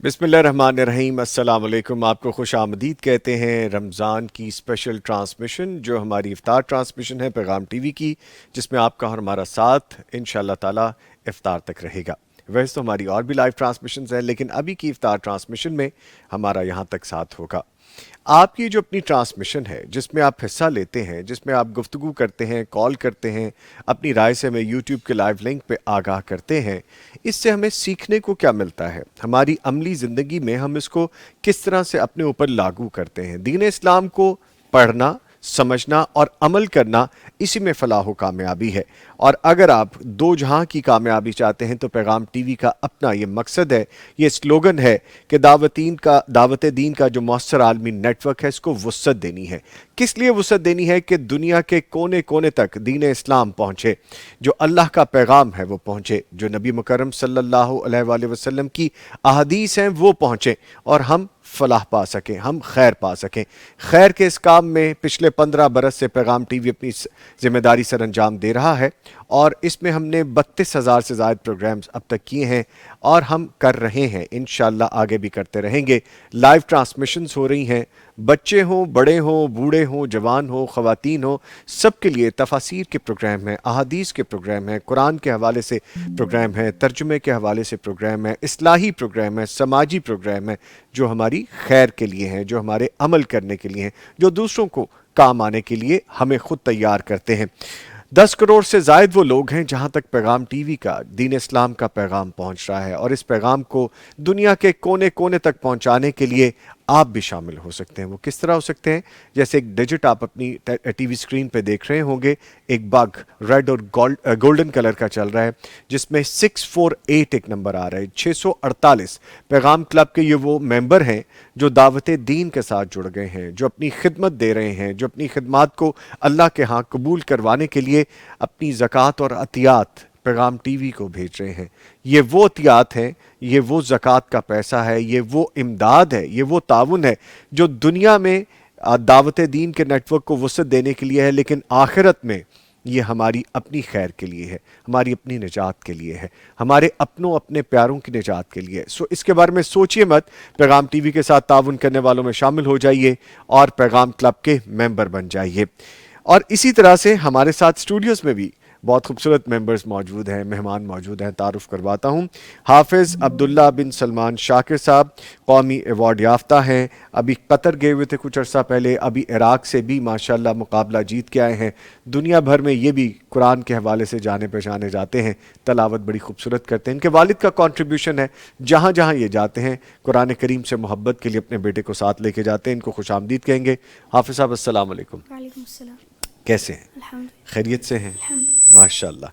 بسم اللہ الرحمن الرحیم، السلام علیکم۔ آپ کو خوش آمدید کہتے ہیں رمضان کی اسپیشل ٹرانسمیشن جو ہماری افطار ٹرانسمیشن ہے پیغام ٹی وی کی، جس میں آپ کا اور ہمارا ساتھ انشاءاللہ تعالی افطار تک رہے گا۔ ویسے تو ہماری اور بھی لائیو ٹرانسمیشنز ہیں، لیکن ابھی کی افطار ٹرانسمیشن میں ہمارا یہاں تک ساتھ ہوگا۔ آپ کی جو اپنی ٹرانسمیشن ہے، جس میں آپ حصہ لیتے ہیں، جس میں آپ گفتگو کرتے ہیں، کال کرتے ہیں، اپنی رائے سے ہمیں یوٹیوب کے لائیو لنک پہ آگاہ کرتے ہیں، اس سے ہمیں سیکھنے کو کیا ملتا ہے؟ ہماری عملی زندگی میں ہم اس کو کس طرح سے اپنے اوپر لاگو کرتے ہیں؟ دین اسلام کو پڑھنا، سمجھنا اور عمل کرنا، اسی میں فلاح و کامیابی ہے۔ اور اگر آپ دو جہاں کی کامیابی چاہتے ہیں تو پیغام ٹی وی کا اپنا یہ مقصد ہے، یہ سلوگن ہے کہ دعوت دین کا جو مؤثر عالمی نیٹ ورک ہے، اس کو وسعت دینی ہے۔ کس لیے وسعت دینی ہے؟ کہ دنیا کے کونے کونے تک دین اسلام پہنچے، جو اللہ کا پیغام ہے وہ پہنچے، جو نبی مکرم صلی اللہ علیہ وآلہ وسلم کی احادیث ہیں وہ پہنچیں، اور ہم فلاح پا سکیں، ہم خیر پا سکیں۔ خیر کے اس کام میں پچھلے 15 برس سے پیغام ٹی وی اپنی ذمہ داری سر انجام دے رہا ہے، اور اس میں ہم نے 32,000 سے زائد پروگرامز اب تک کیے ہیں، اور ہم کر رہے ہیں، انشاءاللہ آگے بھی کرتے رہیں گے۔ لائیو ٹرانسمیشنز ہو رہی ہیں، بچے ہوں، بڑے ہوں، بوڑھے ہوں، جوان ہوں، خواتین ہوں، سب کے لیے تفاسیر کے پروگرام ہیں، احادیث کے پروگرام ہیں، قرآن کے حوالے سے پروگرام ہیں، ترجمے کے حوالے سے پروگرام ہیں، اصلاحی پروگرام ہیں، سماجی پروگرام ہیں، جو ہماری خیر کے لیے ہیں، جو ہمارے عمل کرنے کے لیے ہیں، جو دوسروں کو کام آنے کے لیے ہمیں خود تیار کرتے ہیں۔ 10 کروڑ سے زائد وہ لوگ ہیں جہاں تک پیغام ٹی وی کا دین اسلام کا پیغام پہنچ رہا ہے، اور اس پیغام کو دنیا کے کونے کونے تک پہنچانے کے لیے آپ بھی شامل ہو سکتے ہیں۔ وہ کس طرح ہو سکتے ہیں؟ جیسے ایک ڈیجٹ آپ اپنی ٹی وی اسکرین پہ دیکھ رہے ہوں گے، ایک بگ ریڈ اور گولڈن کلر کا چل رہا ہے، جس میں 648 ایک نمبر آ رہا ہے، 648۔ پیغام کلب کے یہ وہ ممبر ہیں جو دعوت دین کے ساتھ جڑ گئے ہیں، جو اپنی خدمت دے رہے ہیں، جو اپنی خدمات کو اللہ کے ہاں قبول کروانے کے لیے اپنی زکوٰۃ اور عطیات پیغام ٹی وی کو بھیج رہے ہیں۔ یہ وہ عطیات ہیں، یہ وہ زکوٰۃ کا پیسہ ہے، یہ وہ امداد ہے، یہ وہ تعاون ہے جو دنیا میں دعوت دین کے نیٹ ورک کو وسعت دینے کے لیے ہے، لیکن آخرت میں یہ ہماری اپنی خیر کے لیے ہے، ہماری اپنی نجات کے لیے ہے، ہمارے اپنے پیاروں کی نجات کے لیے۔ اس کے بارے میں سوچئے مت، پیغام ٹی وی کے ساتھ تعاون کرنے والوں میں شامل ہو جائیے اور پیغام کلب کے ممبر بن جائیے۔ اور اسی طرح سے ہمارے ساتھ اسٹوڈیوز میں بھی بہت خوبصورت ممبرز موجود ہیں، مہمان موجود ہیں، تعارف کرواتا ہوں۔ حافظ عبداللہ بن سلمان شاکر صاحب قومی ایوارڈ یافتہ ہیں، ابھی قطر گئے ہوئے تھے کچھ عرصہ پہلے، ابھی عراق سے بھی ماشاءاللہ مقابلہ جیت کے آئے ہیں۔ دنیا بھر میں یہ بھی قرآن کے حوالے سے جانے پہچانے جاتے ہیں، تلاوت بڑی خوبصورت کرتے ہیں۔ ان کے والد کا کنٹریبیوشن ہے، جہاں جہاں یہ جاتے ہیں قرآن کریم سے محبت کے لیے اپنے بیٹے کو ساتھ لے کے جاتے ہیں۔ ان کو خوش آمدید کہیں گے۔ حافظ صاحب السلام علیکم۔ وعلیکم السلام۔ کیسے ہیں؟ الحمد خیریت سے ہیں؟ الحمد ماشاءاللہ۔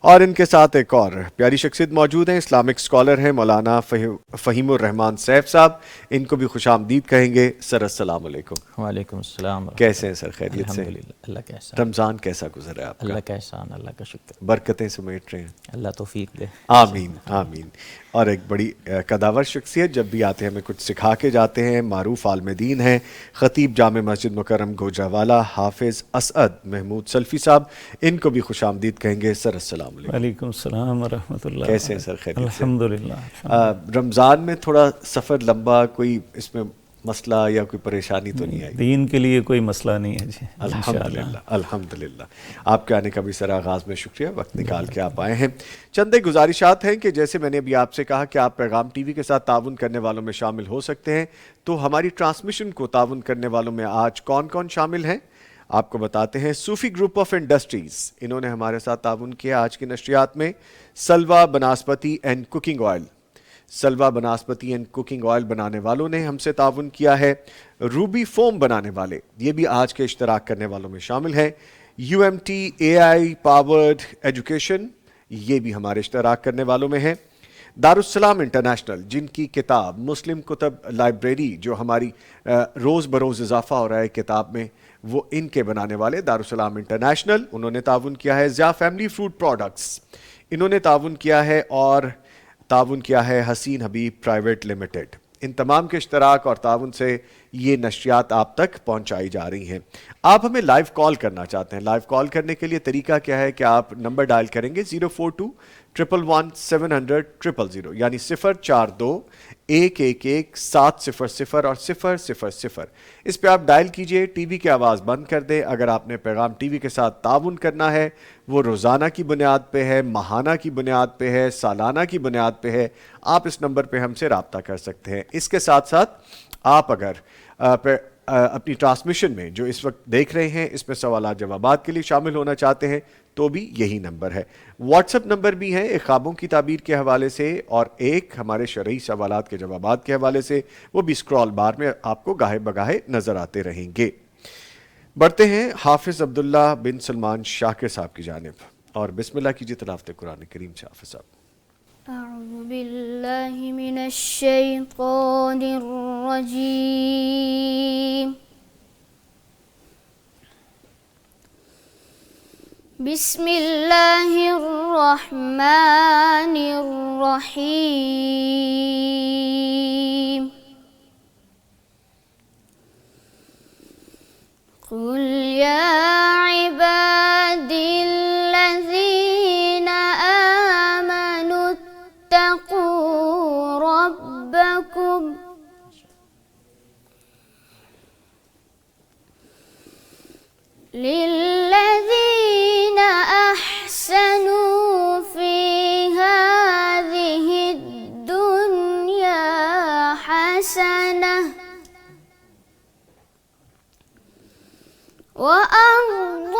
اور ان کے ساتھ ایک اور پیاری شخصیت موجود ہیں، اسلامک اسکالر ہیں مولانا فہیم الرحمان سیف صاحب، ان کو بھی خوش آمدید کہیں گے۔ سر السلام علیکم۔ وعلیکم السلام ورحمۃ کیسے ہیں اللہ۔ سر؟ خیریت سے ہیں؟ الحمدللہ، اللہ کا احسان، رمضان کیسا گزرا ہے آپ کا؟ اللہ کا احسان، اللہ کا شکر، برکتیں سمیٹ رہے ہیں؟ اللہ توفیق دے۔ آمین آمین۔ اور ایک بڑی قداور شخصیت، جب بھی آتے ہیں ہمیں کچھ سکھا کے جاتے ہیں، معروف عالم دین ہیں، خطیب جامع مسجد مکرم گوجرانوالہ حافظ اسعد محمود سلفی صاحب، ان کو بھی خوش آمدید کہیں گے۔ سر السلام علیکم۔ وعلیکم السلام ورحمۃ اللہ۔ کیسے ہیں سر؟ خیریت سے؟ الحمدللہ۔ رمضان میں تھوڑا سفر لمبا، کوئی اس میں مسئلہ یا کوئی پریشانی تو نہیں آئی؟ دین کے لیے کوئی مسئلہ نہیں ہے جی، الحمدللہ الحمدللہ۔ آپ کے آنے کا بھی سر آغاز میں شکریہ، وقت نکال کے آپ آئے ہیں۔ چند ایک گزارشات ہیں کہ جیسے میں نے ابھی آپ سے کہا کہ آپ پیغام ٹی وی کے ساتھ تعاون کرنے والوں میں شامل ہو سکتے ہیں، تو ہماری ٹرانسمیشن کو تعاون کرنے والوں میں آج کون کون شامل ہیں آپ کو بتاتے ہیں۔ صوفی گروپ آف انڈسٹریز، انہوں نے ہمارے ساتھ تعاون کیا آج کی نشریات میں۔ سلوا بناسپتی اینڈ کوکنگ آئل، سلوا بناسپتی اینڈ کوکنگ آئل بنانے والوں نے ہم سے تعاون کیا ہے۔ روبی فوم بنانے والے، یہ بھی آج کے اشتراک کرنے والوں میں شامل ہیں۔ U M T A I powered education, یہ بھی ہمارے اشتراک کرنے والوں میں ہے۔ دارالسلام انٹرنیشنل، جن کی کتاب مسلم کتب لائبریری جو ہماری روز بروز اضافہ ہو رہا ہے کتاب میں، وہ ان کے بنانے والے دارالسلام انٹرنیشنل، انہوں نے تعاون کیا ہے۔ ضیاء فیملی فوڈ پروڈکٹس، انہوں نے تعاون کیا ہے، اور تعاون کیا ہے حسین حبیب پرائیویٹ لمیٹڈ۔ ان تمام کے اشتراک اور تعاون سے یہ نشریات آپ تک پہنچائی جا رہی ہیں۔ آپ ہمیں لائیو کال کرنا چاہتے ہیں، لائیو کال کرنے کے لیے طریقہ کیا ہے کہ آپ نمبر ڈائل کریں گے 042 111-700-000 یعنی 042-111-700 اور 000. اس پہ آپ ڈائل کیجئے. ٹی وی کی آواز بند کر دیں. اگر آپ نے پیغام ٹی وی کے ساتھ تعاون کرنا ہے، وہ روزانہ کی بنیاد پہ ہے، ماہانہ کی بنیاد پہ ہے، سالانہ کی بنیاد پہ ہے، آپ اس نمبر پہ ہم سے رابطہ کر سکتے ہیں. اس کے ساتھ ساتھ آپ اگر اپنی ٹرانسمیشن میں جو اس وقت دیکھ رہے ہیں اس میں سوالات جوابات کے لیے شامل ہونا چاہتے ہیں تو بھی یہی نمبر ہے. واٹس ایپ نمبر بھی ہے، ایک خوابوں کی تعبیر کے حوالے سے اور ایک ہمارے شرعی سوالات کے جوابات کے حوالے سے، وہ بھی اسکرال بار میں آپ کو گاہے بگاہے نظر آتے رہیں گے. بڑھتے ہیں حافظ عبداللہ بن سلمان شاکر صاحب کی جانب اور بسم اللہ کیجیے تلاوت قرآن کریم سے. حافظ صاحب. أعوذ بالله من الشيطان الرجيم. بسم الله الرحمن الرحيم. قل يا عبادي الذين آمنوا اتقوا ربكم للذين أحسنوا في هذه الدنيا حسنة وأرض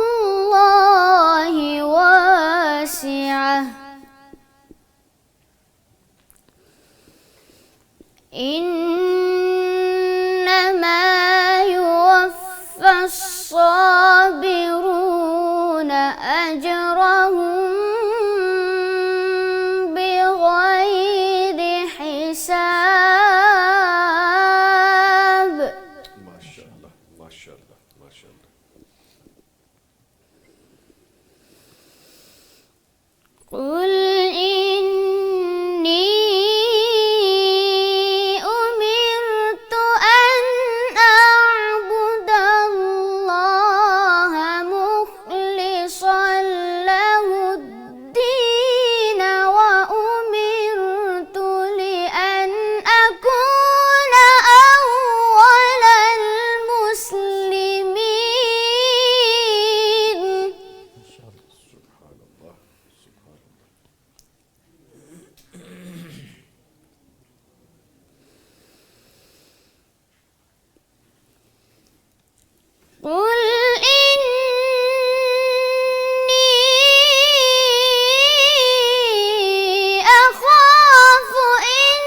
الله واسعة إنما يوفى الصابرون أجرهم بغير حساب. ماشاءاللہ ماشاءاللہ ماشاءاللہ. قل إني أمرت أن أعبد الله مخلصا له الدين وأمرت لأن أكون أول المسلمين. سبحان اللہ سبحان اللہ. قل إني أخاف إن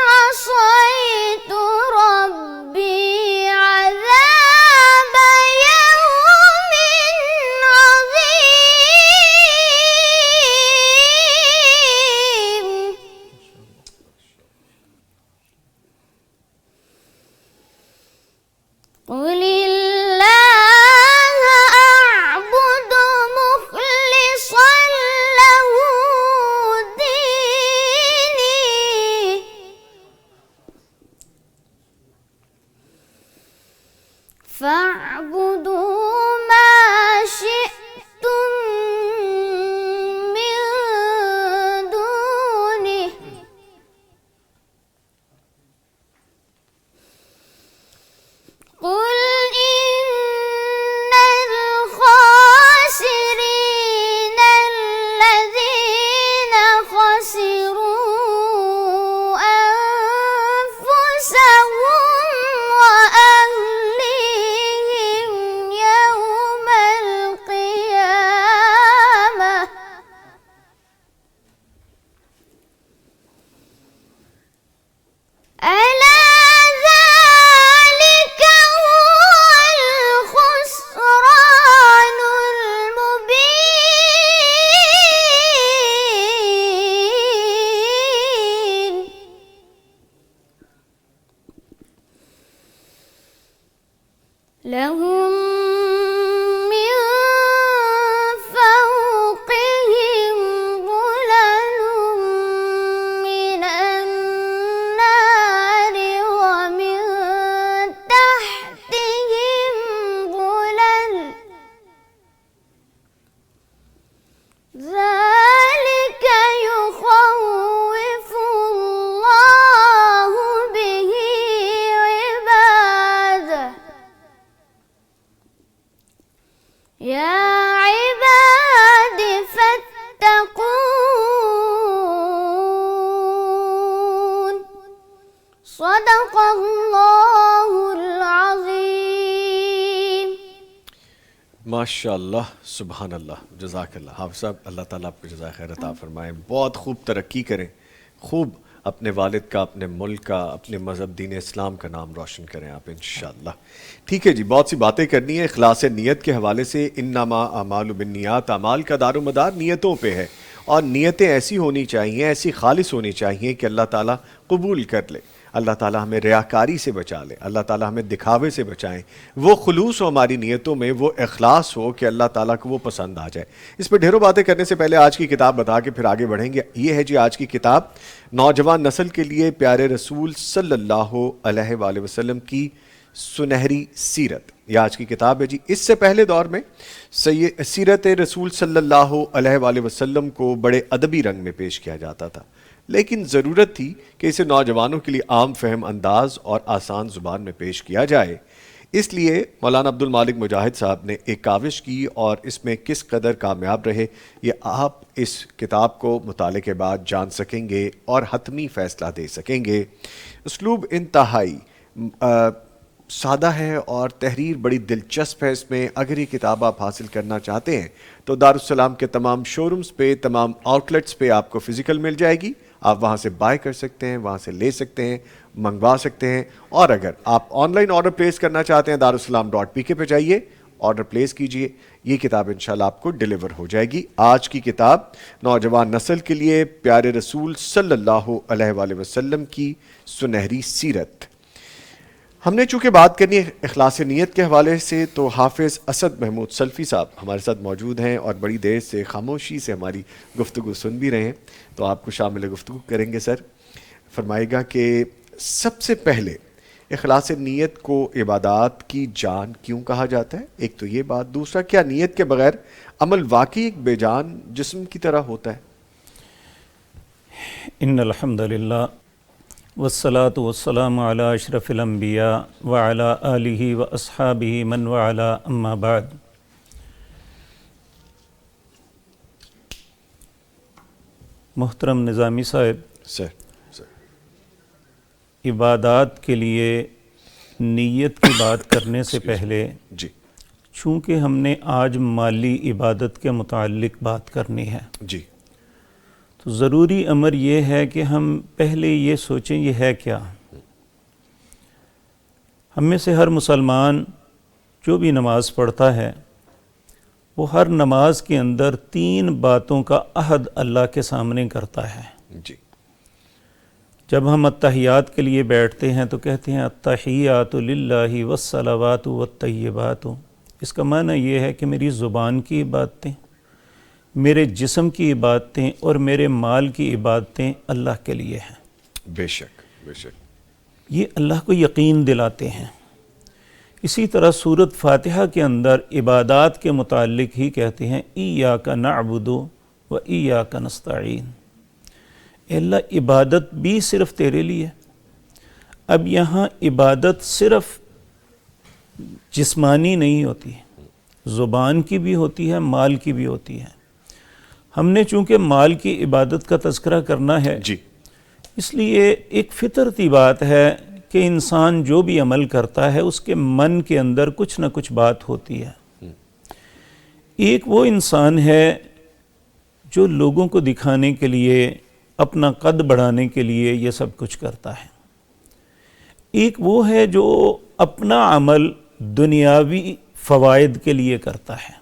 عصيت ربي عذاب يوم عظيم. قل الله أعبد مخلصا له ديني فاعبدوا ما شئتم من دونه قل إن الخاسرين الذين خسروا أنفسهم وأهليهم يوم القيامة ألا ذلك هو الخسران المبين. لهم من فوقهم ظلل من النار ومن تحتهم ظلل ذلك صدق اللہ العظیم۔ ماشاء اللہ، سبحان اللہ، جزاک اللہ حافظ صاحب، اللہ تعالیٰ آپ کو جزائے خیر عطا فرمائے، بہت خوب ترقی کریں، خوب اپنے والد کا، اپنے ملک کا، اپنے مذہب دین اسلام کا نام روشن کریں آپ انشاءاللہ۔ ٹھیک ہے جی، بہت سی باتیں کرنی ہے اخلاص نیت کے حوالے سے۔ انما اعمال بالنیات، اعمال کا دار و مدار نیتوں پہ ہے، اور نیتیں ایسی ہونی چاہیے، ایسی خالص ہونی چاہیے کہ اللہ تعالیٰ قبول کر لے، اللہ تعالیٰ ہمیں ریاکاری سے بچا لے، اللہ تعالیٰ ہمیں دکھاوے سے بچائیں، وہ خلوص ہو ہماری نیتوں میں، وہ اخلاص ہو کہ اللہ تعالیٰ کو وہ پسند آ جائے۔ اس پہ ڈھیروں باتیں کرنے سے پہلے آج کی کتاب بتا کے پھر آگے بڑھیں گے۔ یہ ہے جی آج کی کتاب، نوجوان نسل کے لیے پیارے رسول صلی اللہ علیہ وآلہ وسلم کی سنہری سیرت، یہ آج کی کتاب ہے جی۔ اس سے پہلے دور میں سیرت رسول صلی اللہ علیہ وآلہ وسلم کو بڑے ادبی رنگ میں پیش کیا جاتا تھا، لیکن ضرورت تھی کہ اسے نوجوانوں کے لیے عام فہم انداز اور آسان زبان میں پیش کیا جائے۔ اس لیے مولانا عبد المالک مجاہد صاحب نے ایک کاوش کی، اور اس میں کس قدر کامیاب رہے یہ آپ اس کتاب کو مطالعے کے بعد جان سکیں گے اور حتمی فیصلہ دے سکیں گے۔ اسلوب انتہائی سادہ ہے اور تحریر بڑی دلچسپ ہے اس میں۔ اگر یہ کتاب آپ حاصل کرنا چاہتے ہیں تو دارالسلام کے تمام شو رومز پہ، تمام آؤٹ لیٹس پہ آپ کو فزیکل مل جائے گی، آپ وہاں سے بائی کر سکتے ہیں، وہاں سے لے سکتے ہیں، منگوا سکتے ہیں۔ اور اگر آپ آن لائن آرڈر پلیس کرنا چاہتے ہیں darussalam.pk پہ جائیے، آرڈر پلیس کیجئے، یہ کتاب انشاءاللہ آپ کو ڈیلیور ہو جائے گی۔ آج کی کتاب نوجوان نسل کے لیے پیارے رسول صلی اللہ علیہ وآلہ وسلم کی سنہری سیرت۔ ہم نے چونکہ بات کرنی ہے اخلاص نیت کے حوالے سے، تو حافظ اسد محمود سلفی صاحب ہمارے ساتھ موجود ہیں اور بڑی دیر سے خاموشی سے ہماری گفتگو سن بھی رہے ہیں، تو آپ کو شامل گفتگو کریں گے۔ سر فرمائے گا کہ سب سے پہلے اخلاص نیت کو عبادات کی جان کیوں کہا جاتا ہے؟ ایک تو یہ بات، دوسرا کیا نیت کے بغیر عمل واقعی ایک بے جان جسم کی طرح ہوتا ہے؟ ان الحمد للہ والصلاة والسلام علی اشرف الانبیاء وعلی آلہ واصحابہ من وعلا، اما بعد۔ محترم نظامی صاحب، سر عبادات کے لیے نیت کی بات کرنے سے پہلے جی چونکہ ہم نے آج مالی عبادت کے متعلق بات کرنی ہے، جی تو ضروری امر یہ ہے کہ ہم پہلے یہ سوچیں یہ ہے کیا۔ ہم میں سے ہر مسلمان جو بھی نماز پڑھتا ہے وہ ہر نماز کے اندر 3 باتوں کا عہد اللہ کے سامنے کرتا ہے۔ جی جب ہم التحیات کے لیے بیٹھتے ہیں تو کہتے ہیں التحیات للہ والصلوات والطیبات۔ اس کا معنی یہ ہے کہ میری زبان کی عبادتیں، میرے جسم کی عبادتیں اور میرے مال کی عبادتیں اللہ کے لیے ہیں۔ بے شک بے شک، یہ اللہ کو یقین دلاتے ہیں۔ اسی طرح سورۃ فاتحہ کے اندر عبادات کے متعلق ہی کہتے ہیں ایاک نعبد و ایاک نستعین، اے اللہ عبادت بھی صرف تیرے لیے۔ اب یہاں عبادت صرف جسمانی نہیں ہوتی، زبان کی بھی ہوتی ہے، مال کی بھی ہوتی ہے۔ ہم نے چونکہ مال کی عبادت کا تذکرہ کرنا ہے، جی اس لیے ایک فطرتی بات ہے کہ انسان جو بھی عمل کرتا ہے اس کے من کے اندر کچھ نہ کچھ بات ہوتی ہے۔ ایک وہ انسان ہے جو لوگوں کو دکھانے کے لیے، اپنا قد بڑھانے کے لیے یہ سب کچھ کرتا ہے۔ ایک وہ ہے جو اپنا عمل دنیاوی فوائد کے لیے کرتا ہے،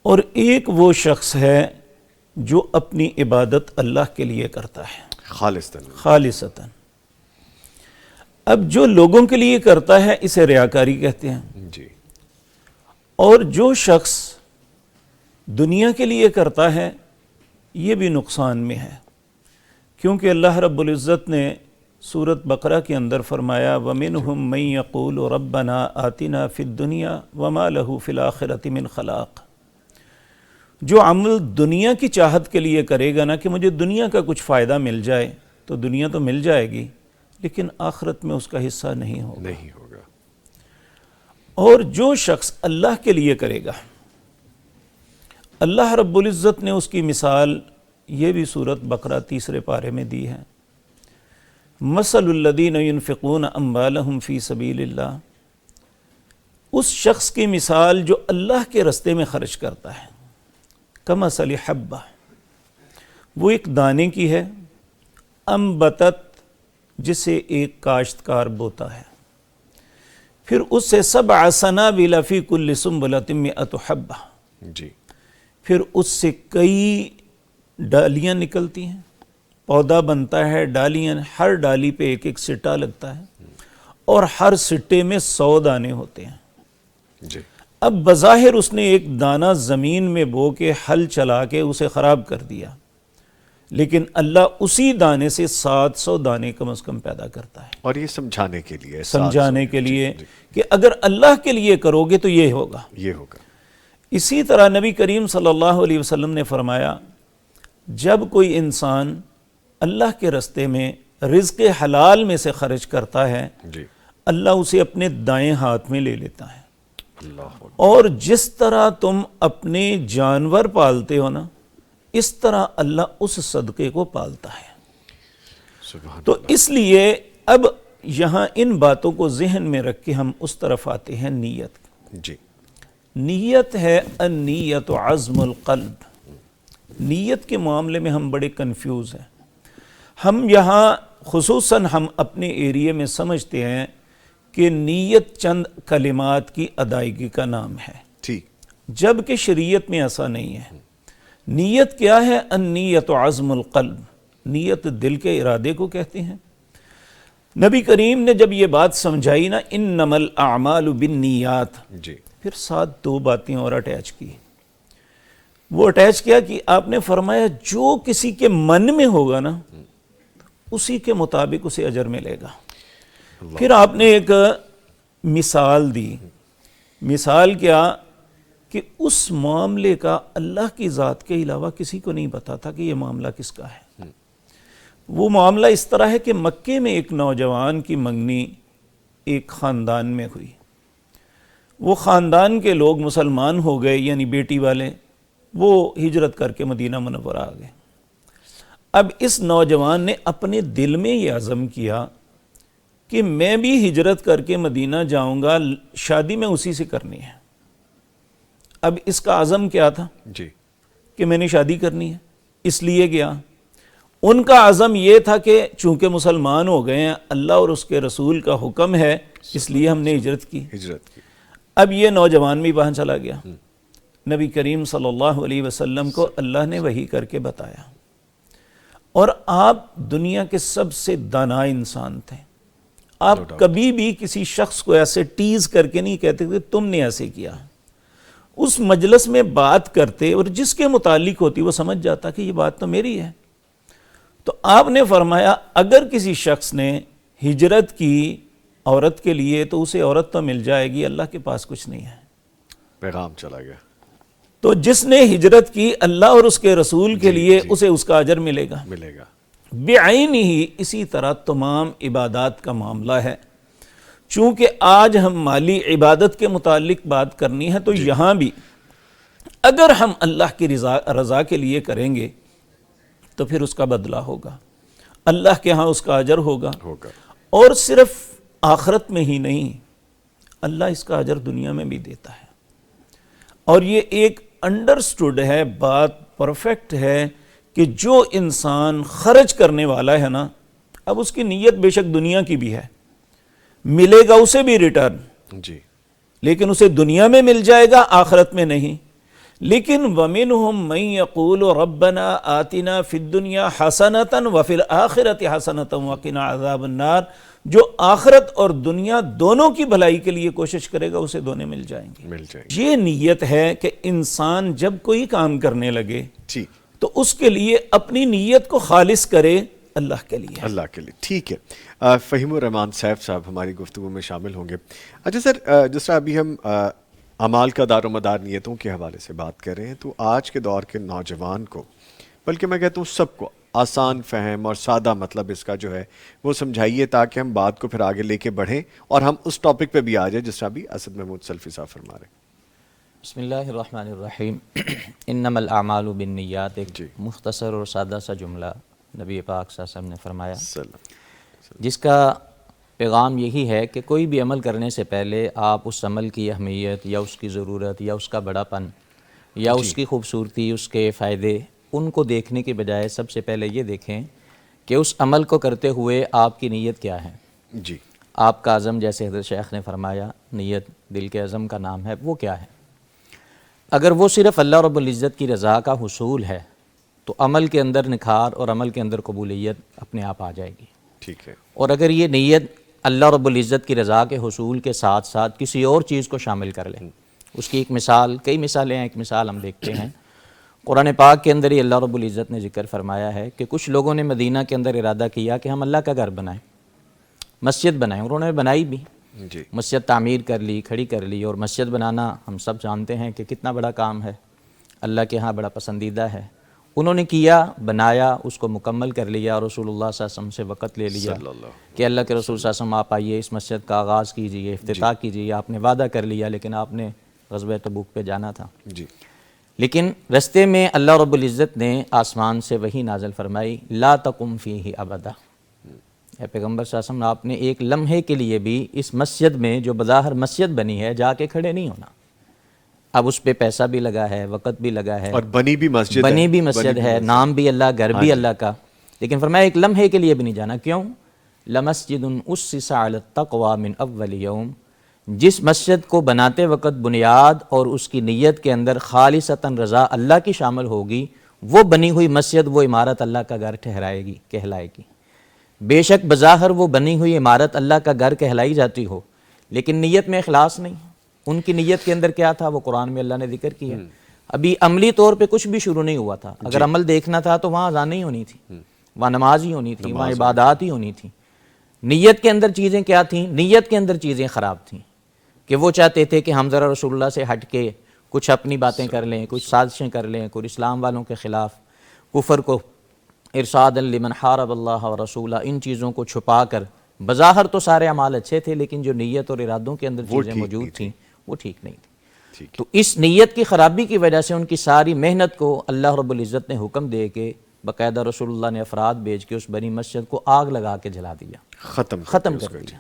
اور ایک وہ شخص ہے جو اپنی عبادت اللہ کے لیے کرتا ہے خالصتاً۔ اب جو لوگوں کے لیے کرتا ہے اسے ریاکاری کہتے ہیں، جی، اور جو شخص دنیا کے لیے کرتا ہے یہ بھی نقصان میں ہے، کیونکہ اللہ رب العزت نے سورۃ بقرہ کے اندر فرمایا وَمِنْهُمْ مَنْ يَقُولُ رَبَّنَا آتِنَا فِي الدُّنْيَا وَمَا لَهُ فِي الْآخِرَةِ مِنْ خَلَاقٍ۔ جو عمل دنیا کی چاہت کے لیے کرے گا نا کہ مجھے دنیا کا کچھ فائدہ مل جائے، تو دنیا تو مل جائے گی لیکن آخرت میں اس کا حصہ نہیں ہوگا۔ اور جو شخص اللہ کے لیے کرے گا، اللہ رب العزت نے اس کی مثال یہ بھی سورۃ بقرہ 3 پارے میں دی ہے مثل الذین ينفقون اموالهم فی سبیل اللہ، اس شخص کی مثال جو اللہ کے رستے میں خرچ کرتا ہے، کمثل حبہ، وہ ایک دانے کی ہے، انبتت، جسے ایک کاشتکار بوتا ہے، پھر اس سے 7 سنابل فی کل سنبلۃ 100 حبہ، جی، پھر اس سے کئی ڈالیاں نکلتی ہیں، پودا بنتا ہے، ڈالیاں، ہر ڈالی پہ ایک ایک سٹا لگتا ہے، اور ہر سٹے میں 100 دانے ہوتے ہیں۔ جی، اب بظاہر اس نے ایک دانہ زمین میں بو کے ہل چلا کے اسے خراب کر دیا، لیکن اللہ اسی دانے سے 700 دانے کم از کم پیدا کرتا ہے، اور یہ سمجھانے کے لیے، سمجھانے کے لیے جی، کہ اگر اللہ کے لیے کرو گے تو یہ ہوگا۔ یہ ہوگا۔ اسی طرح نبی کریم صلی اللہ علیہ وسلم نے فرمایا، جب کوئی انسان اللہ کے رستے میں رزق حلال میں سے خرچ کرتا ہے، جی، اللہ اسے اپنے دائیں ہاتھ میں لے لیتا ہے، اللہ اکبر۔ اور جس طرح تم اپنے جانور پالتے ہو نا، اس طرح اللہ اس صدقے کو پالتا ہے۔ سبحان تو اس لیے اب یہاں ان باتوں کو ذہن میں رکھ کے ہم اس طرف آتے ہیں نیت۔ جی، نیت ہے النیت عزم القلب۔ نیت کے معاملے میں ہم بڑے کنفیوز ہیں۔ ہم یہاں خصوصاً ہم اپنے ایریے میں سمجھتے ہیں کہ نیت چند کلمات کی ادائیگی کا نام ہے، ٹھیک، جبکہ شریعت میں ایسا نہیں ہے۔ نیت کیا ہے؟ النیت عزم القلب، نیت دل کے ارادے کو کہتے ہیں۔ نبی کریم نے جب یہ بات سمجھائی نا، انما الاعمال بالنیات، جی، پھر ساتھ 2 باتیں اور اٹیچ کی۔ وہ اٹیچ کیا کہ آپ نے فرمایا جو کسی کے من میں ہوگا نا، اسی کے مطابق اسے اجر ملے گا۔ پھر آپ نے ایک مثال دی۔ مثال کیا؟ کہ اس معاملے کا اللہ کی ذات کے علاوہ کسی کو نہیں پتا تھا کہ یہ معاملہ کس کا ہے۔ وہ معاملہ اس طرح ہے کہ مکے میں ایک نوجوان کی منگنی ایک خاندان میں ہوئی۔ وہ خاندان کے لوگ مسلمان ہو گئے، یعنی بیٹی والے، وہ ہجرت کر کے مدینہ منورہ آ گئے۔ اب اس نوجوان نے اپنے دل میں یہ عزم کیا کہ میں بھی ہجرت کر کے مدینہ جاؤں گا، شادی میں اسی سے کرنی ہے۔ اب اس کا عزم کیا تھا؟ جی، کہ میں نے شادی کرنی ہے، اس لیے گیا۔ ان کا عزم یہ تھا کہ چونکہ مسلمان ہو گئے ہیں، اللہ اور اس کے رسول کا حکم ہے، اس لیے ہم نے ہجرت کی۔ اب یہ نوجوان بھی وہاں چلا گیا۔ نبی کریم صلی اللہ علیہ وسلم کو اللہ نے وحی کر کے بتایا، اور آپ دنیا کے سب سے دانا انسان تھے۔ آپ کبھی بھی کسی شخص کو ایسے ٹیز کر کے نہیں کہتے کہ تم نے ایسے کیا۔ اس مجلس میں بات کرتے اور جس کے متعلق ہوتی وہ سمجھ جاتا کہ یہ بات تو میری ہے۔ تو آپ نے فرمایا اگر کسی شخص نے ہجرت کی عورت کے لیے تو اسے عورت تو مل جائے گی، اللہ کے پاس کچھ نہیں ہے۔ پیغام چلا گیا۔ تو جس نے ہجرت کی اللہ اور اس کے رسول کے لیے، اسے اس کا اجر ملے گا۔ بعینہ ہی اسی طرح تمام عبادات کا معاملہ ہے۔ چونکہ آج ہم مالی عبادت کے متعلق بات کرنی ہے، تو یہاں بھی اگر ہم اللہ کی رضا کے لیے کریں گے تو پھر اس کا بدلہ ہوگا، اللہ کے ہاں اس کا اجر ہوگا۔ اور صرف آخرت میں ہی نہیں، اللہ اس کا اجر دنیا میں بھی دیتا ہے۔ اور یہ ایک انڈرسٹوڈ ہے، بات پرفیکٹ ہے کہ جو انسان خرچ کرنے والا ہے نا، اب اس کی نیت بے شک دنیا کی بھی ہے، ملے گا اسے بھی ریٹرن، جی، لیکن اسے دنیا میں مل جائے گا، آخرت میں نہیں۔ لیکن وَمِنْهُمْ مَنْ يَقُولُ رَبَّنَا آتِنَا فِي الدُّنْيَا حَسَنَةً وَفِي الْآخِرَةِ حَسَنَةً وَقِنَا عَذَابَ النَّارِ، جو آخرت اور دنیا دونوں کی بھلائی کے لیے کوشش کرے گا اسے دونوں مل جائیں گے۔ یہ نیت ہے کہ انسان جب کوئی کام کرنے لگے تو اس کے لیے اپنی نیت کو خالص کرے اللہ کے لیے، اللہ کے لیے۔ ٹھیک ہے، فہیم الرحمان سیف صاحب ہماری گفتگو میں شامل ہوں گے۔ اچھا سر، جس طرح ابھی ہم اعمال کا دار و مدار نیتوں کے حوالے سے بات کر رہے ہیں، تو آج کے دور کے نوجوان کو، بلکہ میں کہتا ہوں سب کو، آسان فہم اور سادہ مطلب اس کا جو ہے وہ سمجھائیے، تاکہ ہم بات کو پھر آگے لے کے بڑھیں اور ہم اس ٹاپک پہ بھی آ جائیں جس طرح بھی اسد محمود سلفی صاحب فرما رہے ہیں۔ بسم اللہ الرحمن الرحیم۔ انما الاعمال بالنیات، ایک مختصر اور سادہ سا جملہ نبی پاک صلی اللہ علیہ وسلم نے فرمایا۔ جس کا پیغام یہی ہے کہ کوئی بھی عمل کرنے سے پہلے آپ اس عمل کی اہمیت یا اس کی ضرورت یا اس کا بڑا پن یا اس کی خوبصورتی، اس کے فائدے، ان کو دیکھنے کے بجائے سب سے پہلے یہ دیکھیں کہ اس عمل کو کرتے ہوئے آپ کی نیت کیا ہے۔ جی، آپ کا عزم، جیسے حضرت شیخ نے فرمایا، نیت دل کے عزم کا نام ہے، وہ کیا ہے؟ اگر وہ صرف اللہ رب العزت کی رضا کا حصول ہے تو عمل کے اندر نکھار اور عمل کے اندر قبولیت اپنے آپ آ جائے گی۔ ٹھیک ہے۔ اور اگر یہ نیت اللہ رب العزت کی رضا کے حصول کے ساتھ ساتھ کسی اور چیز کو شامل کر لیں، اس کی ایک مثال، کئی مثالیں ہیں، ایک مثال ہم دیکھتے ہیں قرآن پاک کے اندر ہی اللہ رب العزت نے ذکر فرمایا ہے کہ کچھ لوگوں نے مدینہ کے اندر ارادہ کیا کہ ہم اللہ کا گھر بنائیں، مسجد بنائیں، اور انہوں نے بنائی بھی، جی، مسجد تعمیر کر لی، کھڑی کر لی، اور مسجد بنانا ہم سب جانتے ہیں کہ کتنا بڑا کام ہے، اللہ کے ہاں بڑا پسندیدہ ہے۔ انہوں نے کیا، بنایا، اس کو مکمل کر لیا، رسول اللہ صلی اللہ علیہ وسلم سے وقت لے لیا کہ اللہ کے رسول صلی اللہ علیہ وسلم آپ آئیے، اس مسجد کا آغاز کیجئے، افتتاح کیجئے۔ آپ نے وعدہ کر لیا، لیکن آپ نے غزوہ تبوک پہ جانا تھا، جی، لیکن رستے میں اللہ رب العزت نے آسمان سے وحی نازل فرمائی، لا تقم فیہ ابدا، اے پیغمبر صلی اللہ علیہ وسلم، آپ نے ایک لمحے کے لیے بھی اس مسجد میں جو بظاہر مسجد بنی ہے جا کے کھڑے نہیں ہونا۔ اب اس پہ پیسہ بھی لگا ہے، وقت بھی لگا ہے، اور بنی بھی مسجد ہے، نام بھی اللہ، گھر بھی اللہ کا، لیکن فرمایا ایک لمحے کے لیے بھی نہیں جانا۔ کیوں؟ لمسجد اسس علی التقوی من اول یوم، جس مسجد کو بناتے وقت بنیاد اور اس کی نیت کے اندر خالصتاً رضا اللہ کی شامل ہوگی، وہ بنی ہوئی مسجد، وہ عمارت اللہ کا گھر کہلائے گی۔ بے شک بظاہر وہ بنی ہوئی عمارت اللہ کا گھر کہلائی جاتی ہو، لیکن نیت میں اخلاص نہیں۔ ان کی نیت کے اندر کیا تھا، وہ قرآن میں اللہ نے ذکر کیا۔ ابھی عملی طور پہ کچھ بھی شروع نہیں ہوا تھا، اگر عمل دیکھنا تھا تو وہاں اذان نہیں ہونی تھی، وہاں نماز ہی ہونی تھی، وہاں عبادات ہی ہونی تھی۔ نیت کے اندر چیزیں کیا تھیں؟ نیت کے اندر چیزیں خراب تھیں کہ وہ چاہتے تھے کہ ہم ذرا رسول اللہ سے ہٹ کے کچھ اپنی باتیں کر لیں، کچھ سازشیں کر لیں، کچھ اسلام والوں کے خلاف کفر کو ارشاد لمن حارب اللہ و رسولہ، ان چیزوں کو چھپا کر بظاہر تو سارے اعمال اچھے تھے، لیکن جو نیت اور ارادوں کے اندر چیزیں موجود تھیں وہ ٹھیک نہیں تھی۔ تو اس نیت کی خرابی کی وجہ سے ان کی ساری محنت کو اللہ رب العزت نے حکم دے کے باقاعدہ رسول اللہ نے افراد بھیج کے اس بنی مسجد کو آگ لگا کے جلا دیا، ختم کر دیا۔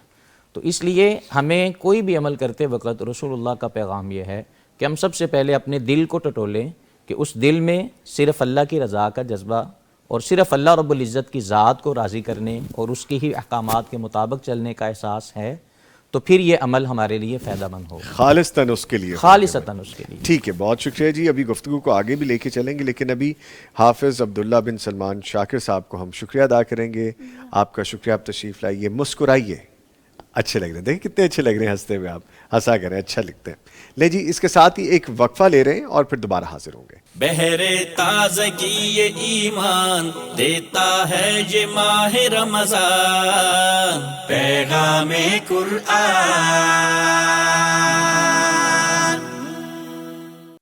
تو اس لیے ہمیں کوئی بھی عمل کرتے وقت رسول اللہ کا پیغام یہ ہے کہ ہم سب سے پہلے اپنے دل کو ٹٹولیں کہ اس دل میں صرف اللہ کی رضا کا جذبہ اور صرف اللہ رب العزت کی ذات کو راضی کرنے اور اس کی ہی احکامات کے مطابق چلنے کا احساس ہے، تو پھر یہ عمل ہمارے لیے فائدہ مند ہوگا، خالصتاً اس کے لیے۔ ٹھیک ہے، بہت شکریہ جی۔ ابھی گفتگو کو آگے بھی لے کے چلیں گے، لیکن ابھی حافظ عبداللہ بن سلمان شاکر صاحب کو ہم شکریہ ادا کریں گے۔ آپ کا شکریہ، آپ تشریف لائیے، مسکرائیے، اچھے لگ رہے ہیں، دیکھیں کتنے اچھے لگ رہے ہیں، ہنستے ہوئے آپ ہنسا کریں، اچھا لگتے ہیں۔ لے جی، اس کے ساتھ ہی ایک وقفہ لے رہے ہیں اور پھر دوبارہ حاضر ہوں گے۔ بہرے تازگی یہ ایمان دیتا ہے یہ ماہ رمضان، پیغام قرآن۔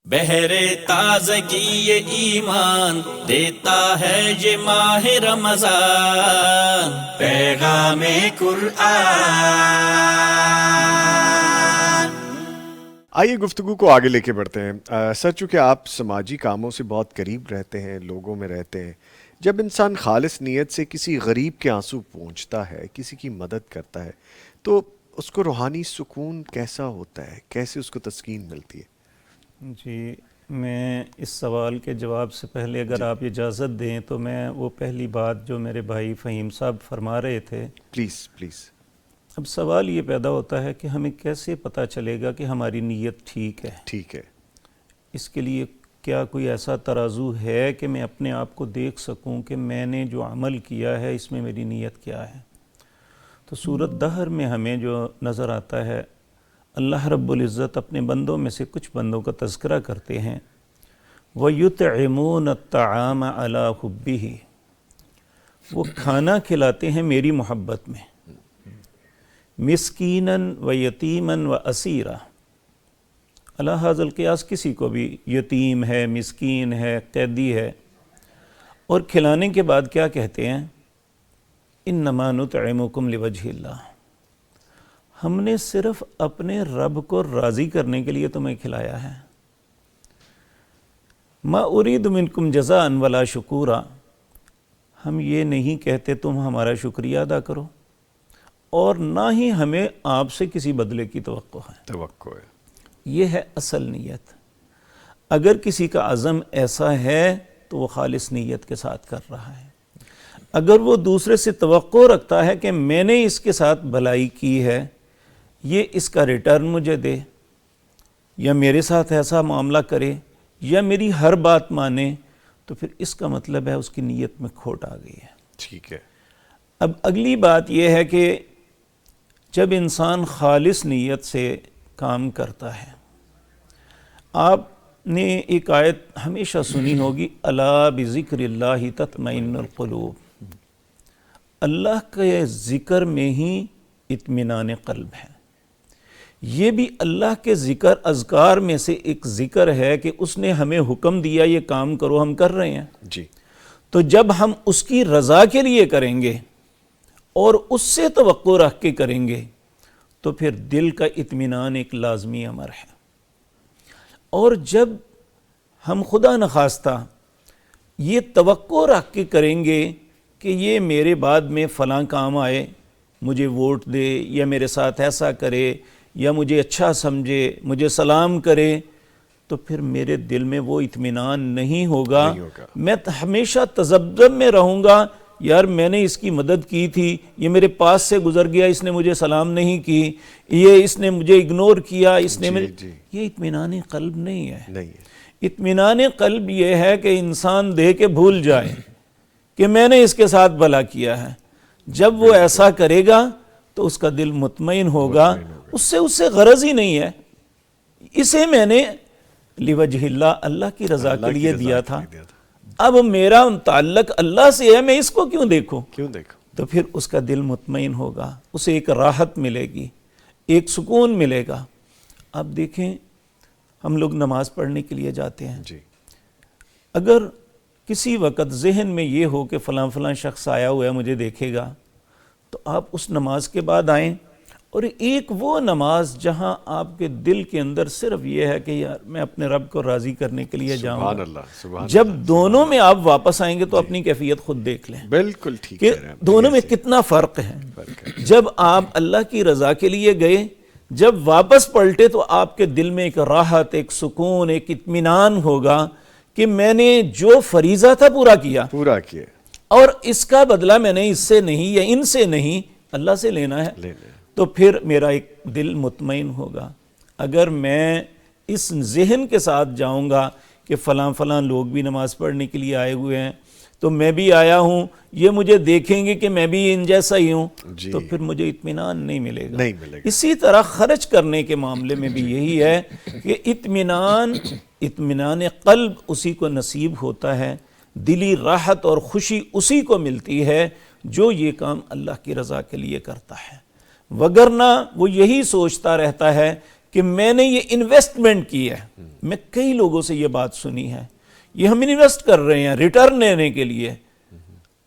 بہرے تازگی یہ ایمان دیتا ہے یہ ماہ رمضان، پیغام قرآن۔ آئیے گفتگو کو آگے لے کے بڑھتے ہیں۔ سر، چونکہ آپ سماجی کاموں سے بہت قریب رہتے ہیں، لوگوں میں رہتے ہیں، جب انسان خالص نیت سے کسی غریب کے آنسو پونچھتا ہے، کسی کی مدد کرتا ہے، تو اس کو روحانی سکون کیسا ہوتا ہے، کیسے اس کو تسکین ملتی ہے؟ جی، میں اس سوال کے جواب سے پہلے اگر آپ اجازت دیں تو میں وہ پہلی بات جو میرے بھائی فہیم صاحب فرما رہے تھے، پلیز۔ اب سوال یہ پیدا ہوتا ہے کہ ہمیں کیسے پتہ چلے گا کہ ہماری نیت ٹھیک ہے؟ اس کے لیے کیا کوئی ایسا ترازو ہے کہ میں اپنے آپ کو دیکھ سکوں کہ میں نے جو عمل کیا ہے اس میں میری نیت کیا ہے؟ تو سورۃ دہر میں ہمیں جو نظر آتا ہے، اللہ رب العزت اپنے بندوں میں سے کچھ بندوں کا تذکرہ کرتے ہیں، وَيُطْعِمُونَ الطَّعَامَ عَلَىٰ حُبِّهِ، وہ کھانا کھلاتے ہیں میری محبت میں، مسکیناً و یتیماً و اسیرا، علی ھذا القیاس کسی کو بھی یتیم ہے، مسکین ہے، قیدی ہے، اور کھلانے کے بعد کیا کہتے ہیں؟ انما نطعمکم لوجہ اللہ، ہم نے صرف اپنے رب کو راضی کرنے کے لیے تمہیں کھلایا ہے، ما ارید منکم جزاء ولا شکورا، ہم یہ نہیں کہتے تم ہمارا شکریہ ادا کرو، اور نہ ہی ہمیں آپ سے کسی بدلے کی توقع ہے. توقع ہے. یہ ہے اصل نیت. اگر کسی کا عزم ایسا ہے تو وہ خالص نیت کے ساتھ کر رہا ہے. اگر وہ دوسرے سے توقع رکھتا ہے کہ میں نے اس کے ساتھ بھلائی کی ہے، یہ اس کا ریٹرن مجھے دے، یا میرے ساتھ ایسا معاملہ کرے، یا میری ہر بات مانے، تو پھر اس کا مطلب ہے اس کی نیت میں کھوٹ آ گئی ہے. ٹھیک ہے. اب اگلی بات یہ ہے کہ جب انسان خالص نیت سے کام کرتا ہے، آپ نے ایک آیت ہمیشہ سنی ہوگی، الا بذکر اللہ تطمئن القلوب. اللہ کے ذکر میں ہی اطمینان قلب ہے. یہ بھی اللہ کے ذکر اذکار میں سے ایک ذکر ہے کہ اس نے ہمیں حکم دیا یہ کام کرو، ہم کر رہے ہیں. جی. تو جب ہم اس کی رضا کے لیے کریں گے اور اس سے توقع رکھ کے کریں گے تو پھر دل کا اطمینان ایک لازمی امر ہے. اور جب ہم خدا نخواستہ یہ توقع رکھ کے کریں گے کہ یہ میرے بعد میں فلاں کام آئے، مجھے ووٹ دے، یا میرے ساتھ ایسا کرے، یا مجھے اچھا سمجھے، مجھے سلام کرے، تو پھر میرے دل میں وہ اطمینان نہیں ہوگا. میں ہمیشہ تذبذب میں رہوں گا، یار میں نے اس کی مدد کی تھی، یہ میرے پاس سے گزر گیا، اس نے مجھے سلام نہیں کی، یہ اس نے مجھے اگنور کیا، اس نے یہ اطمینان قلب نہیں ہے. اطمینان قلب یہ ہے کہ انسان دے کے بھول جائے کہ میں نے اس کے ساتھ بھلا کیا ہے. جب وہ ایسا کرے گا تو اس کا دل مطمئن ہوگا. اس سے غرض ہی نہیں ہے، اسے میں نے لوجہ اللہ، اللہ کی رضا کے لیے دیا تھا. اب میرا تعلق اللہ سے ہے، میں اس کو کیوں دیکھوں؟ تو پھر اس کا دل مطمئن ہوگا، اسے ایک راحت ملے گی، ایک سکون ملے گا. اب دیکھیں، ہم لوگ نماز پڑھنے کے لیے جاتے ہیں. اگر کسی وقت ذہن میں یہ ہو کہ فلاں فلاں شخص آیا ہوا ہے، مجھے دیکھے گا، تو آپ اس نماز کے بعد آئیں، اور ایک وہ نماز جہاں آپ کے دل کے اندر صرف یہ ہے کہ یار میں اپنے رب کو راضی کرنے کے لیے جاؤں گا. جب دونوں میں آپ واپس آئیں گے تو اپنی کیفیت خود دیکھ لیں. بالکل ٹھیک کہ دونوں میں کتنا فرق ہے. جب آپ اللہ کی رضا کے لیے گئے، جب واپس پلٹے تو آپ کے دل میں ایک راحت، ایک سکون، ایک اطمینان ہوگا کہ میں نے جو فریضہ تھا پورا کیا، اور اس کا بدلہ میں نے اس سے نہیں یا ان سے نہیں، اللہ سے لینا ہے. تو پھر میرا ایک دل مطمئن ہوگا. اگر میں اس ذہن کے ساتھ جاؤں گا کہ فلاں فلاں لوگ بھی نماز پڑھنے کے لیے آئے ہوئے ہیں، تو میں بھی آیا ہوں، یہ مجھے دیکھیں گے کہ میں بھی ان جیسا ہی ہوں، تو پھر مجھے اطمینان نہیں ملے گا. اسی طرح خرچ کرنے کے معاملے میں بھی یہی ہے کہ اطمینان قلب اسی کو نصیب ہوتا ہے، دلی راحت اور خوشی اسی کو ملتی ہے جو یہ کام اللہ کی رضا کے لیے کرتا ہے. وگرنہ وہ یہی سوچتا رہتا ہے کہ میں نے یہ انویسٹمنٹ کی ہے. میں کئی لوگوں سے یہ بات سنی ہے، یہ ہم انویسٹ کر رہے ہیں ریٹرن لینے کے لیے.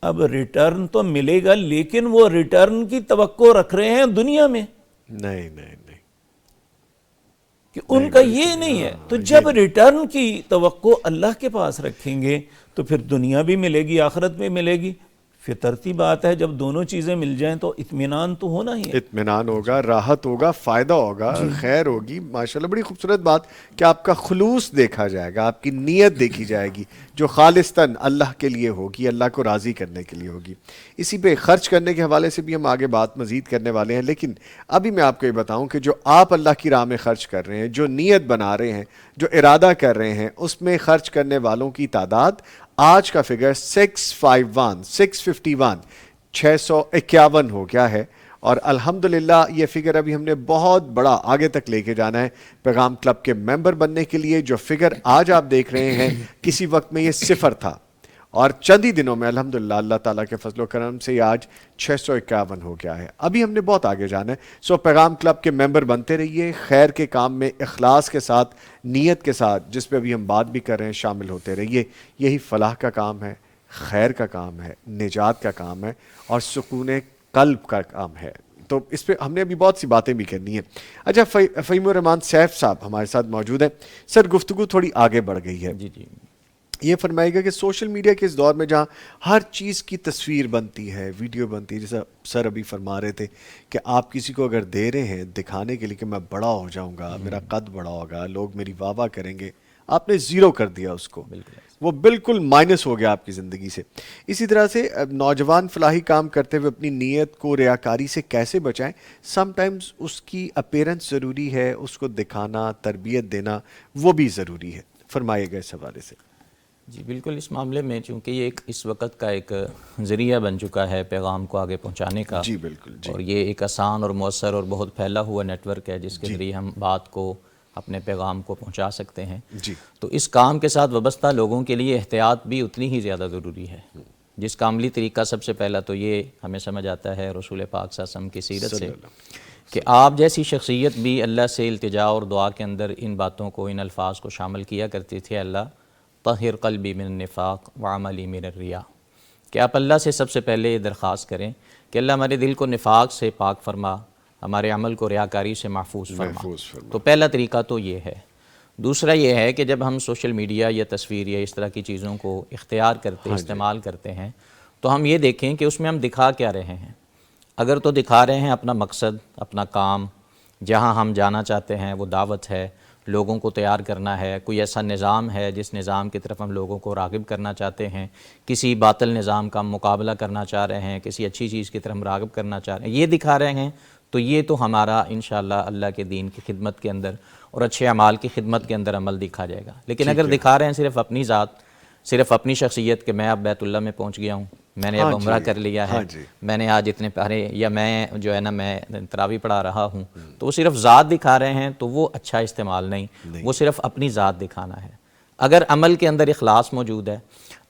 اب ریٹرن تو ملے گا، لیکن وہ ریٹرن کی توقع رکھ رہے ہیں دنیا میں. نہیں کہ ان کا یہ نہیں ہے. تو جب ریٹرن کی توقع اللہ کے پاس رکھیں گے تو پھر دنیا بھی ملے گی، آخرت میں ملے گی. فطرتی بات ہے، جب دونوں چیزیں مل جائیں تو اطمینان تو ہونا ہی ہے. اطمینان ہوگا، راحت ہوگا، فائدہ ہوگا، خیر ہوگی. ماشاءاللہ بڑی خوبصورت بات کہ آپ کا خلوص دیکھا جائے گا، آپ کی نیت دیکھی جائے گی جو خالصتاً اللہ کے لیے ہوگی، اللہ کو راضی کرنے کے لیے ہوگی. اسی پہ خرچ کرنے کے حوالے سے بھی ہم آگے بات مزید کرنے والے ہیں، لیکن ابھی میں آپ کو یہ بتاؤں کہ جو آپ اللہ کی راہ میں خرچ کر رہے ہیں، جو نیت بنا رہے ہیں، جو ارادہ کر رہے ہیں، اس میں خرچ کرنے والوں کی تعداد آج کا فگر 651 ہو گیا ہے. اور الحمدللہ یہ فگر ابھی ہم نے بہت بڑا آگے تک لے کے جانا ہے. پیغام کلب کے ممبر بننے کے لیے جو فگر آج آپ دیکھ رہے ہیں، کسی وقت میں یہ 0 تھا، اور چند ہی دنوں میں الحمدللہ اللہ تعالیٰ کے فضل و کرم سے یہ آج 651 ہو گیا ہے. ابھی ہم نے بہت آگے جانا ہے. سو پیغام کلب کے ممبر بنتے رہیے، خیر کے کام میں اخلاص کے ساتھ، نیت کے ساتھ، جس پہ ابھی ہم بات بھی کر رہے ہیں، شامل ہوتے رہیے. یہی فلاح کا کام ہے، خیر کا کام ہے، نجات کا کام ہے، اور سکون قلب کا کام ہے. تو اس پہ ہم نے ابھی بہت سی باتیں بھی کرنی ہیں. اچھا، فہیم الرحمان سیف صاحب ہمارے ساتھ موجود ہیں. سر، گفتگو تھوڑی آگے بڑھ گئی ہے. جی. یہ فرمائے گا کہ سوشل میڈیا کے اس دور میں جہاں ہر چیز کی تصویر بنتی ہے، ویڈیو بنتی ہے، جیسا سر ابھی فرما رہے تھے کہ آپ کسی کو اگر دے رہے ہیں دکھانے کے لیے کہ میں بڑا ہو جاؤں گا، میرا قد بڑا ہوگا، لوگ میری واہ واہ کریں گے، آپ نے زیرو کر دیا اس کو، وہ بالکل مائنس ہو گیا آپ کی زندگی سے۔ اسی طرح سے نوجوان فلاحی کام کرتے ہوئے اپنی نیت کو ریاکاری سے کیسے بچائیں؟ سم ٹائمز اس کی اپیرنس ضروری ہے، اس کو دکھانا، تربیت دینا وہ بھی ضروری ہے، فرمائے گا اس حوالے سے۔ جی بالکل، اس معاملے میں چونکہ یہ اس وقت کا ایک ذریعہ بن چکا ہے پیغام کو آگے پہنچانے کا، جی بالکل، جی، اور یہ ایک آسان اور مؤثر اور بہت پھیلا ہوا نیٹ ورک ہے جس کے ذریعے ہم بات کو، اپنے پیغام کو پہنچا سکتے ہیں۔ جی، تو اس کام کے ساتھ وابستہ لوگوں کے لیے احتیاط بھی اتنی ہی زیادہ ضروری ہے، جس کا عملی طریقہ سب سے پہلا تو یہ ہمیں سمجھ آتا ہے رسول پاک صلی اللہ علیہ وسلم کی سیرت سے کہ آپ جیسی شخصیت بھی اللہ سے التجا اور دعا کے اندر ان باتوں کو، ان الفاظ کو شامل کیا کرتی تھی، اللہ طہر قلبی من النفاق وعملی من الریا، کہ آپ اللہ سے سب سے پہلے یہ درخواست کریں کہ اللہ ہمارے دل کو نفاق سے پاک فرما، ہمارے عمل کو ریاکاری سے محفوظ فرما۔ تو پہلا طریقہ تو یہ ہے۔ دوسرا یہ ہے کہ جب ہم سوشل میڈیا یا تصویر یا اس طرح کی چیزوں کو اختیار کرتے استعمال کرتے ہیں تو ہم یہ دیکھیں کہ اس میں ہم دکھا کیا رہے ہیں۔ اگر تو دکھا رہے ہیں اپنا مقصد، اپنا کام، جہاں ہم جانا چاہتے ہیں وہ دعوت ہے، لوگوں کو تیار کرنا ہے، کوئی ایسا نظام ہے جس نظام کی طرف ہم لوگوں کو راغب کرنا چاہتے ہیں، کسی باطل نظام کا ہم مقابلہ کرنا چاہ رہے ہیں، کسی اچھی چیز کی طرف ہم راغب کرنا چاہ رہے ہیں، یہ دکھا رہے ہیں، تو یہ تو ہمارا انشاءاللہ اللہ کے دین کی خدمت کے اندر اور اچھے اعمال کی خدمت کے اندر عمل دکھا جائے گا۔ لیکن اگر دکھا رہے ہیں صرف اپنی ذات، صرف اپنی شخصیت کہ میں اب بیت اللہ میں پہنچ گیا ہوں، میں نے اب عمرہ کر لیا ہے، میں نے آج اتنے پارے، یا میں جو ہے نا میں تراویح پڑھا رہا ہوں، تو وہ صرف ذات دکھا رہے ہیں تو وہ اچھا استعمال نہیں، وہ صرف اپنی ذات دکھانا ہے۔ اگر عمل کے اندر اخلاص موجود ہے،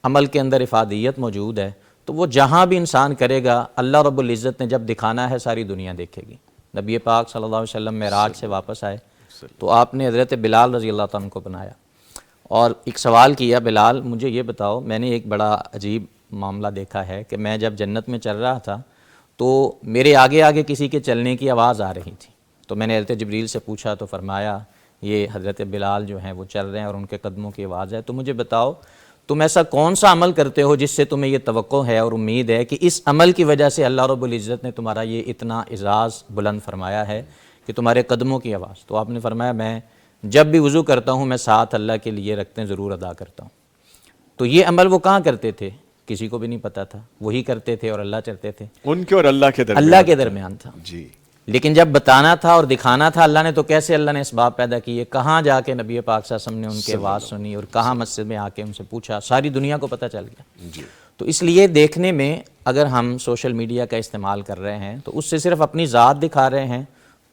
عمل کے اندر افادیت موجود ہے، تو وہ جہاں بھی انسان کرے گا اللہ رب العزت نے جب دکھانا ہے ساری دنیا دیکھے گی۔ نبی پاک صلی اللہ علیہ وسلم معراج سے واپس آئے تو آپ نے حضرت بلال رضی اللہ تعالیٰ عنہ کو بنایا اور ایک سوال کیا، بلال مجھے یہ بتاؤ، میں نے ایک بڑا عجیب معاملہ دیکھا ہے کہ میں جب جنت میں چل رہا تھا تو میرے آگے آگے کسی کے چلنے کی آواز آ رہی تھی، تو میں نے حضرت جبریل سے پوچھا تو فرمایا یہ حضرت بلال جو ہیں وہ چل رہے ہیں اور ان کے قدموں کی آواز ہے۔ تو مجھے بتاؤ تم ایسا کون سا عمل کرتے ہو جس سے تمہیں یہ توقع ہے اور امید ہے کہ اس عمل کی وجہ سے اللہ رب العزت نے تمہارا یہ اتنا اعزاز بلند فرمایا ہے کہ تمہارے قدموں کی آواز؟ تو آپ نے فرمایا میں جب بھی وضو کرتا ہوں میں ساتھ اللہ کے لیے رکھتے ضرور ادا کرتا ہوں۔ تو یہ عمل وہ کہاں کرتے تھے؟ کسی کو بھی نہیں پتا تھا، وہی کرتے تھے اور اللہ چلتے تھے، ان کے اور اللہ کے درمیان تھا۔ جی، لیکن جب بتانا تھا اور دکھانا تھا اللہ نے، تو کیسے اللہ نے اسباب پیدا کیے، کہاں جا کے نبی پاک صلی اللہ علیہ وسلم نے ان کے آواز سنی اور کہاں مسجد میں آ کے ان سے پوچھا، ساری دنیا کو پتہ چل گیا۔ تو اس لیے دیکھنے میں اگر ہم سوشل میڈیا کا استعمال کر رہے ہیں تو اس سے صرف اپنی ذات دکھا رہے ہیں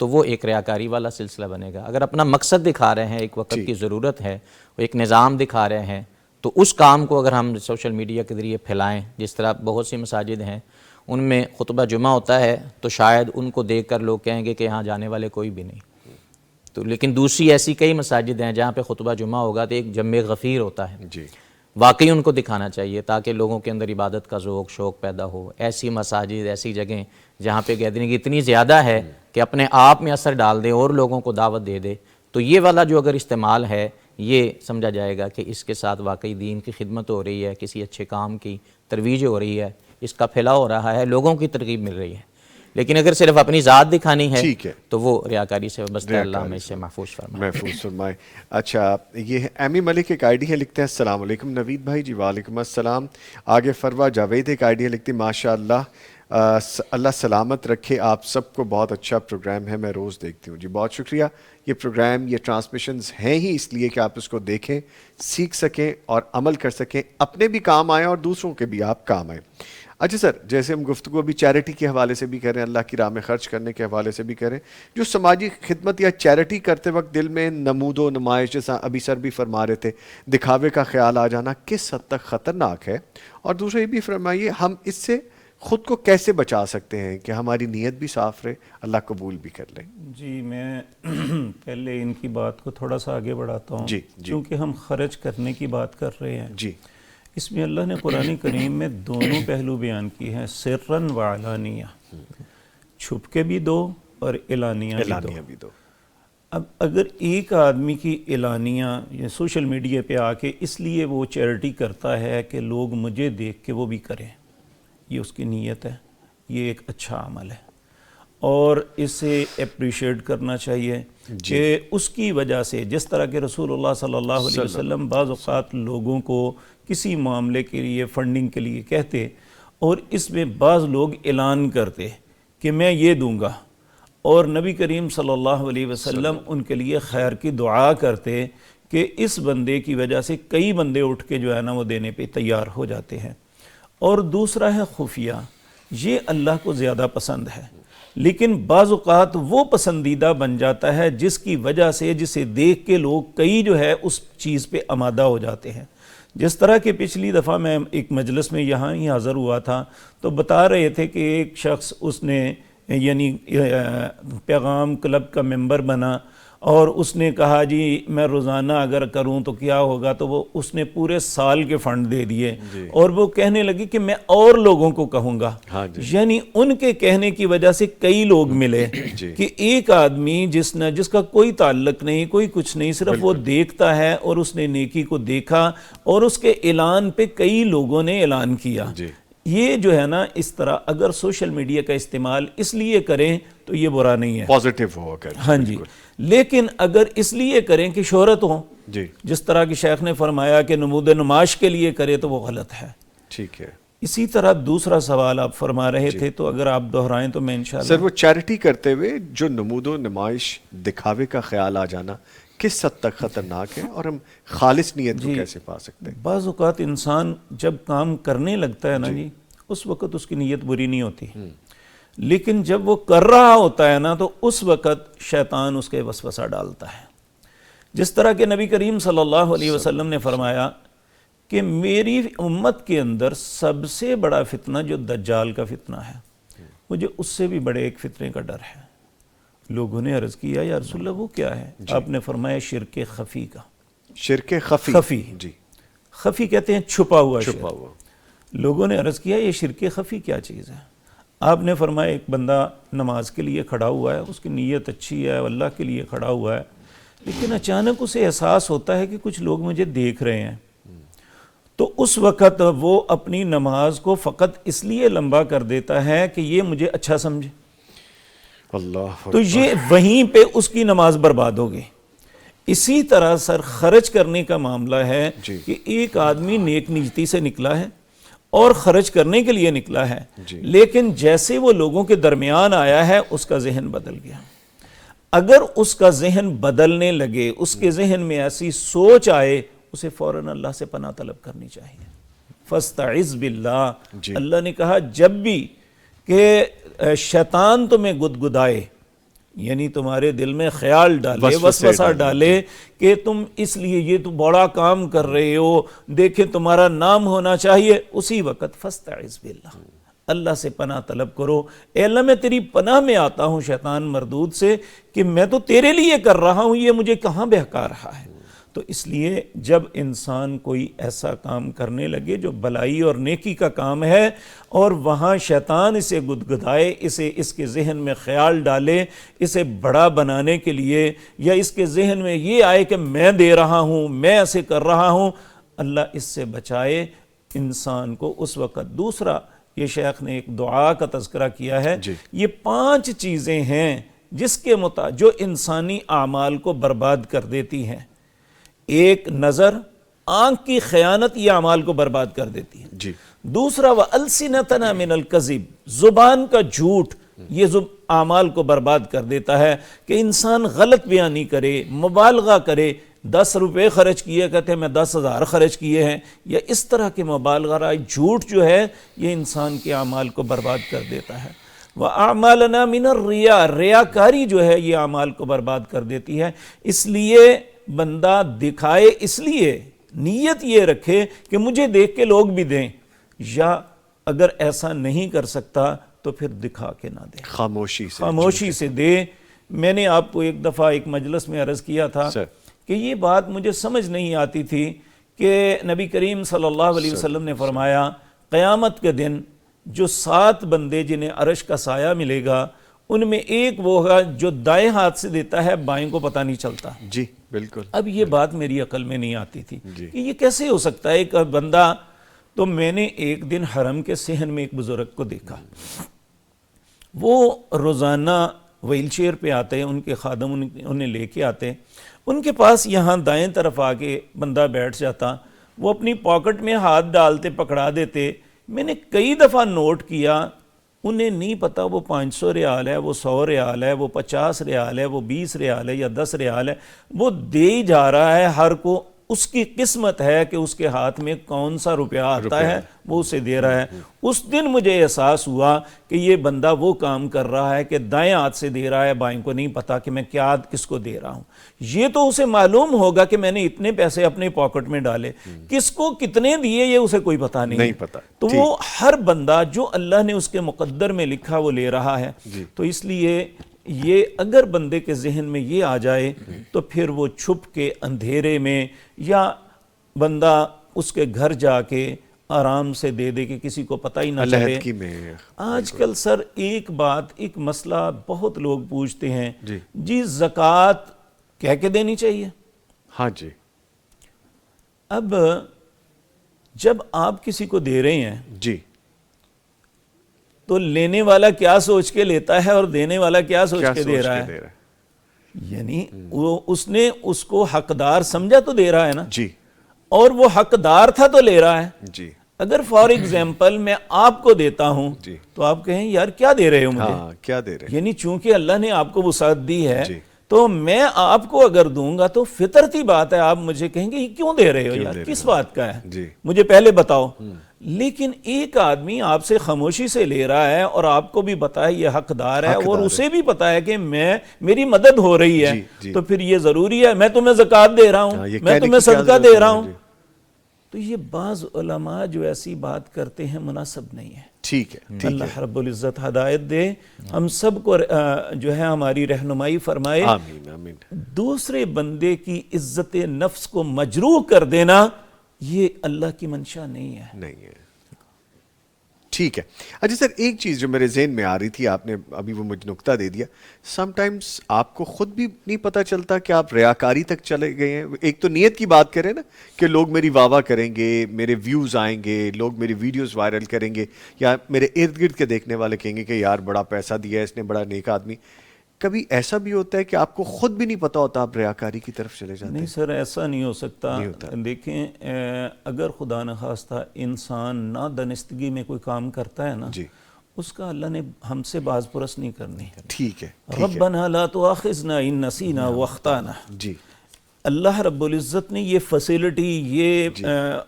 تو وہ ایک ریاکاری والا سلسلہ بنے گا۔ اگر اپنا مقصد دکھا رہے ہیں، ایک وقت کی ضرورت ہے، ایک نظام دکھا رہے ہیں، تو اس کام کو اگر ہم سوشل میڈیا کے ذریعے پھیلائیں، جس طرح بہت سی مساجد ہیں ان میں خطبہ جمعہ ہوتا ہے تو شاید ان کو دیکھ کر لوگ کہیں گے کہ یہاں جانے والے کوئی بھی نہیں، تو لیکن دوسری ایسی کئی مساجد ہیں جہاں پہ خطبہ جمعہ ہوگا تو ایک جمع غفیر ہوتا ہے، واقعی ان کو دکھانا چاہیے تاکہ لوگوں کے اندر عبادت کا ذوق شوق پیدا ہو۔ ایسی مساجد، ایسی جگہیں جہاں پہ گیدرنگ اتنی زیادہ ہے کہ اپنے آپ میں اثر ڈال دے اور لوگوں کو دعوت دے دے، تو یہ والا جو اگر استعمال ہے یہ سمجھا جائے گا کہ اس کے ساتھ واقعی دین کی خدمت ہو رہی ہے، کسی اچھے کام کی ترویج ہو رہی ہے، اس کا پھیلاؤ ہو رہا ہے، لوگوں کی ترغیب مل رہی ہے۔ لیکن اگر صرف اپنی ذات دکھانی ہے تو وہ ریاکاری سے وابستہ، اللہ ہمیں اس سے محفوظ فرمائے۔ اچھا، یہ ایمی ملک ایک آئی ڈی ہے، لکھتے ہیں السلام علیکم نوید بھائی۔ جی وعلیکم السلام۔ آگے فروا جاوید ایک آئی ڈی ہے، لکھتے ہیں ماشاء اللہ اللہ سلامت رکھے آپ سب کو، بہت اچھا پروگرام ہے، میں روز دیکھتی ہوں۔ جی بہت شکریہ۔ یہ پروگرام، یہ ٹرانسمیشنز ہیں ہی اس لیے کہ آپ اس کو دیکھیں، سیکھ سکیں اور عمل کر سکیں، اپنے بھی کام آئیں اور دوسروں کے بھی آپ کام آئیں۔ اچھا سر، جیسے ہم گفتگو ابھی چیریٹی کے حوالے سے بھی کریں، اللہ کی راہ میں خرچ کرنے کے حوالے سے بھی کریں، جو سماجی خدمت یا چیریٹی کرتے وقت دل میں نمود و نمائش، جیسا ابھی سر بھی فرما رہے تھے، دکھاوے کا خیال آ جانا کس حد تک خطرناک ہے؟ اور دوسرا یہ بھی فرمائیے ہم اس سے خود کو کیسے بچا سکتے ہیں کہ ہماری نیت بھی صاف رہے، اللہ قبول بھی کر لے؟ جی میں پہلے ان کی بات کو تھوڑا سا آگے بڑھاتا ہوں، کیونکہ ہم خرچ کرنے کی بات کر رہے ہیں۔ جی، اس میں اللہ نے قرآن کریم میں دونوں پہلو بیان کی ہیں، سرًا و علانیہ، چھپ کے بھی دو اور اعلانیہ بھی دو۔ اب اگر ایک آدمی کی اعلانیہ یا سوشل میڈیا پہ آ کے اس لیے وہ چیریٹی کرتا ہے کہ لوگ مجھے دیکھ کے وہ بھی کریں، یہ اس کی نیت ہے، یہ ایک اچھا عمل ہے اور اسے اپریشیٹ کرنا چاہیے کہ اس کی وجہ سے، جس طرح کہ رسول اللہ صلی اللہ علیہ وسلم بعض اوقات لوگوں کو کسی معاملے کے لیے فنڈنگ کے لیے کہتے اور اس میں بعض لوگ اعلان کرتے کہ میں یہ دوں گا، اور نبی کریم صلی اللہ علیہ وسلم ان کے لیے خیر کی دعا کرتے کہ اس بندے کی وجہ سے کئی بندے اٹھ کے جو ہے نا وہ دینے پہ تیار ہو جاتے ہیں۔ اور دوسرا ہے خفیہ، یہ اللہ کو زیادہ پسند ہے، لیکن بعض اوقات وہ پسندیدہ بن جاتا ہے جس کی وجہ سے، جسے دیکھ کے لوگ کئی جو ہے اس چیز پہ آمادہ ہو جاتے ہیں۔ جس طرح کہ پچھلی دفعہ میں ایک مجلس میں یہاں ہی حاضر ہوا تھا تو بتا رہے تھے کہ ایک شخص اس نے یعنی پیغام کلب کا ممبر بنا اور اس نے کہا جی میں روزانہ اگر کروں تو کیا ہوگا، تو وہ اس نے پورے سال کے فنڈ دے دیے اور وہ کہنے لگی کہ میں اور لوگوں کو کہوں گا، یعنی ان کے کہنے کی وجہ سے کئی لوگ ملے کہ ایک آدمی جس کا کوئی تعلق نہیں، کوئی کچھ نہیں، صرف وہ دیکھتا ہے اور اس نے نیکی کو دیکھا اور اس کے اعلان پہ کئی لوگوں نے اعلان کیا۔ یہ جو ہے نا اس طرح اگر سوشل میڈیا کا استعمال اس لیے کریں تو یہ برا نہیں ہے، پازیٹیو ہو کر، ہاں جی، لیکن اگر اس لیے کریں کہ شہرت ہو، جس طرح کہ شیخ نے فرمایا کہ نمود نمائش کے لیے کرے تو وہ غلط ہے۔ ٹھیک ہے، اسی طرح دوسرا سوال آپ فرما رہے تھے تو اگر آپ دہرائیں تو میں انشاءاللہ۔ سر وہ چیریٹی کرتے ہوئے جو نمود و نمائش دکھاوے کا خیال آ جانا کس حد تک خطرناک ہے اور ہم خالص نیت کو کیسے پا سکتے ہیں؟ بعض اوقات انسان جب کام کرنے لگتا ہے نا جی، اس وقت اس کی نیت بری نہیں ہوتی، لیکن جب وہ کر رہا ہوتا ہے نا تو اس وقت شیطان اس کے وسوسہ ڈالتا ہے۔ جس طرح کہ نبی کریم صلی اللہ علیہ وسلم نے فرمایا کہ میری امت کے اندر سب سے بڑا فتنہ جو دجال کا فتنہ ہے، مجھے اس سے بھی بڑے ایک فتنے کا ڈر ہے۔ لوگوں نے عرض کیا یا رسول اللہ وہ کیا ہے؟ آپ نے فرمایا شرک خفی کا۔ شرک خفی، خفی، جی، خفی کہتے ہیں چھپا ہوا شرک۔ چھپا ہوا۔ لوگوں نے عرض کیا یہ شرک خفی کیا چیز ہے؟ آپ نے فرمایا ایک بندہ نماز کے لیے کھڑا ہوا ہے، اس کی نیت اچھی ہے، اللہ کے لیے کھڑا ہوا ہے، لیکن اچانک اسے احساس ہوتا ہے کہ کچھ لوگ مجھے دیکھ رہے ہیں، تو اس وقت وہ اپنی نماز کو فقط اس لیے لمبا کر دیتا ہے کہ یہ مجھے اچھا سمجھے، اللہ، تو یہ وہیں پہ اس کی نماز برباد ہوگی۔ اسی طرح سر خرچ کرنے کا معاملہ ہے کہ ایک آدمی نیک نیتی سے نکلا ہے اور خرچ کرنے کے لیے نکلا ہے، لیکن جیسے وہ لوگوں کے درمیان آیا ہے اس کا ذہن بدل گیا۔ اگر اس کا ذہن بدلنے لگے، اس کے ذہن میں ایسی سوچ آئے، اسے فوراً اللہ سے پناہ طلب کرنی چاہیے۔ فاستعذ باللہ، اللہ نے کہا جب بھی کہ شیطان تمہیں گدگدائے، یعنی تمہارے دل میں خیال ڈالے، وسوسہ ڈالے کہ تم اس لیے یہ تو بڑا کام کر رہے ہو، دیکھیں تمہارا نام ہونا چاہیے، اسی وقت فاستعذ باللہ، اللہ سے پناہ طلب کرو، اے اللہ میں تیری پناہ میں آتا ہوں شیطان مردود سے کہ میں تو تیرے لیے کر رہا ہوں، یہ مجھے کہاں بہکا رہا ہے۔ تو اس لیے جب انسان کوئی ایسا کام کرنے لگے جو بلائی اور نیکی کا کام ہے اور وہاں شیطان اسے گدگدائے، اسے اس کے ذہن میں خیال ڈالے اسے بڑا بنانے کے لیے، یا اس کے ذہن میں یہ آئے کہ میں دے رہا ہوں، میں ایسے کر رہا ہوں، اللہ اس سے بچائے انسان کو اس وقت۔ دوسرا، یہ شیخ نے ایک دعا کا تذکرہ کیا ہے، یہ 5 چیزیں ہیں جس کے جو انسانی اعمال کو برباد کر دیتی ہیں۔ ایک نظر، آنکھ کی خیانت یہ اعمال کو برباد کر دیتی ہے۔ دوسرا وَأَلْسِنَتَنَا مِنَ الْكَذِبِ، زبان کا جھوٹ یہ اعمال کو برباد کر دیتا ہے کہ انسان غلط بیانی کرے، مبالغہ کرے، 10 روپے خرچ کیے کہتے ہیں میں 10,000 خرچ کیے ہیں، یا اس طرح کے مبالغہ رائے جھوٹ جو ہے یہ انسان کے اعمال کو برباد کر دیتا ہے۔ وَأَعْمَالَنَا مِنَ الرِّيَاءِ، ریاکاری جو ہے یہ اعمال کو برباد کر دیتی ہے۔ اس لیے بندہ دکھائے، اس لیے نیت یہ رکھے کہ مجھے دیکھ کے لوگ بھی دیں، یا اگر ایسا نہیں کر سکتا تو پھر دکھا کے نہ دے، خاموشی سے دے۔ میں نے آپ کو ایک دفعہ ایک مجلس میں عرض کیا تھا کہ یہ بات مجھے سمجھ نہیں آتی تھی کہ نبی کریم صلی اللہ علیہ وسلم نے فرمایا قیامت کے دن جو 7 بندے جنہیں عرش کا سایہ ملے گا ان میں ایک وہ ہوگا جو دائیں ہاتھ سے دیتا ہے بائیں کو پتہ نہیں چلتا. جی بالکل. اب یہ بات میری عقل میں نہیں آتی تھی جی. کہ یہ کیسے ہو سکتا ہے ایک بندہ. تو میں نے ایک دن حرم کے صحن میں ایک بزرگ کو دیکھا, وہ روزانہ ویل چیئر پہ آتے ہیں, ان کے خادم انہیں لے کے آتے, ان کے پاس یہاں دائیں طرف آ کے بندہ بیٹھ جاتا, وہ اپنی پاکٹ میں ہاتھ ڈالتے, پکڑا دیتے. میں نے کئی دفعہ نوٹ کیا, انہیں نہیں پتا وہ 500 ریال ہے, وہ 100 ریال ہے, وہ 50 ریال ہے, وہ 20 ریال ہے یا 10 ریال ہے, وہ دے ہی جا رہا ہے ہر کو. اس کی قسمت ہے کہ اس کے ہاتھ میں کون سا روپیہ آتا ہے وہ اسے دے رہا ہے. اس دن مجھے احساس ہوا کہ یہ بندہ وہ کام کر رہا ہے کہ دائیں ہاتھ سے دے رہا ہے, بائیں کو نہیں پتا کہ میں کیا کس کو دے رہا ہوں. یہ تو اسے معلوم ہوگا کہ میں نے اتنے پیسے اپنے پاکٹ میں ڈالے, کس کو کتنے دیے یہ اسے کوئی پتا نہیں پتا. تو وہ ہر بندہ جو اللہ نے اس کے مقدر میں لکھا وہ لے رہا ہے. تو اس لیے یہ اگر بندے کے ذہن میں یہ آ جائے تو پھر وہ چھپ کے اندھیرے میں, یا بندہ اس کے گھر جا کے آرام سے دے دے کہ کسی کو پتہ ہی نہ چلے. آج کل سر ایک بات, ایک مسئلہ بہت لوگ پوچھتے ہیں, جی زکوٰۃ کہہ کے دینی چاہیے. ہاں جی. اب جب آپ کسی کو دے رہے ہیں جی, تو لینے والا کیا سوچ کے لیتا ہے اور دینے والا کیا سوچ کے دے رہا ہے؟ یعنی اس نے اس کو حقدار سمجھا تو دے رہا ہے نا. جی. اور وہ حقدار تھا تو لے رہا ہے. جی. اگر فار ایگزامپل میں آپ کو دیتا ہوں تو آپ کہیں یار کیا دے رہے ہو مجھے, کیا دے رہے ہیں, یعنی چونکہ اللہ نے آپ کو وسعت دی ہے تو میں آپ کو اگر دوں گا تو فطرتی بات ہے آپ مجھے کہیں گے یہ کیوں دے رہے ہو یار, کس بات کا ہے, مجھے پہلے بتاؤ. لیکن ایک آدمی آپ سے خاموشی سے لے رہا ہے اور آپ کو بھی پتا ہے یہ حقدار ہے اور اسے بھی پتا ہے کہ میری مدد ہو رہی ہے, تو پھر یہ ضروری ہے میں تمہیں زکوٰۃ دے رہا ہوں, میں تمہیں صدقہ دے رہا ہوں. تو یہ بعض علماء جو ایسی بات کرتے ہیں مناسب نہیں ہے. ٹھیک ہے. اللہ رب العزت ہدایت دے, ہم سب کو جو ہے ہماری رہنمائی فرمائے. آمین آمین. دوسرے بندے کی عزت نفس کو مجروح کر دینا یہ اللہ کی منشا نہیں ہے. نہیں ہے. ٹھیک ہے. اچھا سر, ایک چیز جو میرے ذہن میں آ رہی تھی, آپ نے ابھی وہ مجھے نقطہ دے دیا. سم ٹائمز آپ کو خود بھی نہیں پتہ چلتا کہ آپ ریاکاری تک چلے گئے ہیں. ایک تو نیت کی بات کریں نا کہ لوگ میری واہ واہ کریں گے, میرے ویوز آئیں گے, لوگ میری ویڈیوز وائرل کریں گے, یا میرے ارد گرد کے دیکھنے والے کہیں گے کہ یار بڑا پیسہ دیا ہے اس نے, بڑا نیک آدمی. کبھی ایسا بھی ہوتا ہے کہ آپ کو خود بھی نہیں پتا ہوتا آپ ریاکاری کی طرف چلے جاتے ہیں؟ نہیں سر, ایسا نہیں ہو سکتا. دیکھیں اگر خدا نخواستہ انسان نادانستگی میں کوئی کام کرتا ہے نا, اس کا اللہ نے ہم سے باز پرس نہیں کرنی. ٹھیک ہے. ربنا لا تؤاخذنا ان نسینا واخطانا. جی. اللہ رب العزت نے یہ فیسلٹی یہ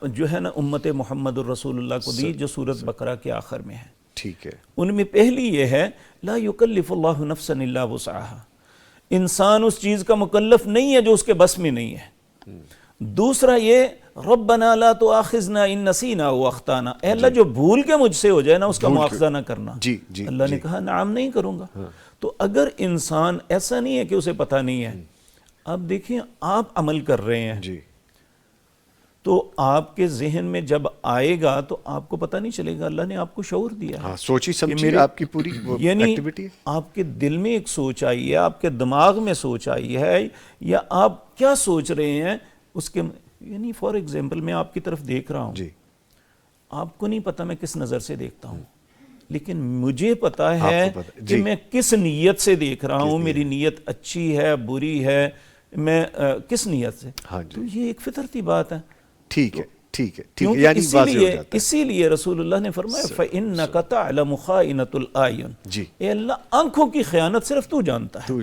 جو ہے نا امت محمد الرسول اللہ کو دی, جو سورۃ بقرہ کے آخر میں ہے. ٹھیک ہے. ان میں پہلی یہ ہے لا یکلف اللہ نفسا الا وسعها, انسان اس چیز کا مکلف نہیں ہے جو اس کے بس میں نہیں ہے. دوسرا یہ ربنا لا تؤاخذنا ان نسینا واخطانا, اے اللہ جو بھول کے مجھ سے ہو جائے نا اس کا مواخذہ نہ کرنا. اللہ نے کہا نعم نہیں کروں گا. تو اگر انسان ایسا نہیں ہے کہ اسے پتہ نہیں ہے, اب دیکھیں آپ عمل کر رہے ہیں تو آپ کے ذہن میں جب آئے گا تو آپ کو پتہ نہیں چلے گا, اللہ نے آپ کو شعور دیا. ہاں, سوچی سمجھی آپ کی پوری ایکٹیویٹی ہے. آپ کے دل میں ایک سوچ آئی ہے, آپ کے دماغ میں سوچ آئی ہے, یا آپ کیا سوچ رہے ہیں اس کے, یعنی فار ایگزامپل میں آپ کی طرف دیکھ رہا ہوں, آپ کو نہیں پتا میں کس نظر سے دیکھتا ہوں, لیکن مجھے پتا ہے کہ میں کس نیت سے دیکھ رہا ہوں, میری نیت اچھی ہے بری ہے, میں کس نیت سے. تو یہ ایک فطرتی بات ہے. ٹھیک ہے. ٹھیک ہے. یعنی اسی لیے رسول اللہ نے فرمایا فَإِنَّكَ تَعْلَمُ خَائِنَةُ الْأَعْيُنِ, اے اللہ آنکھوں کی خیانت صرف تو جانتا ہے.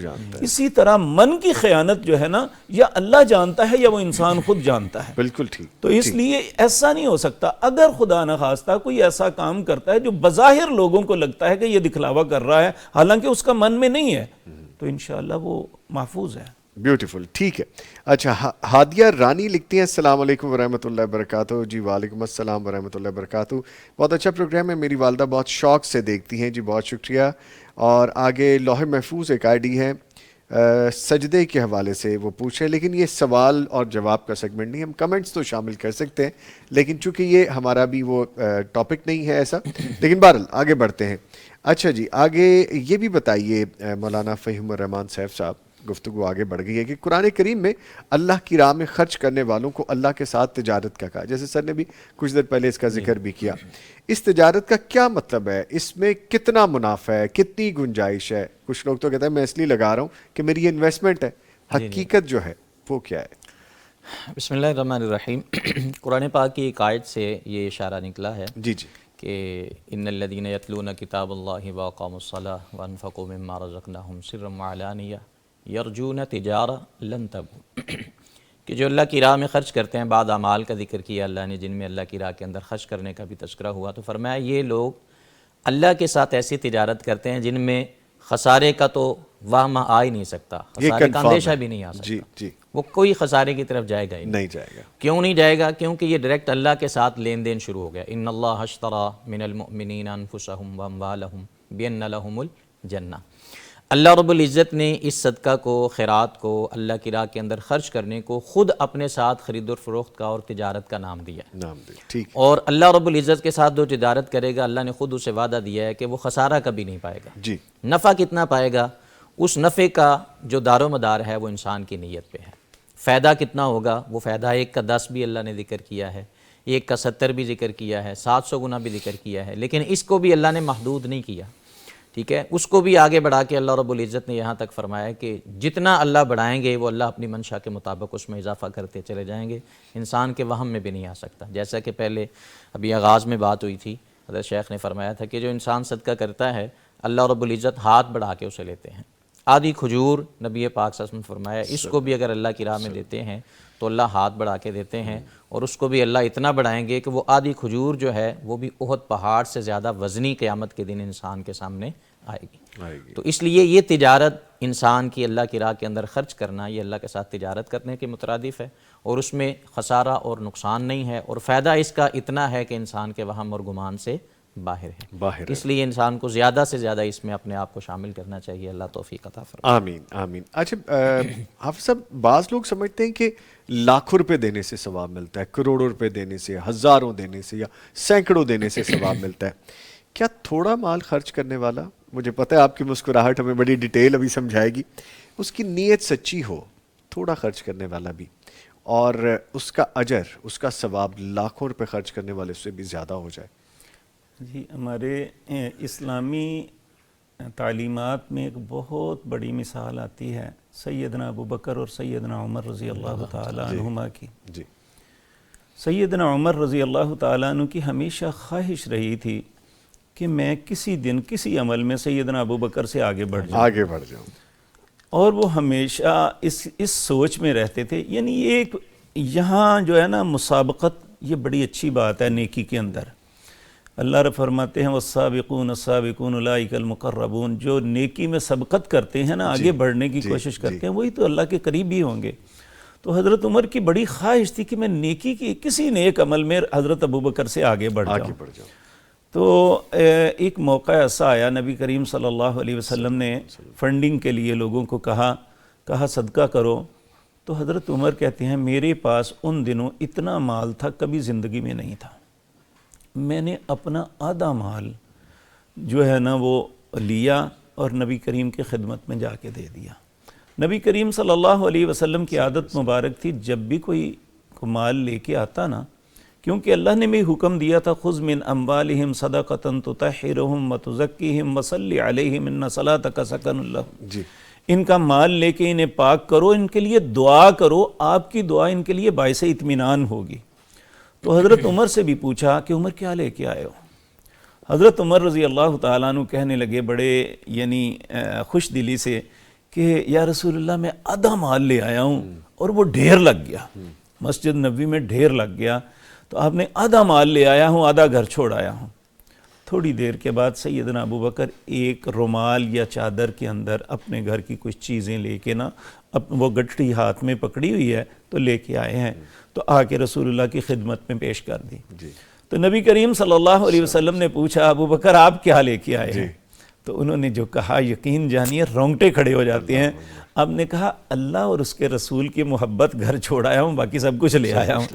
اسی طرح من کی خیانت جو ہے نا, یا اللہ جانتا ہے یا وہ انسان خود جانتا ہے. بالکل ٹھیک. تو اس لیے ایسا نہیں ہو سکتا. اگر خدا نخواستہ کوئی ایسا کام کرتا ہے جو بظاہر لوگوں کو لگتا ہے کہ یہ دکھلاوا کر رہا ہے, حالانکہ اس کا من میں نہیں ہے, تو انشاءاللہ وہ محفوظ ہے. بیوٹیفل. ٹھیک ہے. اچھا, ہادیہ رانی لکھتی ہیں السلام علیکم ورحمۃ اللہ وبرکاتہ. جی وعلیکم السلام ورحمۃ اللہ وبرکاتہ. بہت اچھا پروگرام ہے, میری والدہ بہت شوق سے دیکھتی ہیں. جی بہت شکریہ. اور آگے لوح محفوظ ایک آئی ڈی ہے, سجدے کے حوالے سے وہ پوچھیں، لیکن یہ سوال اور جواب کا سیگمنٹ نہیں، ہم کمنٹس تو شامل کر سکتے ہیں، لیکن چونکہ یہ ہمارا بھی وہ ٹاپک نہیں ہے ایسا، لیکن بہرحال آگے بڑھتے ہیں۔ اچھا جی، آگے یہ بھی بتائیے مولانا فہیم الرحمان صاحب صاحب، گفتگو آگے بڑھ گئی ہے کہ قرآن کریم میں اللہ کی راہ میں خرچ کرنے والوں کو اللہ کے ساتھ تجارت کا کہا، جیسے سر نے بھی کچھ دیر پہلے اس کا ذکر بھی کیا۔ اس تجارت کا کیا مطلب ہے؟ اس میں کتنا منافع ہے، کتنی گنجائش ہے؟ کچھ لوگ تو کہتے ہیں میں اس لیے لگا رہا ہوں کہ میری یہ انویسٹمنٹ ہے، حقیقت جو ہے وہ کیا ہے؟ بسم اللہ الرحمن الرحیم۔ قرآن پاک کی ایک آیت سے یہ اشارہ نکلا ہے جی جی، کہ ان الذین یتلون کتاب اللہ واقاموا الصلاۃ وانفقوا مما رزقناہم سرا وعلانیہ یرجون تجارہ لن تبور، کہ جو اللہ کی راہ میں خرچ کرتے ہیں، بعد اعمال کا ذکر کیا اللہ نے جن میں اللہ کی راہ کے اندر خرچ کرنے کا بھی تذکرہ ہوا، تو فرمایا یہ لوگ اللہ کے ساتھ ایسی تجارت کرتے ہیں جن میں خسارے کا تو واہمہ آ ہی نہیں سکتا، خسارے کا اندیشہ بھی نہیں آ سکتا، جی جی، وہ کوئی خسارے کی طرف جائے گا ہی نہیں جائے گا۔ کیوں نہیں جائے گا؟ کیونکہ یہ ڈائریکٹ اللہ کے ساتھ لین دین شروع ہو گیا۔ ان اللہ اشتری من المؤمنین انفسهم واموالهم بان لهم الجنہ، اللہ رب العزت نے اس صدقہ کو، خیرات کو، اللہ کی راہ کے اندر خرچ کرنے کو خود اپنے ساتھ خرید و فروخت کا اور تجارت کا نام دیا ہے، نام دے، ٹھیک۔ اور اللہ رب العزت کے ساتھ جو تجارت کرے گا اللہ نے خود اسے وعدہ دیا ہے کہ وہ خسارہ کبھی نہیں پائے گا۔ جی، نفع کتنا پائے گا؟ اس نفع کا جو دار و مدار ہے وہ انسان کی نیت پہ ہے۔ فائدہ کتنا ہوگا؟ وہ فائدہ 1 کا 10 بھی اللہ نے ذکر کیا ہے، 1 کا 70 بھی ذکر کیا ہے، 700 گنا بھی ذکر کیا ہے، لیکن اس کو بھی اللہ نے محدود نہیں کیا، ٹھیک ہے؟ اس کو بھی آگے بڑھا کے اللہ رب العزت نے یہاں تک فرمایا کہ جتنا اللہ بڑھائیں گے وہ اللہ اپنی منشا کے مطابق اس میں اضافہ کرتے چلے جائیں گے، انسان کے وہم میں بھی نہیں آ سکتا۔ جیسا کہ پہلے ابھی آغاز میں بات ہوئی تھی، حضرت شیخ نے فرمایا تھا کہ جو انسان صدقہ کرتا ہے اللہ رب العزت ہاتھ بڑھا کے اسے لیتے ہیں۔ آدھی کھجور نبی پاک صلی اللہ علیہ وسلم نے فرمایا اس کو بھی اگر اللہ کی راہ میں دیتے ہیں تو اللہ ہاتھ بڑھا کے دیتے ہیں، اور اس کو بھی اللہ اتنا بڑھائیں گے کہ وہ آدھی کھجور جو ہے وہ بھی احد پہاڑ سے زیادہ وزنی قیامت کے دن انسان کے سامنے آئے گی۔ تو اس لیے یہ تجارت انسان کی اللہ کی راہ کے اندر خرچ کرنا، یہ اللہ کے ساتھ تجارت کرنے کے مترادف ہے، اور اس میں خسارہ اور نقصان نہیں ہے، اور فائدہ اس کا اتنا ہے کہ انسان کے وہم اور گمان سے باہر ہے۔ اس لیے انسان کو زیادہ سے زیادہ اس میں اپنے آپ کو شامل کرنا چاہیے۔ اللہ توفیق عطا فرمائے۔ آمین آمین۔ اچھا حافظ صاحب، بعض لوگ سمجھتے ہیں کہ لاکھوں روپے دینے سے ثواب ملتا ہے، کروڑوں روپے دینے سے، ہزاروں دینے سے، یا سینکڑوں دینے سے ثواب ملتا ہے۔ کیا تھوڑا مال خرچ کرنے والا، مجھے پتہ ہے آپ کی مسکراہٹ ہمیں بڑی ڈیٹیل ابھی سمجھائے گی، اس کی نیت سچی ہو، تھوڑا خرچ کرنے والا بھی، اور اس کا اجر، اس کا ثواب لاکھوں روپے خرچ کرنے والے سے بھی زیادہ ہو جائے؟ جی، ہمارے اسلامی تعلیمات میں ایک بہت بڑی مثال آتی ہے سیدنا ابو بکر اور سیدنا عمر رضی اللہ تعالی عنہما کی۔ جی، سیدنا عمر رضی اللہ تعالیٰ عنہ کی ہمیشہ خواہش رہی تھی کہ میں کسی دن کسی عمل میں سیدنا ابو بکر سے آگے بڑھ جاؤں، اور وہ ہمیشہ اس سوچ میں رہتے تھے۔ یعنی ایک یہاں جو ہے نا مسابقت، یہ بڑی اچھی بات ہے نیکی کے اندر۔ اللہ رب فرماتے ہیں والسابقون السابقون اولئک المقربون، جو نیکی میں سبقت کرتے ہیں نا، آگے بڑھنے کی کوشش کرتے ہیں، وہی تو اللہ کے قریب ہی ہوں گے۔ تو حضرت عمر کی بڑی خواہش تھی کہ میں نیکی کی کسی نیک عمل میں حضرت ابو بکر سے آگے بڑھ جاؤں۔ تو ایک موقع ایسا آیا، نبی کریم صلی اللہ علیہ وسلم نے فنڈنگ کے لیے لوگوں کو کہا صدقہ کرو، تو حضرت عمر کہتے ہیں میرے پاس ان دنوں اتنا مال تھا کبھی زندگی میں نہیں تھا، میں نے اپنا آدھا مال جو ہے نا وہ لیا اور نبی کریم کی خدمت میں جا کے دے دیا۔ نبی کریم صلی اللہ علیہ وسلم کی عادت مبارک تھی، جب بھی کوئی مال لے کے آتا نا، کیونکہ اللہ نے بھی حکم دیا تھا خذ من اموالہم صدقۃ تطہرہم وتزکیہم وصلی علیہم ان صلاتک سکن لہم، ان کا مال لے کے انہیں پاک کرو، ان کے لیے دعا کرو، آپ کی دعا ان کے لیے باعث اطمینان ہوگی۔ تو حضرت عمر سے بھی پوچھا کہ عمر کیا لے کے آئے ہو؟ حضرت عمر رضی اللہ تعالیٰ عنہ کہنے لگے بڑے یعنی خوش دلی سے کہ یا رسول اللہ میں آدھا مال لے آیا ہوں اور وہ ڈھیر لگ گیا، مسجد نبوی میں ڈھیر لگ گیا، تو آپ نے آدھا مال لے آیا ہوں، آدھا گھر چھوڑ آیا ہوں۔ تھوڑی دیر کے بعد سیدنا ابو بکر ایک رومال یا چادر کے اندر اپنے گھر کی کچھ چیزیں لے کے نا، وہ گٹھڑی ہاتھ میں پکڑی ہوئی ہے تو لے کے آئے ہیں، تو آ کے رسول اللہ کی خدمت میں پیش کر دی۔ تو نبی کریم صلی اللہ علیہ وسلم نے پوچھا ابو بکر آپ کیا لے کے آئے ہیں؟ تو انہوں نے جو کہا یقین جانیے رونگٹے کھڑے ہو جاتے ہیں. آپ نے کہا اللہ اور اس کے رسول کی محبت گھر چھوڑ آیا ہوں، باقی سب کچھ لے آیا ہوں.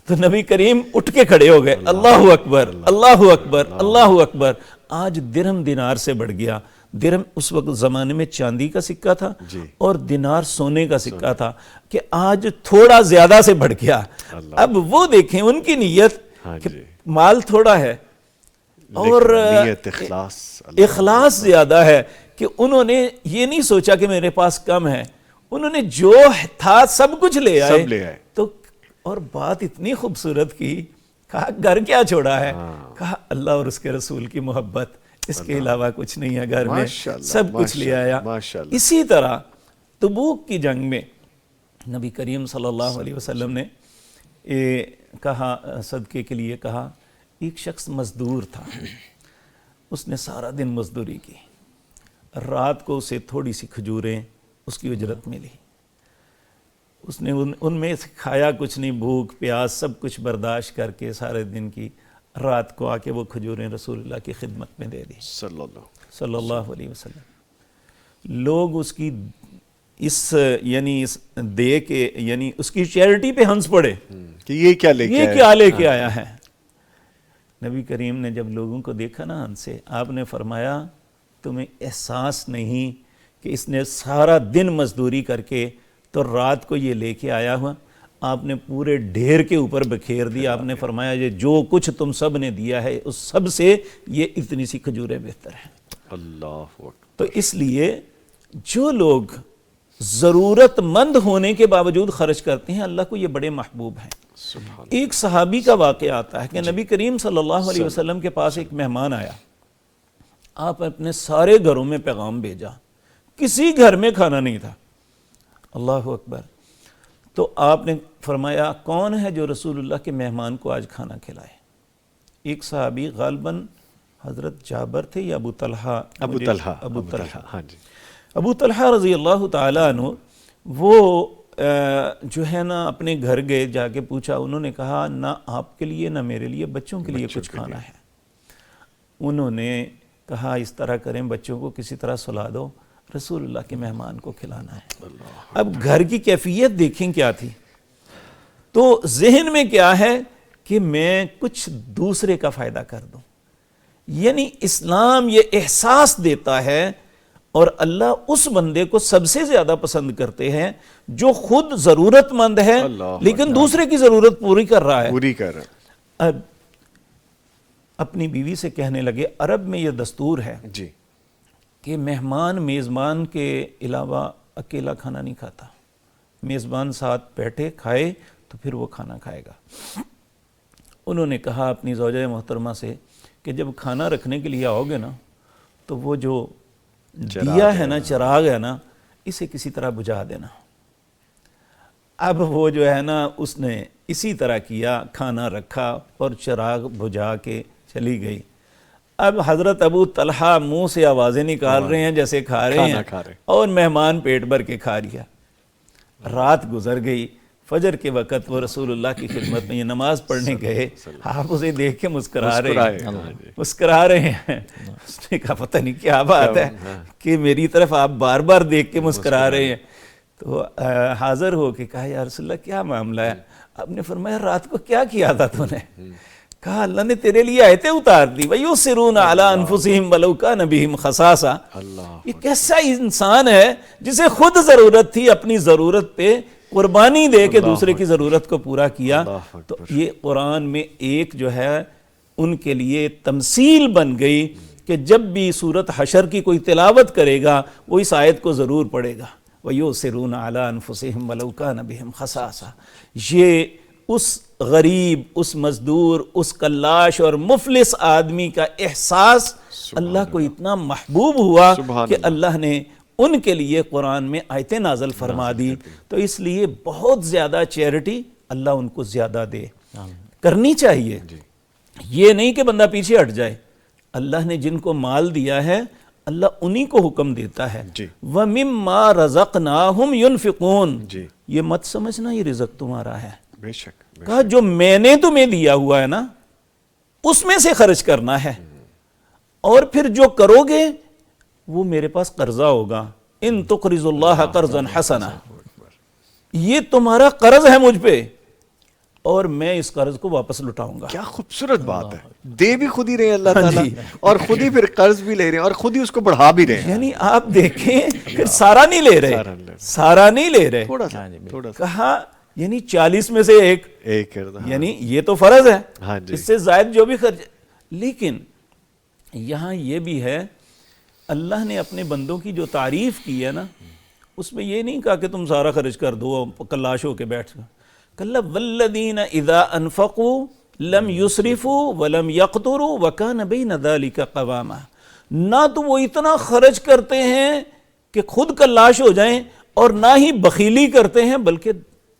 تو نبی کریم اٹھ کے کھڑے ہو گئے، اللہ اکبر اللہ اکبر اللہ اکبر. آج درہم دینار سے بڑھ گیا. درہم اس وقت زمانے میں چاندی کا سکہ تھا اور دینار سونے کا سکہ تھا، کہ آج تھوڑا زیادہ سے بڑھ گیا. اب وہ دیکھیں ان کی نیت کہ مال تھوڑا ہے اور اخلاص زیادہ ہے، کہ انہوں نے یہ نہیں سوچا کہ میرے پاس کم ہے، انہوں نے جو تھا سب کچھ لے آئے. تو اور بات اتنی خوبصورت کی، کہا گھر کیا چھوڑا ہے، کہا اللہ اور اس کے رسول کی محبت، اس کے علاوہ کچھ نہیں ہے گھر میں، سب کچھ لے آیا. اسی طرح تبوک کی جنگ میں نبی کریم صلی اللہ علیہ وسلم نے کہا، صدقے کے لیے کہا، ایک شخص مزدور تھا، اس نے سارا دن مزدوری کی، رات کو اسے تھوڑی سی کھجوریں اس کی اجرت ملی، اس نے ان میں کھایا کچھ نہیں، بھوک پیاس سب کچھ برداشت کر کے سارے دن کی، رات کو آ کے وہ کھجوریں رسول اللہ کی خدمت میں دے دی صلی اللہ علیہ وسلم. لوگ اس کی اس دے کے یعنی اس کی چیریٹی پہ ہنس پڑے کہ یہ کیا لے کے آیا ہے. نبی کریم نے جب لوگوں کو دیکھا نا ہنسے، آپ نے فرمایا تمہیں احساس نہیں کہ اس نے سارا دن مزدوری کر کے تو رات کو یہ لے کے آیا ہوا. آپ نے پورے ڈھیر کے اوپر بکھیر دیا. آپ نے فرمایا یہ جو کچھ تم سب نے دیا ہے اس سب سے یہ اتنی سی کھجوریں بہتر ہیں. اللہ. تو اس لیے جو لوگ ضرورت مند ہونے کے باوجود خرچ کرتے ہیں اللہ کو یہ بڑے محبوب ہیں. ایک صحابی کا واقعہ آتا ہے کہ نبی کریم صلی اللہ علیہ وسلم کے پاس ایک مہمان آیا. آپ اپنے سارے گھروں میں پیغام بھیجا، کسی گھر میں کھانا نہیں تھا. اللہ اکبر. تو آپ نے فرمایا کون ہے جو رسول اللہ کے مہمان کو آج کھانا کھلائے؟ ایک صحابی غالباً حضرت جابر تھے یا ابو طلحہ ابو طلحہ رضی اللہ تعالیٰ عنہ، وہ جو ہے نا اپنے گھر گئے، جا کے پوچھا. انہوں نے کہا نہ آپ کے لیے نہ میرے لیے، بچوں کے لیے کچھ کھانا ہے. انہوں نے کہا اس طرح کریں، بچوں کو کسی طرح سلا دو، رسول اللہ کے مہمان کو کھلانا ہے. اب گھر کی کیفیت دیکھیں کیا تھی. تو ذہن میں کیا ہے کہ میں کچھ دوسرے کا فائدہ کر دوں. یعنی اسلام یہ احساس دیتا ہے، اور اللہ اس بندے کو سب سے زیادہ پسند کرتے ہیں جو خود ضرورت مند ہے لیکن دوسرے کی ضرورت پوری کر رہا ہے. اب اپنی بیوی سے کہنے لگے، عرب میں یہ دستور ہے کہ مہمان میزبان کے علاوہ اکیلا کھانا نہیں کھاتا. میزبان ساتھ بیٹھے کھائے تو پھر وہ کھانا کھائے گا. انہوں نے کہا اپنی زوجہ محترمہ سے کہ جب کھانا رکھنے کے لیے آؤ گے نا تو وہ جو دیا ہے نا، چراغ ہے نا، اسے کسی طرح بجھا دینا. اب وہ جو ہے نا اس نے اسی طرح کیا، کھانا رکھا اور چراغ بجھا کے چلی گئی. اب حضرت ابو طلحہ منہ سے آوازیں نکال رہے ہیں جیسے کھا رہے ہیں، اور مہمان پیٹ بھر کے کھا لیا. رات گزر گئی. فجر کے وقت وہ رسول اللہ کی خدمت میں یہ نماز پڑھنے گئے. آپ اسے دیکھ کے مسکرا رہے ہیں. اس نے کہا پتہ نہیں کیا بات ہے کہ میری طرف آپ بار بار دیکھ کے مسکرا رہے ہیں. تو حاضر ہو کے کہا یا رسول اللہ کیا معاملہ ہے؟ آپ نے فرمایا رات کو کیا کیا تھا تو نے؟ کہا اللہ نے تیرے لیے آیتیں اتار دی، وَيُسِرُونَ عَلَىٰ أَنفُسِهِمْ وَلَوْ كَانَ بِهِمْ خَصَاصَةٌ. یہ کیسا انسان ہے جسے خود ضرورت تھی، اپنی ضرورت پہ قربانی دے کے دوسرے کی ضرورت کو پورا کیا. تو یہ قرآن میں ایک جو ہے ان کے لیے تمثیل بن گئی کہ جب بھی سورۃ حشر کی کوئی تلاوت کرے گا وہ اس آیت کو ضرور پڑھے گا، وَيُسِرُونَ عَلَىٰ أَنفُسِهِمْ وَلَوْ كَانَ بِهِمْ خَصَاصَةٌ. یہ اس غریب، اس مزدور، اس کلاش اور مفلس آدمی کا احساس اللہ کو اتنا محبوب ہوا کہ اللہ نے ان کے لیے قرآن میں آیتیں نازل فرما دی. تو اس لیے بہت زیادہ چیریٹی اللہ ان کو زیادہ دے کرنی چاہیے. یہ نہیں کہ بندہ پیچھے ہٹ جائے. اللہ نے جن کو مال دیا ہے اللہ انہی کو حکم دیتا ہے وَمِمَّا رَزَقْنَاهُمْ يُنْفِقُونَ. یہ مت سمجھنا یہ رزق تمہارا ہے. بے شک. کہا جو میں نے تمہیں دیا ہوا ہے نا اس میں سے خرچ کرنا ہے، اور پھر جو کرو گے وہ میرے پاس قرضہ ہوگا، ان تقرض اللہ قرضا حسنا، یہ تمہارا قرض ہے مجھ پہ اور میں اس قرض کو واپس لٹاؤں گا. کیا خوبصورت بات ہے. دے بھی خود ہی رہے ہیں اللہ تعالیٰ اور خود ہی پھر قرض بھی لے رہے ہیں اور خود ہی اس کو بڑھا بھی رہے ہیں. یعنی آپ دیکھیں پھر سارا نہیں لے رہے، سارا نہیں لے رہے، تھوڑا سا تھوڑا سا کہا یعنی 40 میں سے ایک کردہ. یعنی یہ تو فرض ہے، ہاں جی. اس سے زائد جو بھی خرچ. لیکن یہاں یہ بھی ہے اللہ نے اپنے بندوں کی جو تعریف کی ہے نا، اس میں یہ نہیں کہا کہ تم سارا خرچ کر دو کلاش ہو کے بیٹھ جاؤ. کلا والذین اذا انفقوا لم یسرفوا ولم یقتروا وکان بین ذلک قواما. نہ تو وہ اتنا خرچ کرتے ہیں کہ خود کلاش ہو جائیں اور نہ ہی بخیلی کرتے ہیں، بلکہ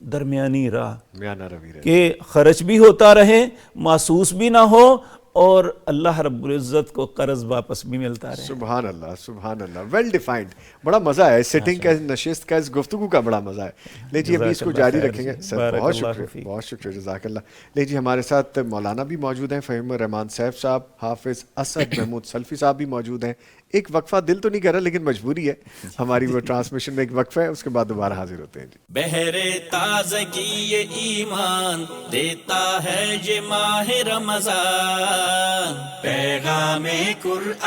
درمیانی راہ میانہ روی رہے. کہ خرچ بھی ہوتا رہے، محسوس بھی نہ ہو، اور اللہ رب العزت کو قرض واپس بھی ملتا رہے. سبحان اللہ سبحان اللہ. Well defined. بڑا مزہ ہے سیٹنگ کا، نشست کا، اس گفتگو کا بڑا مزہ ہے. لیجیے ابھی اس کو جاری رکھیں گے. سر بہت شکریہ، بہت شکریہ، جزاک اللہ. لیجیے ہمارے ساتھ مولانا بھی موجود ہیں، فہیم الرحمان سیف صاحب، حافظ اسد محمود سلفی صاحب بھی موجود ہیں. ایک وقفہ، دل تو نہیں کر رہا لیکن مجبوری ہے ہماری، وہ ٹرانسمیشن میں ایک وقفہ ہے، اس کے بعد دوبارہ حاضر ہوتے ہیں. بہر تازگی یہ ایمان دیتا ہے یہ ماہ رمضان، پیغام قرآن.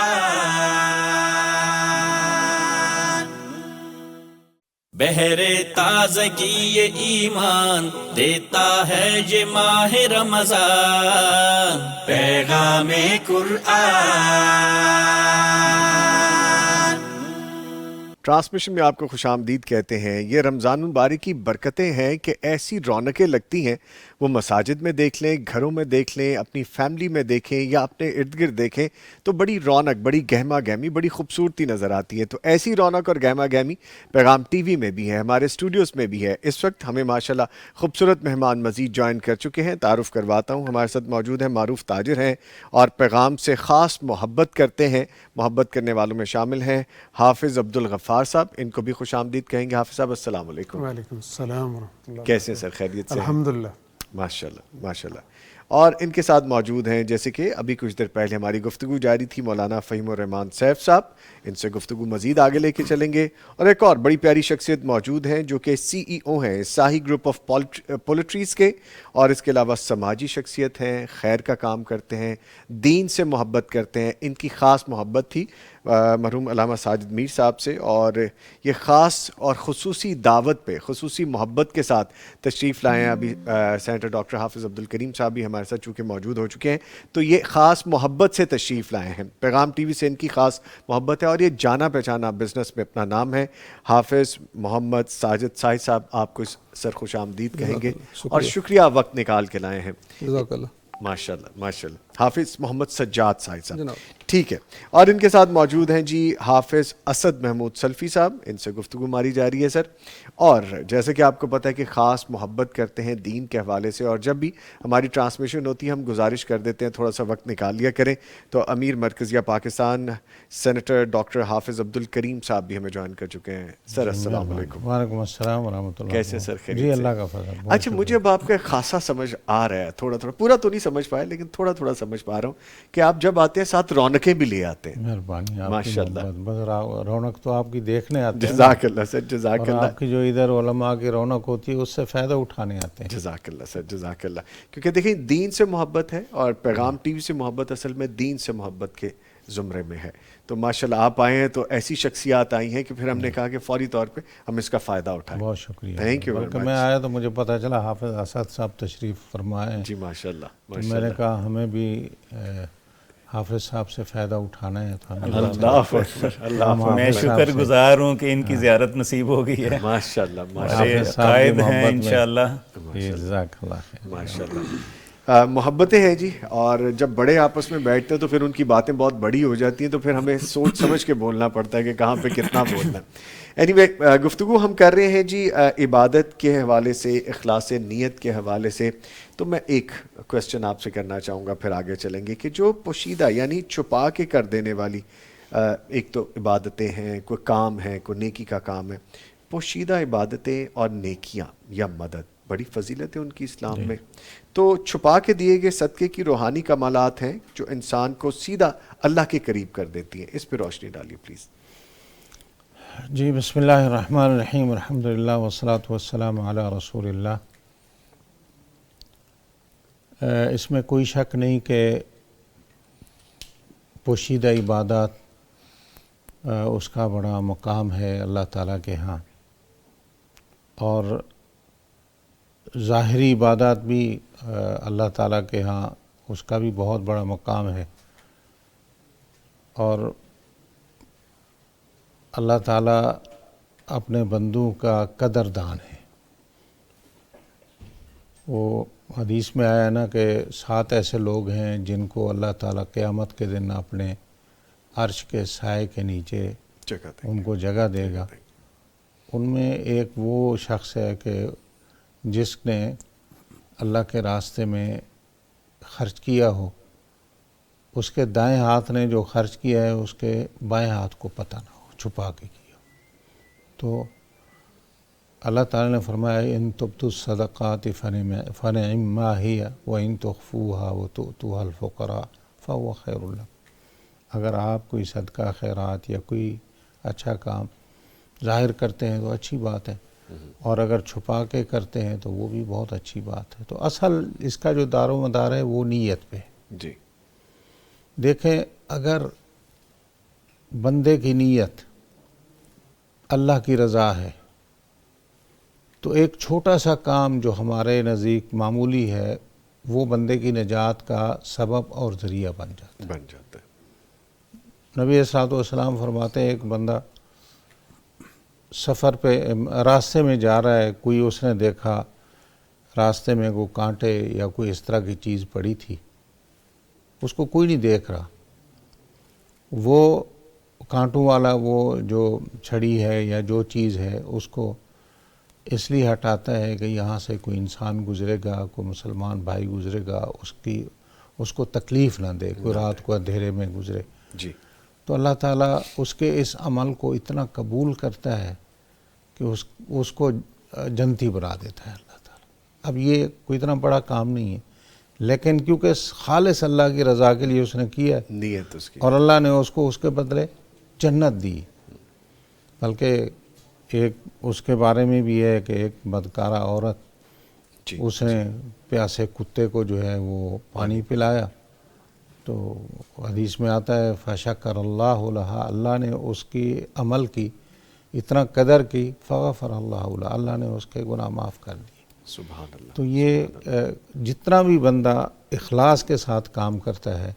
بہر تازگی یہ ایمان دیتا ہے یہ ماہ رمضان، پیغام قرآن. ٹرانسمیشن میں آپ کو خوش آمدید کہتے ہیں. یہ رمضان المبارک کی برکتیں ہیں کہ ایسی رونقیں لگتی ہیں، وہ مساجد میں دیکھ لیں، گھروں میں دیکھ لیں، اپنی فیملی میں دیکھیں یا اپنے ارد گرد دیکھیں تو بڑی رونق، بڑی گہما گہمی، بڑی خوبصورتی نظر آتی ہے. تو ایسی رونق اور گہما گہمی پیغام ٹی وی میں بھی ہے، ہمارے اسٹوڈیوز میں بھی ہے. اس وقت ہمیں ماشاءاللہ خوبصورت مہمان مزید جوائن کر چکے ہیں. تعارف کرواتا ہوں. ہمارے ساتھ موجود ہیں معروف تاجر ہیں اور پیغام سے خاص محبت کرتے ہیں. محبت کرنے والوں میں شامل ہیں حافظ عبدالغفار صاحب. ان کو بھی خوش آمدید کہیں گے. حافظ صاحب السلام علیکم. وعلیکم السلام ورحمۃ اللہ. کیسے ہیں سر؟ خیریت سے؟ الحمدللہ. ماشاءاللہ ماشاءاللہ. اور ان کے ساتھ موجود ہیں، جیسے کہ ابھی کچھ دیر پہلے ہماری گفتگو جاری تھی، مولانا فہیم الرحمان سیف صاحب. ان سے گفتگو مزید آگے لے کے چلیں گے. اور ایک اور بڑی پیاری شخصیت موجود ہیں جو کہ سی ای او ہیں ساہی گروپ آف پولیٹریز کے، اور اس کے علاوہ سماجی شخصیت ہیں، خیر کا کام کرتے ہیں، دین سے محبت کرتے ہیں. ان کی خاص محبت تھی مرحوم علامہ ساجد میر صاحب سے، اور یہ خاص اور خصوصی دعوت پہ، خصوصی محبت کے ساتھ تشریف لائے ہیں. ابھی سینیٹر ڈاکٹر حافظ عبدالکریم صاحب بھی ہمارے ساتھ چونکہ موجود ہو چکے ہیں، تو یہ خاص محبت سے تشریف لائے ہیں. پیغام ٹی وی سے ان کی خاص محبت ہے اور یہ جانا پہچانا بزنس میں اپنا نام ہے. حافظ محمد ساجد ساہی صاحب، آپ کو سر خوش آمدید کہیں گے اور شکریہ وقت نکال کے لائے ہیں. جزاک اللہ. ماشاءاللہ ماشاءاللہ. حافظ محمد سجاد ساہی صاحب، ٹھیک ہے. اور ان کے ساتھ موجود ہیں جی حافظ اسد محمود سلفی صاحب. ان سے گفتگو ماری جا رہی ہے سر. اور جیسے کہ آپ کو پتہ ہے کہ خاص محبت کرتے ہیں دین کے حوالے سے، اور جب بھی ہماری ٹرانسمیشن ہوتی ہے ہم گزارش کر دیتے ہیں تھوڑا سا وقت نکال لیا کریں. تو امیر مرکزیہ پاکستان سینیٹر ڈاکٹر حافظ عبدالکریم صاحب بھی ہمیں جوائن کر چکے ہیں. سر السلام علیکم. وعلیکم السلام ورحمۃ اللہ. کیسے سر؟ خیریت جی سے؟ اللہ کا فضل. اچھا، مجھے اب آپ کا خاصا سمجھ آ رہا ہے، تھوڑا تھوڑا، پورا تو نہیں سمجھ پائے لیکن تھوڑا تھوڑا سمجھ پا رہا ہوں کہ آپ جب آتے ہیں ساتھ رونقیں بھی لے آتے ہیں. مہربانی آپ کی ماشاءاللہ. محبت. بس رونق تو آپ کی دیکھنے آتے ہیں، جزاک اللہ سر، جزاک اور اللہ. آپ کی جو ادھر علماء کی رونق ہوتی ہے اس سے فائدہ اٹھانے آتے ہیں. جزاک اللہ سر، جزاک اللہ. کیونکہ دیکھیں دین سے محبت ہے اور پیغام ٹی وی سے محبت اصل میں دین سے محبت کے زمرے میں ہے. تو ماشاءاللہ آپ آئے ہیں تو ایسی شخصیات آئی ہیں کہ پھر ہم نے کہا کہ فوری طور پہ ہم اس کا فائدہ اٹھائیں. بہت شکریہ. Thank you. بلکہ میں آیا تو مجھے پتہ چلا حافظ اسد صاحب تشریف فرمائے. جی ماشاءاللہ میں نے ماشاءاللہ. کہا ہمیں بھی حافظ صاحب سے فائدہ اٹھانا ہے. تو ہمیں اللہ اکبر، اللہ اکبر. میں شکر گزار ہوں کہ ان کی زیارت نصیب ہو گئی ہے. ماشاءاللہ حافظ ماشاءاللہ صاحب کی قائد ہیں محبت میں. انشاءاللہ. جی جزاک اللہ خیر. ماشاءاللہ. محبتیں ہیں جی، اور جب بڑے آپس میں بیٹھتے ہیں تو پھر ان کی باتیں بہت بڑی ہو جاتی ہیں، تو پھر ہمیں سوچ سمجھ کے بولنا پڑتا ہے کہ کہاں پہ کتنا بولنا ہے. اینی وے، گفتگو ہم کر رہے ہیں جی عبادت کے حوالے سے، اخلاص نیت کے حوالے سے. تو میں ایک کویسچن آپ سے کرنا چاہوں گا، پھر آگے چلیں گے کہ جو پوشیدہ یعنی چھپا کے کر دینے والی ایک تو عبادتیں ہیں، کوئی کام ہے، کوئی نیکی کا کام ہے. پوشیدہ عبادتیں اور نیکیاں یا مدد، بڑی فضیلت ہے ان کی اسلام میں. تو چھپا کے دیے گئے صدقے کی روحانی کمالات ہیں جو انسان کو سیدھا اللہ کے قریب کر دیتی ہیں. اس پہ روشنی ڈالیے پلیز. جی بسم اللہ الرحمن الرحیم الحمدللہ والصلاۃ والسلام علی رسول اللہ. اس میں کوئی شک نہیں کہ پوشیدہ عبادات اس کا بڑا مقام ہے اللہ تعالیٰ کے ہاں، اور ظاہری عبادات بھی اللہ تعالیٰ کے ہاں اس کا بھی بہت بڑا مقام ہے. اور اللہ تعالیٰ اپنے بندوں کا قدردان ہے. وہ حدیث میں آیا نا کہ 7 ایسے لوگ ہیں جن کو اللہ تعالیٰ قیامت کے دن اپنے عرش کے سائے کے نیچے ان کو جگہ دے گا. ان میں ایک وہ شخص ہے کہ جس نے اللہ کے راستے میں خرچ کیا ہو، اس کے دائیں ہاتھ نے جو خرچ کیا ہے اس کے بائیں ہاتھ کو پتہ نہ ہو، چھپا کے کیا. تو اللہ تعالیٰ نے فرمایا ان تبدوا الصدقات فنعما ہی وان تخفوها وتؤتوها الفقراء فهو خیر لکم. اگر آپ کوئی صدقہ خیرات یا کوئی اچھا کام ظاہر کرتے ہیں تو اچھی بات ہے، اور اگر چھپا کے کرتے ہیں تو وہ بھی بہت اچھی بات ہے. تو اصل اس کا جو دار و مدار ہے وہ نیت پہ. جی دیکھیں، اگر بندے کی نیت اللہ کی رضا ہے تو ایک چھوٹا سا کام جو ہمارے نزدیک معمولی ہے وہ بندے کی نجات کا سبب اور ذریعہ بن جاتا ہے. نبی صلی اللہ علیہ وسلم فرماتے ہیں ایک بندہ سفر پہ راستے میں جا رہا ہے، کوئی اس نے دیکھا راستے میں کوئی کانٹے یا کوئی اس طرح کی چیز پڑی تھی، اس کو کوئی نہیں دیکھ رہا. وہ کانٹوں والا وہ جو چھڑی ہے یا جو چیز ہے اس کو اس لیے ہٹاتا ہے کہ یہاں سے کوئی انسان گزرے گا، کوئی مسلمان بھائی گزرے گا، اس کو تکلیف نہ دے، کوئی رات کو اندھیرے میں گزرے. جی تو اللہ تعالیٰ اس کے اس عمل کو اتنا قبول کرتا ہے کہ اس کو جنتی بنا دیتا ہے اللہ تعالیٰ. اب یہ کوئی اتنا بڑا کام نہیں ہے، لیکن کیونکہ خالص اللہ کی رضا کے لیے اس نے کیا نیت اس کی، اور اللہ نے اس کو اس کے بدلے جنت دی. بلکہ ایک اس کے بارے میں بھی ہے کہ ایک بدکارہ عورت، اس نے پیاسے کتے کو جو ہے وہ پانی پلایا، تو حدیث میں آتا ہے فشکر اللہ لہا، اللہ نے اس کی عمل کی اتنا قدر کی، فغفر اللہ لہا، اللہ نے اس کے گناہ معاف کر دیے. سبحان اللہ. تو یہ جتنا بھی بندہ اخلاص کے ساتھ کام کرتا ہے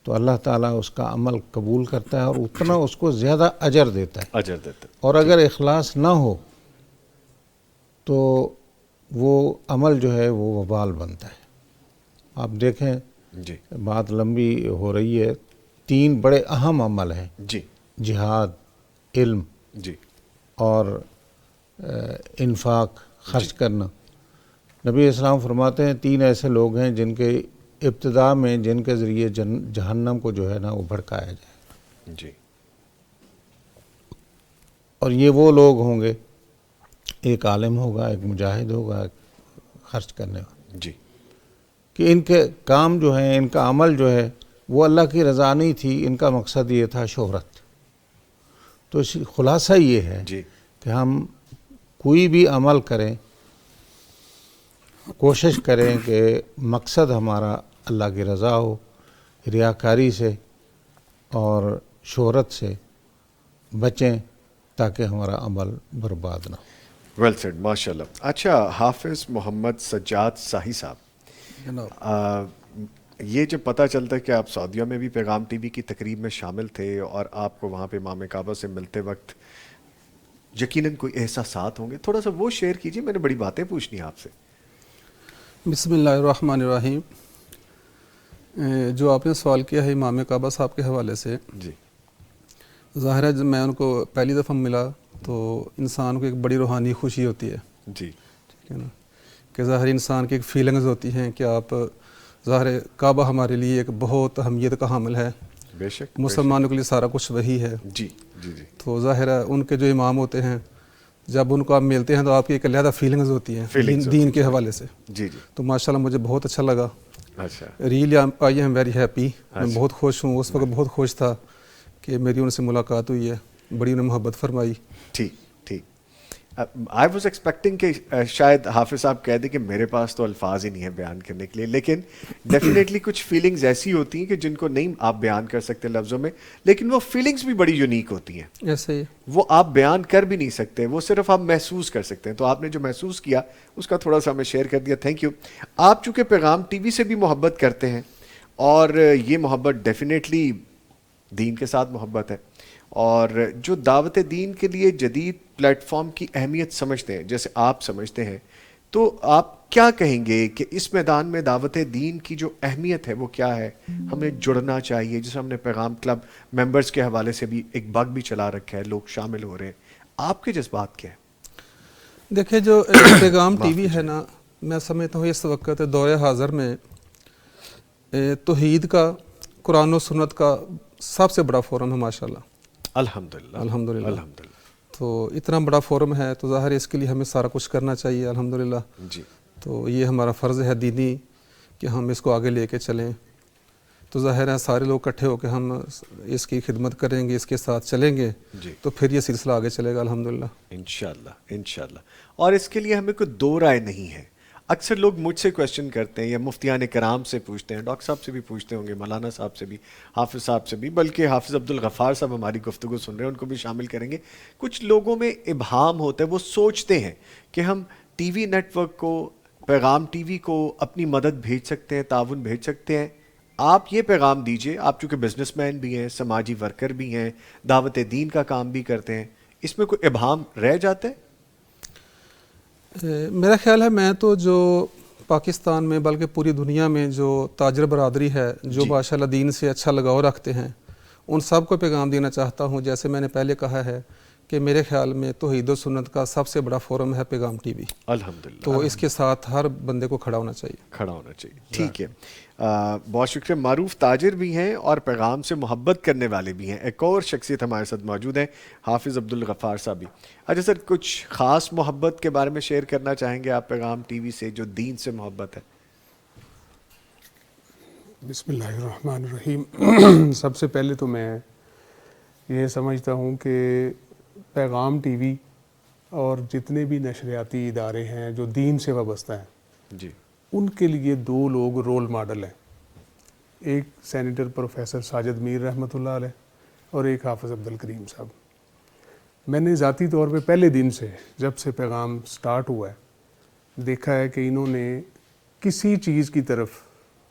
تو اللہ تعالیٰ اس کا عمل قبول کرتا ہے اور اتنا اس کو زیادہ اجر دیتا ہے. اجر دیتا ہے. اور اگر اخلاص نہ ہو تو وہ عمل جو ہے وہ وبال بنتا ہے. آپ دیکھیں، جی بات لمبی ہو رہی ہے، 3 بڑے اہم عمل ہیں، جی جہاد، علم جی اور انفاق، خرچ کرنا. نبی اسلام فرماتے ہیں 3 ایسے لوگ ہیں جن کے ابتدا میں جن کے ذریعے جہنم کو جو ہے نا وہ بھڑکایا جائے. جی اور یہ وہ لوگ ہوں گے، ایک عالم ہوگا، ایک مجاہد ہوگا، ایک خرچ کرنے والا، جی کہ ان کے کام جو ہیں، ان کا عمل جو ہے وہ اللہ کی رضا نہیں تھی، ان کا مقصد یہ تھا شہرت. تو اس خلاصہ یہ ہے جی کہ ہم کوئی بھی عمل کریں، کوشش کریں کہ مقصد ہمارا اللہ کی رضا ہو، ریاکاری سے اور شہرت سے بچیں تاکہ ہمارا عمل برباد نہ ہو. ویل سیڈ، ماشاء اللہ. اچھا، حافظ محمد سجاد ساہی صاحب، جناب یہ جب پتہ چلتا ہے کہ آپ سعودیہ میں بھی پیغام ٹی وی کی تقریب میں شامل تھے اور آپ کو وہاں پہ امام کعبہ سے ملتے وقت یقیناً کوئی احساسات ہوں گے، تھوڑا سا وہ شیئر کیجیے، میں نے بڑی باتیں پوچھنی ہیں آپ سے. بسم اللہ الرحمن الرحیم. جو آپ نے سوال کیا ہے امام کعبہ صاحب کے حوالے سے، جی ظاہر ہے جب میں ان کو پہلی دفعہ ملا تو انسان کو ایک بڑی روحانی خوشی ہوتی ہے، جی ٹھیک ہے نا، کہ ظاہر انسان کی ایک فیلنگز ہوتی ہیں کہ آپ، ظاہر کعبہ ہمارے لیے ایک بہت اہمیت کا حامل ہے، بے شک مسلمانوں کے لیے سارا کچھ وہی ہے. جی جی جی تو ظاہر ہے ان کے جو امام ہوتے ہیں جب ان کو آپ ملتے ہیں تو آپ کی ایک علیحدہ فیلنگز ہوتی ہیں دین کے حوالے سے. جی جی. تو ماشاءاللہ مجھے بہت اچھا لگا. اچھا، really I am very happy. میں بہت خوش ہوں، اس وقت بہت خوش تھا کہ میری ان سے ملاقات ہوئی ہے. بڑی انہیں محبت فرمائی. ٹھیک ٹھیک. آئی واز ایکسپیکٹنگ کہ شاید حافظ صاحب کہہ دیں کہ میرے پاس تو الفاظ ہی نہیں ہیں بیان کرنے کے لیے, لیکن ڈیفینیٹلی کچھ فیلنگز ایسی ہوتی ہیں کہ جن کو نہیں آپ بیان کر سکتے لفظوں میں, لیکن وہ فیلنگز بھی بڑی یونیک ہوتی ہیں. ایسے ہی وہ آپ بیان کر بھی نہیں سکتے, وہ صرف آپ محسوس کر سکتے ہیں. تو آپ نے جو محسوس کیا اس کا تھوڑا سا ہمیں شیئر کر دیا, تھینک یو. آپ چونکہ پیغام ٹی وی سے بھی محبت کرتے ہیں, اور یہ محبت ڈیفینیٹلی دین کے ساتھ محبت ہے, اور جو دعوت دین کے لیے جدید پلیٹ فارم کی اہمیت سمجھتے ہیں جیسے آپ سمجھتے ہیں, تو آپ کیا کہیں گے کہ اس میدان میں دعوت دین کی جو اہمیت ہے وہ کیا ہے؟ ہمیں جڑنا چاہیے, جیسے ہم نے پیغام کلب ممبرز کے حوالے سے بھی ایک بگ بھی چلا رکھا ہے, لوگ شامل ہو رہے ہیں. آپ کے جذبات کیا ہیں؟ دیکھیں جو پیغام ٹی وی ہے نا, میں سمجھتا ہوں اس وقت دور حاضر میں توحید کا, قرآن و سنت کا سب سے بڑا فورم ہے ماشاءاللہ. الحمدللہ الحمدللہ. الحمدللہ. تو اتنا بڑا فورم ہے تو ظاہر ہے اس کے لیے ہمیں سارا کچھ کرنا چاہیے الحمدللہ. جی. تو یہ ہمارا فرض ہے دینی کہ ہم اس کو آگے لے کے چلیں. تو ظاہر ہے سارے لوگ اکٹھے ہو کے ہم اس کی خدمت کریں گے, اس کے ساتھ چلیں گے, جی. تو پھر یہ سلسلہ آگے چلے گا الحمدللہ. انشاءاللہ انشاءاللہ. اور اس کے لیے ہمیں کوئی دو رائے نہیں ہے. اکثر لوگ مجھ سے کویشچن کرتے ہیں یا مفتیان کرام سے پوچھتے ہیں, ڈاکٹر صاحب سے بھی پوچھتے ہوں گے, مولانا صاحب سے بھی, حافظ صاحب سے بھی, بلکہ حافظ عبدالغفار صاحب ہماری گفتگو سن رہے ہیں, ان کو بھی شامل کریں گے. کچھ لوگوں میں ابہام ہوتا ہے, وہ سوچتے ہیں کہ ہم ٹی وی نیٹ ورک کو, پیغام ٹی وی کو اپنی مدد بھیج سکتے ہیں, تعاون بھیج سکتے ہیں. آپ یہ پیغام دیجئے, آپ چونکہ بزنس مین بھی ہیں, سماجی ورکر بھی ہیں, دعوت دین کا کام بھی کرتے ہیں, اس میں کوئی ابہام رہ جاتا ہے؟ میرا خیال ہے میں تو جو پاکستان میں بلکہ پوری دنیا میں جو تاجر برادری ہے, جو ماشاءاللہ دین سے اچھا لگاؤ رکھتے ہیں, ان سب کو پیغام دینا چاہتا ہوں. جیسے میں نے پہلے کہا ہے کہ میرے خیال میں توحید و سنت کا سب سے بڑا فورم ہے پیغام ٹی وی. الحمدللہ. تو اس کے ساتھ ہر بندے کو کھڑا ہونا چاہیے. کھڑا ہونا چاہیے. ٹھیک ہے, بہت شکریہ. معروف تاجر بھی ہیں اور پیغام سے محبت کرنے والے بھی ہیں. ایک اور شخصیت ہمارے ساتھ موجود ہیں, حافظ عبدالغفار صاحب بھی. اچھا سر, کچھ خاص محبت کے بارے میں شیئر کرنا چاہیں گے آپ پیغام ٹی وی سے, جو دین سے محبت ہے؟ بسم اللہ الرحمن الرحیم. سب سے پہلے تو میں یہ سمجھتا ہوں کہ پیغام ٹی وی اور جتنے بھی نشریاتی ادارے ہیں جو دین سے وابستہ ہیں, جی, ان کے لیے دو لوگ رول ماڈل ہیں. ایک سینیٹر پروفیسر ساجد میر رحمۃ اللہ علیہ, اور ایک حافظ عبدالکریم صاحب. میں نے ذاتی طور پہ پہلے دن سے, جب سے پیغام سٹارٹ ہوا ہے, دیکھا ہے کہ انہوں نے کسی چیز کی طرف,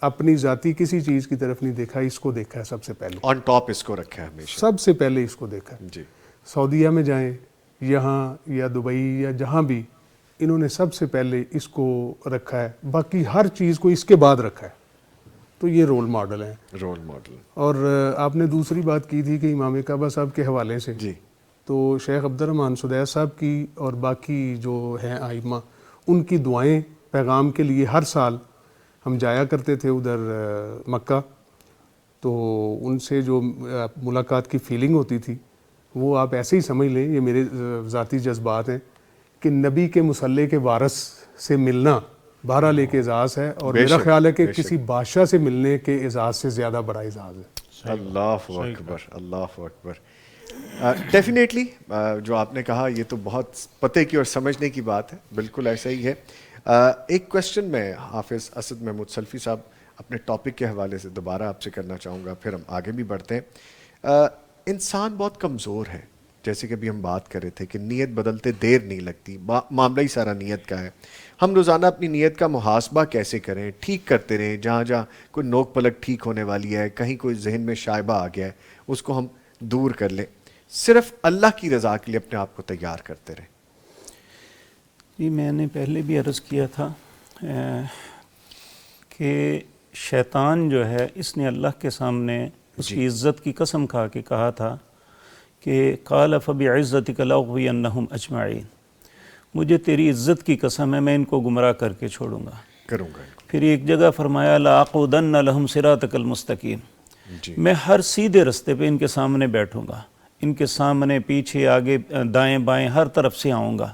اپنی ذاتی کسی چیز کی طرف نہیں دیکھا, اس کو دیکھا ہے سب سے پہلے. آن ٹاپ اس کو رکھا ہے ہمیشہ. سب سے پہلے اس کو دیکھا ہے. جی. سعودیہ میں جائیں, یہاں یا دبئی یا جہاں بھی, انہوں نے سب سے پہلے اس کو رکھا ہے, باقی ہر چیز کو اس کے بعد رکھا ہے. تو یہ رول ماڈل ہیں. Role model. اور آپ نے دوسری بات کی تھی کہ امام کعبہ صاحب کے حوالے سے, جی, تو شیخ عبد الرحمن سدیس صاحب کی اور باقی جو ہیں ائمہ, ان کی دعائیں پیغام کے لیے ہر سال ہم جایا کرتے تھے ادھر مکہ. تو ان سے جو ملاقات کی فیلنگ ہوتی تھی وہ آپ ایسے ہی سمجھ لیں, یہ میرے ذاتی جذبات ہیں, کہ نبی کے مصلی کے وارث سے ملنا بہرحال ایک اعزاز ہے, اور میرا خیال ہے کہ کسی بادشاہ سے ملنے کے اعزاز سے زیادہ بڑا اعزاز ہے. اللہ اکبر, اللہ اکبر. ڈیفینیٹلی جو آپ نے کہا یہ تو بہت پتے کی اور سمجھنے کی بات ہے, بالکل ایسا ہی ہے. ایک کویشچن میں حافظ اسد محمود سلفی صاحب اپنے ٹاپک کے حوالے سے دوبارہ آپ سے کرنا چاہوں گا, پھر ہم آگے بھی بڑھتے ہیں. انسان بہت کمزور ہے, جیسے کہ ابھی ہم بات کر رہے تھے کہ نیت بدلتے دیر نہیں لگتی, معاملہ ہی سارا نیت کا ہے. ہم روزانہ اپنی نیت کا محاسبہ کیسے کریں, ٹھیک کرتے رہیں, جہاں جہاں کوئی نوک پلک ٹھیک ہونے والی ہے, کہیں کوئی ذہن میں شائبہ آ گیا ہے, اس کو ہم دور کر لیں, صرف اللہ کی رضا کے لیے اپنے آپ کو تیار کرتے رہیں. جی, میں نے پہلے بھی عرض کیا تھا کہ شیطان جو ہے, اس نے اللہ کے سامنے اس کی عزت کی قسم کھا کے کہا تھا کہ قال فبعزتک لاغوینہم اجمعین, مجھے تیری عزت کی قسم ہے میں ان کو گمراہ کر کے چھوڑوں گا, کروں گا. پھر ایک جگہ فرمایا لاقعدن لہم صراطک المستقیم, میں ہر سیدھے رستے پہ ان کے سامنے بیٹھوں گا, ان کے سامنے پیچھے آگے دائیں بائیں ہر طرف سے آؤں گا,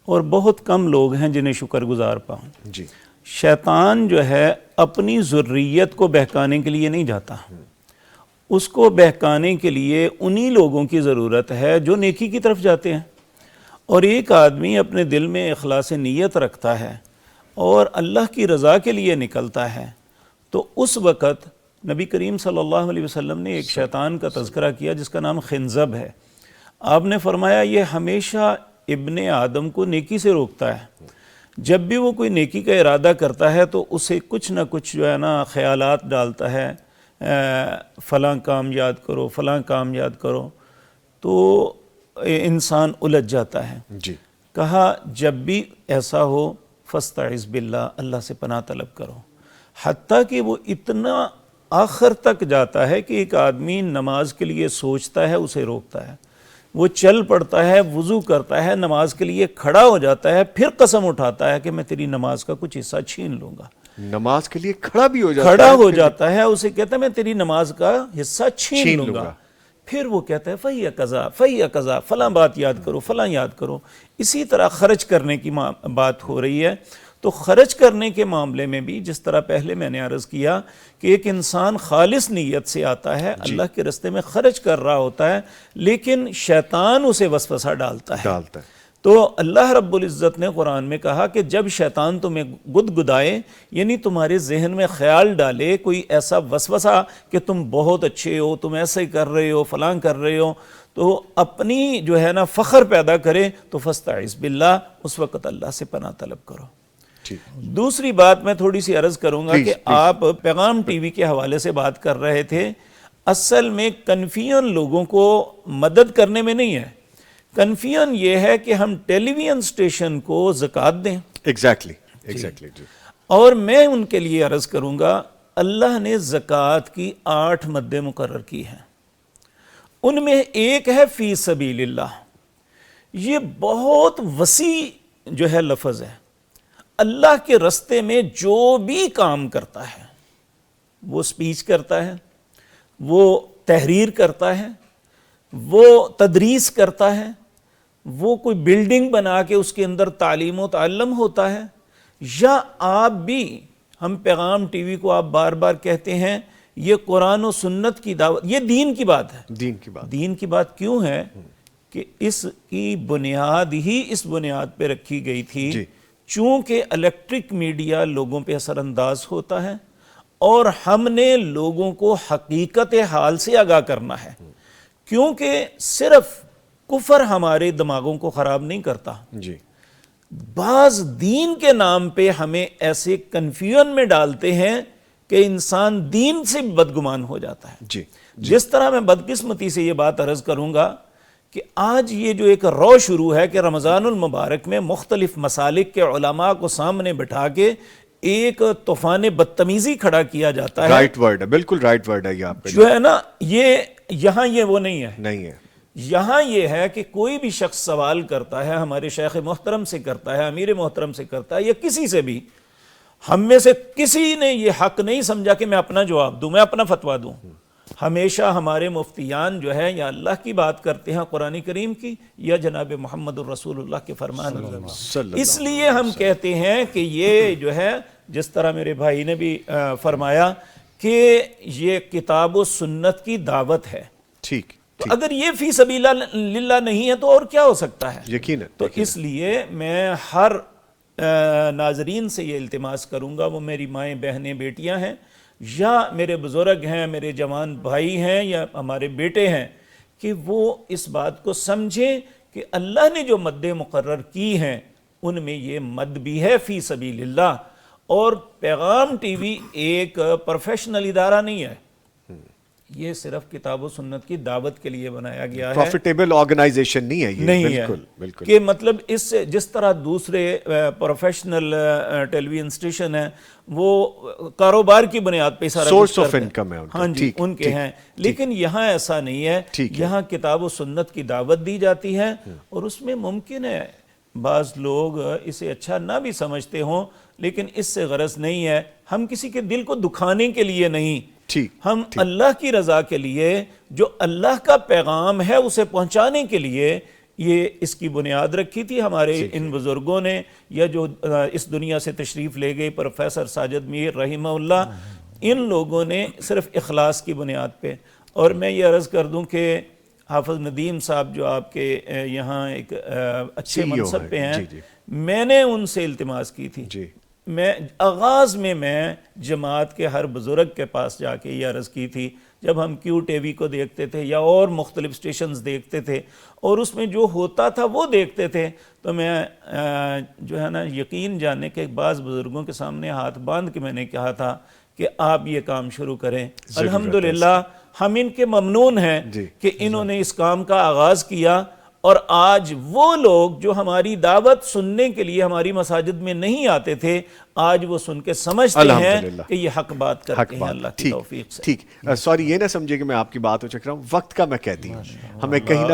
اور بہت کم لوگ ہیں جنہیں شکر گزار پاؤں. جی. شیطان جو ہے اپنی ذریت کو بہکانے کے لیے نہیں جاتا, اس کو بہکانے کے لیے انہی لوگوں کی ضرورت ہے جو نیکی کی طرف جاتے ہیں. اور ایک آدمی اپنے دل میں اخلاص نیت رکھتا ہے اور اللہ کی رضا کے لیے نکلتا ہے تو اس وقت نبی کریم صلی اللہ علیہ وسلم نے ایک شیطان کا تذکرہ کیا جس کا نام خنزب ہے. آپ نے فرمایا یہ ہمیشہ ابن آدم کو نیکی سے روکتا ہے. جب بھی وہ کوئی نیکی کا ارادہ کرتا ہے تو اسے کچھ نہ کچھ جو ہے نا خیالات ڈالتا ہے، فلاں کام یاد کرو، فلاں کام یاد کرو، تو انسان الجھ جاتا ہے. جی کہا جب بھی ایسا ہو فاستعذ باللہ، اللہ سے پناہ طلب کرو. حتیٰ کہ وہ اتنا آخر تک جاتا ہے کہ ایک آدمی نماز کے لیے سوچتا ہے، اسے روکتا ہے. وہ چل پڑتا ہے، وضو کرتا ہے، نماز کے لیے کھڑا ہو جاتا ہے، پھر قسم اٹھاتا ہے کہ میں تیری نماز کا کچھ حصہ چھین لوں گا. نماز کے لیے کھڑا بھی ہو جاتا ہے، کھڑا ہو جاتا ہے، اسے کہتا ہے میں تیری نماز کا حصہ چھین لوں گا. پھر وہ کہتا ہے فَهِيَ قَضَا فَهِيَ قَضَا، فلاں بات یاد کرو، فلاں یاد کرو. اسی طرح خرچ کرنے کی بات ہو رہی ہے. تو خرچ کرنے کے معاملے میں بھی جس طرح پہلے میں نے عرض کیا کہ ایک انسان خالص نیت سے آتا ہے، اللہ کے راستے میں خرچ کر رہا ہوتا ہے، لیکن شیطان اسے وسوسہ ڈالتا ہے. تو اللہ رب العزت نے قرآن میں کہا کہ جب شیطان تمہیں گدگدائے، یعنی تمہارے ذہن میں خیال ڈالے کوئی ایسا وسوسہ کہ تم بہت اچھے ہو، تم ایسے کر رہے ہو، فلاں کر رہے ہو، تو اپنی جو ہے نا فخر پیدا کرے تو فاستعذ باللہ، اس وقت اللہ سے پناہ طلب کرو. دوسری بات میں تھوڑی سی عرض کروں گا کہ آپ پیغام ٹی وی کے حوالے سے بات کر رہے تھے. اصل میں کنفیوژن لوگوں کو مدد کرنے میں نہیں ہے، کنفیوژن یہ ہے کہ ہم ٹیلی ویژن اسٹیشن کو زکوٰۃ دیں. ایگزیکٹلی جی. اور میں ان کے لیے عرض کروں گا اللہ نے زکوٰۃ کی 8 مدیں مقرر کی ہیں. ان میں ایک ہے فی سبیل اللہ. یہ بہت وسیع جو ہے لفظ ہے. اللہ کے رستے میں جو بھی کام کرتا ہے، وہ سپیچ کرتا ہے، وہ تحریر کرتا ہے، وہ تدریس کرتا ہے، وہ کوئی بلڈنگ بنا کے اس کے اندر تعلیم و تعلم ہوتا ہے، یا آپ بھی، ہم پیغام ٹی وی کو آپ بار بار کہتے ہیں یہ قرآن و سنت کی دعوت، یہ دین کی بات ہے. دین کی بات کیوں ہے کہ اس کی بنیاد ہی اس بنیاد پہ رکھی گئی تھی چونکہ الیکٹرک میڈیا لوگوں پہ اثر انداز ہوتا ہے اور ہم نے لوگوں کو حقیقت حال سے آگاہ کرنا ہے. کیونکہ صرف کفر ہمارے دماغوں کو خراب نہیں کرتا، بعض دین کے نام پہ ہمیں ایسے کنفیوژن میں ڈالتے ہیں کہ انسان دین سے بدگمان ہو جاتا ہے. جس طرح میں بدقسمتی سے یہ بات عرض کروں گا کہ آج یہ جو ایک رو شروع ہے کہ رمضان المبارک میں مختلف مسالک کے علماء کو سامنے بٹھا کے ایک طوفان بدتمیزی کھڑا کیا جاتا ہے. رائٹ ورڈ ہے، بالکل رائٹ ورڈ ہے. یہ آپ جو ہے نا، یہ یہاں یہ وہ نہیں ہے. یہاں یہ ہے کہ کوئی بھی شخص سوال کرتا ہے، ہمارے شیخ محترم سے کرتا ہے، امیر محترم سے کرتا ہے، یا کسی سے بھی، ہم میں سے کسی نے یہ حق نہیں سمجھا کہ میں اپنا جواب دوں، میں اپنا فتویٰ دوں. ہمیشہ ہمارے مفتیان جو ہے یا اللہ کی بات کرتے ہیں قرآن کریم کی، یا جناب محمد الرسول اللہ کے فرمان. اس لیے ہم کہتے ہیں کہ یہ جو ہے، جس طرح میرے بھائی نے بھی فرمایا کہ یہ کتاب و سنت کی دعوت ہے. تو اگر یہ فی سبیل اللہ نہیں ہے تو اور کیا ہو سکتا ہے؟ یقیناً. تو اس لیے میں ہر ناظرین سے یہ التماس کروں گا، وہ میری مائیں، بہنیں، بیٹیاں ہیں، یا میرے بزرگ ہیں، میرے جوان بھائی ہیں، یا ہمارے بیٹے ہیں، کہ وہ اس بات کو سمجھیں کہ اللہ نے جو مدیں مقرر کی ہیں ان میں یہ مد بھی ہے فی سبیل اللہ. اور پیغام ٹی وی ایک پروفیشنل ادارہ نہیں ہے، یہ صرف کتاب و سنت کی دعوت کے لیے بنایا گیا ہے. پروفیٹیبل آرگنائزیشن نہیں ہے یہ. نہیں ہے کہ مطلب اس سے جس طرح دوسرے پروفیشنل ٹیلی ویژن اسٹیشن ہیں وہ کاروبار کی بنیاد پہ سارا سورس آف انکم ہے ہاں جی ان کے ہیں، لیکن یہاں ایسا نہیں ہے. یہاں کتاب و سنت کی دعوت دی جاتی ہے، اور اس میں ممکن ہے بعض لوگ اسے اچھا نہ بھی سمجھتے ہوں، لیکن اس سے غرض نہیں ہے. ہم کسی کے دل کو دکھانے کے لیے نہیں، ہم اللہ کی رضا کے لیے، جو اللہ کا پیغام ہے اسے پہنچانے کے لیے یہ اس کی بنیاد رکھی تھی ہمارے ان بزرگوں نے، یا جو اس دنیا سے تشریف لے گئے پروفیسر ساجد میر رحمہ اللہ، ان لوگوں نے صرف اخلاص کی بنیاد پہ. اور میں یہ عرض کر دوں کہ حافظ ندیم صاحب جو آپ کے یہاں ایک اچھے منصب پہ ہیں، میں نے ان سے التماس کی تھی، میں آغاز میں جماعت کے ہر بزرگ کے پاس جا کے یہ عرض کی تھی، جب ہم کیو ٹی وی کو دیکھتے تھے یا اور مختلف سٹیشنز دیکھتے تھے اور اس میں جو ہوتا تھا وہ دیکھتے تھے، تو میں جو ہے نا یقین جانے کے بعض بزرگوں کے سامنے ہاتھ باندھ کے میں نے کہا تھا کہ آپ یہ کام شروع کریں۔ الحمدللہ ہم ان کے ممنون ہیں کہ انہوں نے اس کام کا آغاز کیا، اور آج وہ لوگ جو ہماری دعوت سننے کے لیے ہماری مساجد میں نہیں آتے تھے، آج وہ سن کے سمجھتے ہیں کہ یہ حق بات کرتے ہیں اللہ کی توفیق سے۔ ٹھیک، سوری یہ نہ سمجھے کہ میں آپ کی بات ہو چک رہا ہوں، وقت کا میں کہتی ہوں، ہمیں کہیں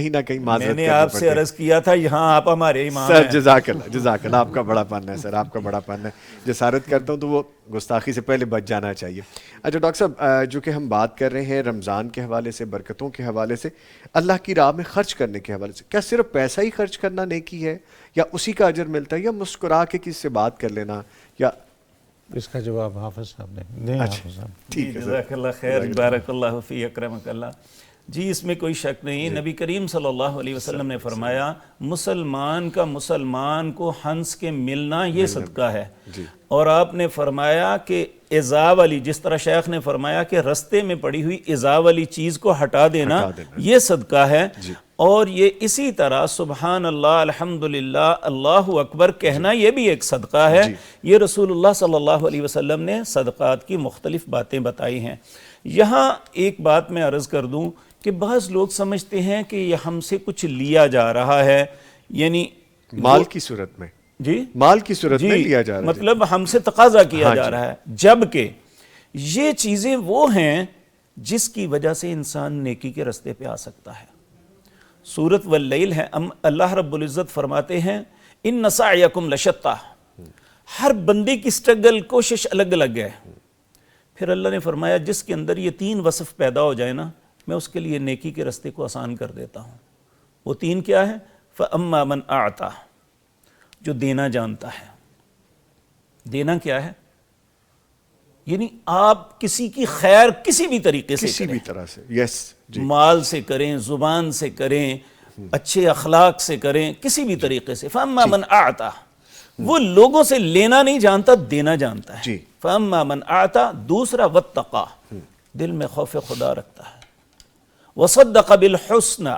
نہ کہیں معذرت، میں نے آپ سے عرض کیا تھا یہاں آپ ہمارے امام سر، ہیں۔ جزاک اللہ، آپ کا بڑا پن ہے سر، آپ کا بڑا پن ہے، جسارت کرتا ہوں تو وہ گستاخی سے پہلے بچ جانا چاہیے۔ اچھا ڈاکٹر صاحب، جو کہ ہم بات کر رہے ہیں رمضان کے حوالے سے، برکتوں کے حوالے سے، اللہ کی راہ میں خرچ کرنے کے حوالے سے، کیا صرف پیسہ ہی خرچ کرنا نیکی ہے یا اسی کا اجر ملتا ہے، یا مسکرا کے کسی سے بات کر لینا، یا اس کا جواب حافظ صاحب نے دیں؟ حافظ صاحب ٹھیک ہے جزاک اللہ خیر، بارک اللہ فی، اکرمک اللہ۔ جی اس میں کوئی شک نہیں، نبی کریم صلی اللہ علیہ وسلم نے فرمایا مسلمان کا مسلمان کو ہنس کے ملنا یہ صدقہ ہے، اور آپ نے فرمایا کہ ایذا والی، جس طرح شیخ نے فرمایا کہ رستے میں پڑی ہوئی ایذا والی چیز کو ہٹا دینا یہ صدقہ ہے، اور یہ اسی طرح سبحان اللہ، الحمدللہ، اللہ اکبر کہنا یہ بھی ایک صدقہ ہے۔ یہ رسول اللہ صلی اللہ علیہ وسلم نے صدقات کی مختلف باتیں بتائی ہیں۔ یہاں ایک بات میں عرض کر دوں کہ بعض لوگ سمجھتے ہیں کہ یہ ہم سے کچھ لیا جا رہا ہے، یعنی مال کی صورت میں، جی مال کی صورت میں لیا جا رہا ہے، مطلب ہم سے تقاضا کیا جا رہا ہے، جبکہ یہ چیزیں وہ ہیں جس کی وجہ سے انسان نیکی کے رستے پہ آ سکتا ہے۔ سورۃ واللیل ہے، اللہ رب العزت فرماتے ہیں ان سعیکم لشتی، ہر بندے کی سٹرگل، کوشش الگ الگ ہے۔ پھر اللہ نے فرمایا جس کے اندر یہ تین وصف پیدا ہو جائے نا، میں اس کے لیے نیکی کے رستے کو آسان کر دیتا ہوں۔ وہ تین کیا ہے؟ فَأَمَّا مَنْ أَعْطَى، جو دینا جانتا ہے۔ دینا کیا ہے؟ یعنی آپ کسی کی خیر کسی بھی طریقے سے کسی بھی طرح سے، یس، مال سے کریں، زبان سے کریں، اچھے اخلاق سے کریں، کسی بھی طریقے سے۔ فَأَمَّا مَنْ أَعْطَى، وہ لوگوں سے لینا نہیں جانتا، دینا جانتا ہے۔ فَأَمَّا مَنْ أَعْطَى، دوسرا وَاتَّقَى، دل میں خوف خدا رکھتا ہے۔ وَصَدَّقَ بِالْحُسْنَى،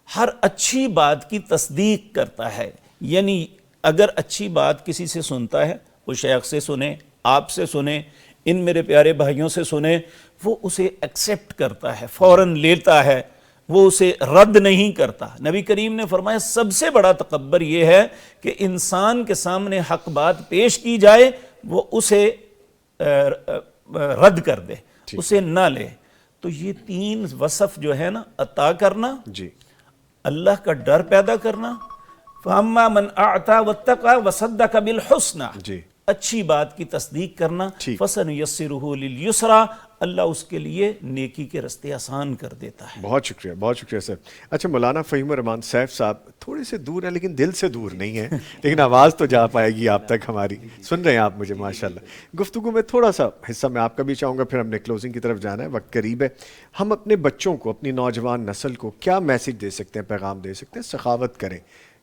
ہر اچھی بات کی تصدیق کرتا ہے، یعنی اگر اچھی بات کسی سے سنتا ہے، وہ شیخ سے سنے، آپ سے سنے، ان میرے پیارے بھائیوں سے سنے، وہ اسے ایکسیپٹ کرتا ہے، فوراً لیتا ہے، وہ اسے رد نہیں کرتا۔ نبی کریم نے فرمایا سب سے بڑا تکبر یہ ہے کہ انسان کے سامنے حق بات پیش کی جائے، وہ اسے رد کر دے، اسے نہ لے۔ تو یہ تین وصف جو ہے نا، عطا کرنا، اللہ کا ڈر پیدا کرنا، فَأَمَّا مَنْ أَعْطَى وَاتَّقَى وَصَدَّقَ بِالْحُسْنَى، اچھی بات کی تصدیق کرنا، فَسَنُيَسِّرُهُ لِلْيُسْرَى، اللہ اس کے لیے نیکی کے رستے آسان کر دیتا ہے۔ بہت شکریہ، بہت شکریہ سر۔ اچھا مولانا فہیم الرحمان سیف صاحب تھوڑے سے دور ہیں لیکن دل سے دور نہیں ہیں، لیکن آواز تو جا پائے گی آپ تک ہماری، سن رہے ہیں آپ مجھے ماشاءاللہ۔ گفتگو میں تھوڑا سا حصہ میں آپ کا بھی چاہوں گا، پھر ہم نے کلوزنگ کی طرف جانا ہے، وقت قریب ہے۔ ہم اپنے بچوں کو، اپنی نوجوان نسل کو کیا میسج دے سکتے ہیں، پیغام دے سکتے ہیں؟ سخاوت کریں،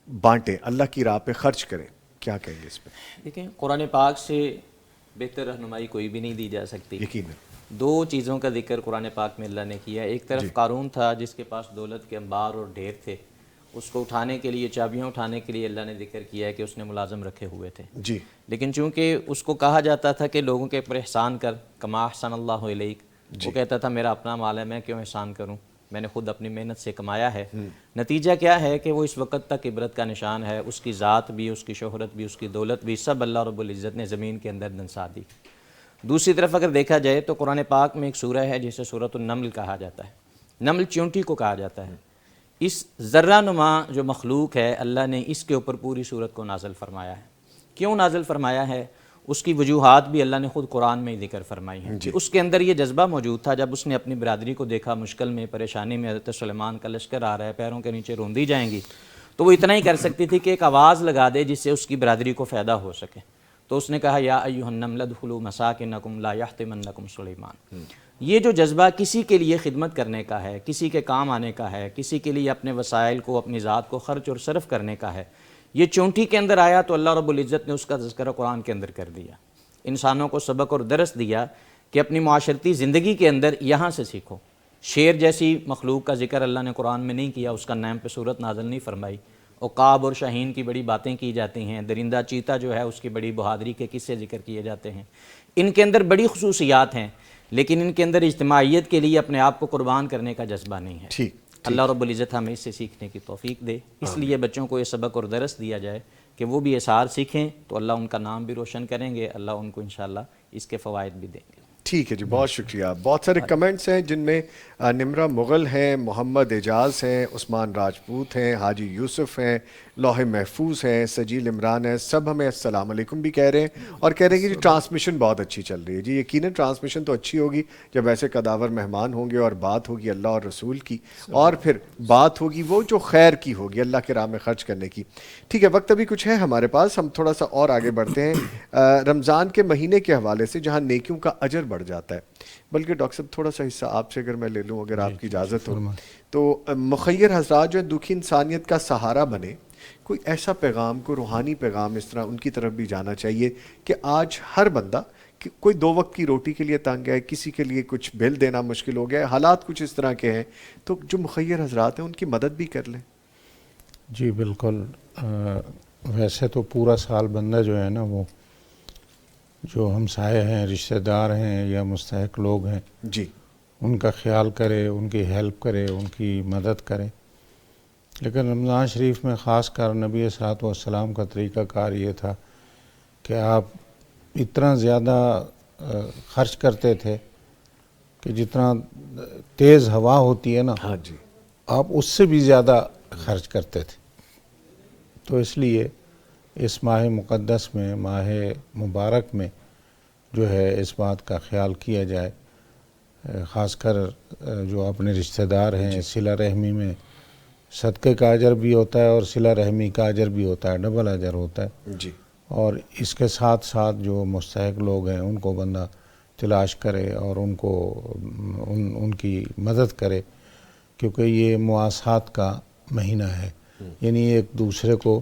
بانٹیں، اللہ کی راہ پہ خرچ کریں، کیا کہیں گے اس پہ؟ دیکھیں قرآن پاک سے بہتر رہنمائی کوئی بھی نہیں دی جا سکتی۔ یقیناً دو چیزوں کا ذکر قرآن پاک میں اللہ نے کیا ہے۔ ایک طرف قارون تھا جس کے پاس دولت کے انبار اور ڈھیر تھے، اس کو اٹھانے کے لیے، چابیاں اٹھانے کے لیے اللہ نے ذکر کیا ہے کہ اس نے ملازم رکھے ہوئے تھے، لیکن چونکہ اس کو کہا جاتا تھا کہ لوگوں کے پر احسان کر، کما احسن اللہ الیک، وہ کہتا تھا میرا اپنا مال ہے، میں کیوں احسان کروں، میں نے خود اپنی محنت سے کمایا ہے۔ نتیجہ کیا ہے کہ وہ اس وقت تک عبرت کا نشان ہے، اس کی ذات بھی، اس کی شہرت بھی، اس کی دولت بھی، سب اللہ رب العزت نے زمین کے اندر دنسا دی۔ دوسری طرف اگر دیکھا جائے تو قرآن پاک میں ایک سورہ ہے جسے سورۃ النمل کہا جاتا ہے، نمل چیونٹی کو کہا جاتا ہے۔ اس ذرہ نما جو مخلوق ہے، اللہ نے اس کے اوپر پوری سورت کو نازل فرمایا ہے۔ کیوں نازل فرمایا ہے؟ اس کی وجوہات بھی اللہ نے خود قرآن میں ہی ذکر فرمائی ہیں۔ اس کے اندر یہ جذبہ موجود تھا، جب اس نے اپنی برادری کو دیکھا مشکل میں، پریشانی میں، حضرت سلیمان کا لشکر آ رہا ہے، پیروں کے نیچے روندی جائیں گی، تو وہ اتنا ہی کر سکتی تھی کہ ایک آواز لگا دے جس سے اس کی برادری کو فائدہ ہو سکے۔ تو اس نے کہا یا ایھا النمل ادخلوا مساکنکم لا یحطمنکم سلیمان، یہ جو جذبہ کسی کے لیے خدمت کرنے کا ہے، کسی کے کام آنے کا ہے، کسی کے لیے اپنے وسائل کو، اپنی ذات کو خرچ اور صرف کرنے کا ہے، یہ چونٹی کے اندر آیا تو اللہ رب العزت نے اس کا تذکرہ قرآن کے اندر کر دیا، انسانوں کو سبق اور درس دیا کہ اپنی معاشرتی زندگی کے اندر یہاں سے سیکھو۔ شیر جیسی مخلوق کا ذکر اللہ نے قرآن میں نہیں کیا، اس کا نام پہ صورت نازل نہیں فرمائی۔ عقاب اور شاہین کی بڑی باتیں کی جاتی ہیں، درندہ چیتا جو ہے اس کی بڑی بہادری کے قصے ذکر کیے جاتے ہیں، ان کے اندر بڑی خصوصیات ہیں، لیکن ان کے اندر اجتماعیت کے لیے اپنے آپ کو قربان کرنے کا جذبہ نہیں ہے۔ اللہ رب العزت ہمیں اس سے سیکھنے کی توفیق دے، اس لیے بچوں کو یہ سبق اور درس دیا جائے کہ وہ بھی اثار سیکھیں تو اللہ ان کا نام بھی روشن کریں گے، اللہ ان کو انشاءاللہ اس کے فوائد بھی دیں گے۔ ٹھیک ہے جی، بہت شکریہ۔ بہت سارے کمنٹس ہیں جن میں نمرہ مغل ہیں، محمد اعجاز ہیں، عثمان راجپوت ہیں، حاجی یوسف ہیں، لوح محفوظ ہیں، سجیل عمران ہیں، سب ہمیں السلام علیکم بھی کہہ رہے ہیں اور کہہ رہے ہیں کہ جی ٹرانسمیشن بہت اچھی چل رہی ہے۔ جی یقیناً ٹرانسمیشن تو اچھی ہوگی جب ایسے قداور مہمان ہوں گے اور بات ہوگی اللہ اور رسول کی، اور پھر بات ہوگی وہ جو خیر کی ہوگی، اللہ کے راہ میں خرچ کرنے کی۔ ٹھیک ہے، وقت ابھی کچھ ہے ہمارے پاس، ہم تھوڑا سا اور آگے بڑھتے ہیں رمضان کے مہینے کے حوالے سے، جہاں نیکیوں کا اجر بڑھ جاتا ہے۔ بلکہ ڈاکٹر صاحب تھوڑا سا حصہ آپ سے اگر میں لے لوں، اگر آپ کی اجازت ہو تو، مخیر حضرات جو ہے دکھی انسانیت کا سہارا بنے، کوئی ایسا پیغام، کوئی روحانی پیغام اس طرح ان کی طرف بھی جانا چاہیے کہ آج ہر بندہ کوئی 2 وقت کی روٹی کے لیے تنگ ہے، کسی کے لیے کچھ بل دینا مشکل ہو گیا ہے، حالات کچھ اس طرح کے ہیں، تو جو مخیر حضرات ہیں ان کی مدد بھی کر لیں۔ جی بالکل، ویسے تو پورا سال بندہ جو ہے نا، وہ جو ہمسائے ہیں، رشتہ دار ہیں یا مستحق لوگ ہیں، جی ان کا خیال کرے، ان کی ہیلپ کرے، ان کی مدد کرے۔ لیکن رمضان شریف میں خاص کر نبی صلی اللہ علیہ وسلم کا طریقہ کار یہ تھا کہ آپ اتنا زیادہ خرچ کرتے تھے کہ جتنا تیز ہوا ہوتی ہے نا، ہاں جی، آپ اس سے بھی زیادہ خرچ کرتے تھے۔ تو اس لیے اس ماہ مقدس میں، ماہ مبارک میں جو ہے اس بات کا خیال کیا جائے، خاص کر جو اپنے رشتہ دار ہیں، صلہ رحمی میں صدقے کا اجر بھی ہوتا ہے اور صلہ رحمی کا اجر بھی ہوتا ہے، ڈبل اجر ہوتا ہے۔ جی، اور اس کے ساتھ ساتھ جو مستحق لوگ ہیں ان کو بندہ تلاش کرے اور ان کو ان کی مدد کرے، کیونکہ یہ مواسات کا مہینہ ہے، یعنی ایک دوسرے کو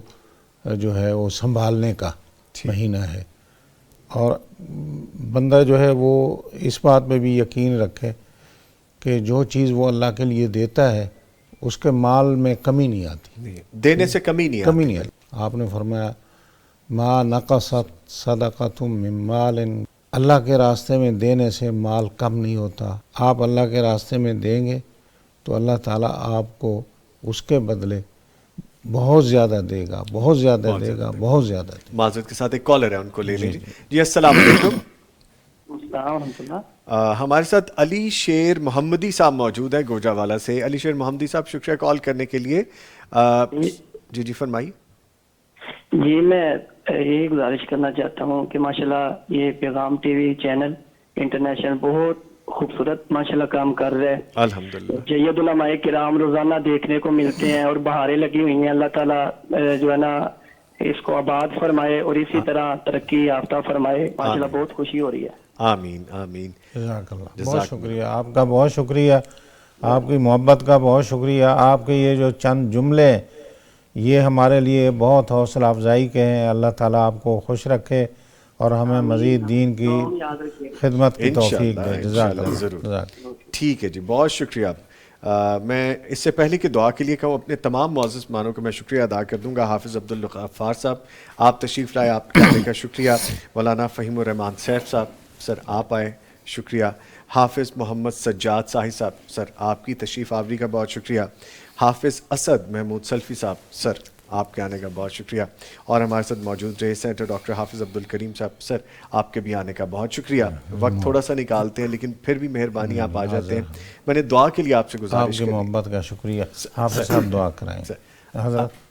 جو ہے وہ سنبھالنے کا مہینہ ہے۔ اور بندہ جو ہے وہ اس بات پہ بھی یقین رکھے کہ جو چیز وہ اللہ کے لیے دیتا ہے اس کے مال میں کمی نہیں آتی، دینے سے کمی نہیں آتی۔ آپ نے فرمایا ما نقصت صدقۃ من مال، اللہ کے راستے میں دینے سے مال کم نہیں ہوتا۔ آپ اللہ کے راستے میں دیں گے تو اللہ تعالیٰ آپ کو اس کے بدلے بہت زیادہ دے گا، بہت زیادہ دے گا، بہت زیادہ دے گا۔ معذرت کے ساتھ ایک کالر ہے، ان کو لے لیجیے۔ جی السلام علیکم۔ السلام ورحمۃ اللہ۔ ہمارے ساتھ علی شیر محمدی صاحب موجود ہیں گوجرانوالہ سے۔ علی شیر محمدی صاحب شکریہ کال کرنے کے لیے۔ جی فرمائیے۔ جی میں یہی گزارش کرنا چاہتا ہوں کہ ماشاءاللہ یہ پیغام ٹی وی چینل انٹرنیشنل بہت خوبصورت ماشاءاللہ کام کر رہے ہیں، الحمدللہ۔ جید علماء کرام روزانہ دیکھنے کو ملتے ہیں اور بہاریں لگی ہوئی ہیں۔ اللہ تعالیٰ جو ہے نا اس کو آباد فرمائے اور اسی طرح ترقی یافتہ فرمائے، ماشاءاللہ بہت خوشی ہو رہی ہے۔ آمین آمین۔ جزاک اللہ، بہت شکریہ آپ کا، بہت شکریہ آپ کی محبت کا، بہت شکریہ۔ آپ کے یہ جو چند جملے یہ ہمارے لیے بہت حوصلہ افزائی کے ہیں۔ اللہ تعالیٰ آپ کو خوش رکھے اور ہمیں مزید دین کی خدمت کی توفیق دے۔ جزاک اللہ، ضرور۔ ٹھیک ہے جی، بہت شکریہ۔ میں اس سے پہلے کہ دعا کے لیے کہوں، اپنے تمام معزز مہمانوں کو میں شکریہ ادا کر دوں گا۔ حافظ عبدالغفار صاحب آپ تشریف لائے، آپ کے آنے کا شکریہ۔ مولانا فہیم الرحمان سیف صاحب سر آپ آئے، شکریہ۔ حافظ محمد سجاد صاحب سر آپ کی تشریف آوری کا بہت شکریہ۔ حافظ اسد محمود سلفی صاحب سر آپ کے آنے کا بہت شکریہ۔ اور ہمارے ساتھ موجود رہے سینٹر ڈاکٹر حافظ عبدالکریم صاحب سر آپ کے بھی آنے کا بہت شکریہ۔ وقت تھوڑا سا نکالتے ہیں لیکن پھر بھی مہربانی آپ آ جاتے ہیں۔ میں نے دعا کے لیے آپ سے گزارش آپ کی محبت کا شکریہ۔ حافظ صاحب دعا کرائیں حضرت۔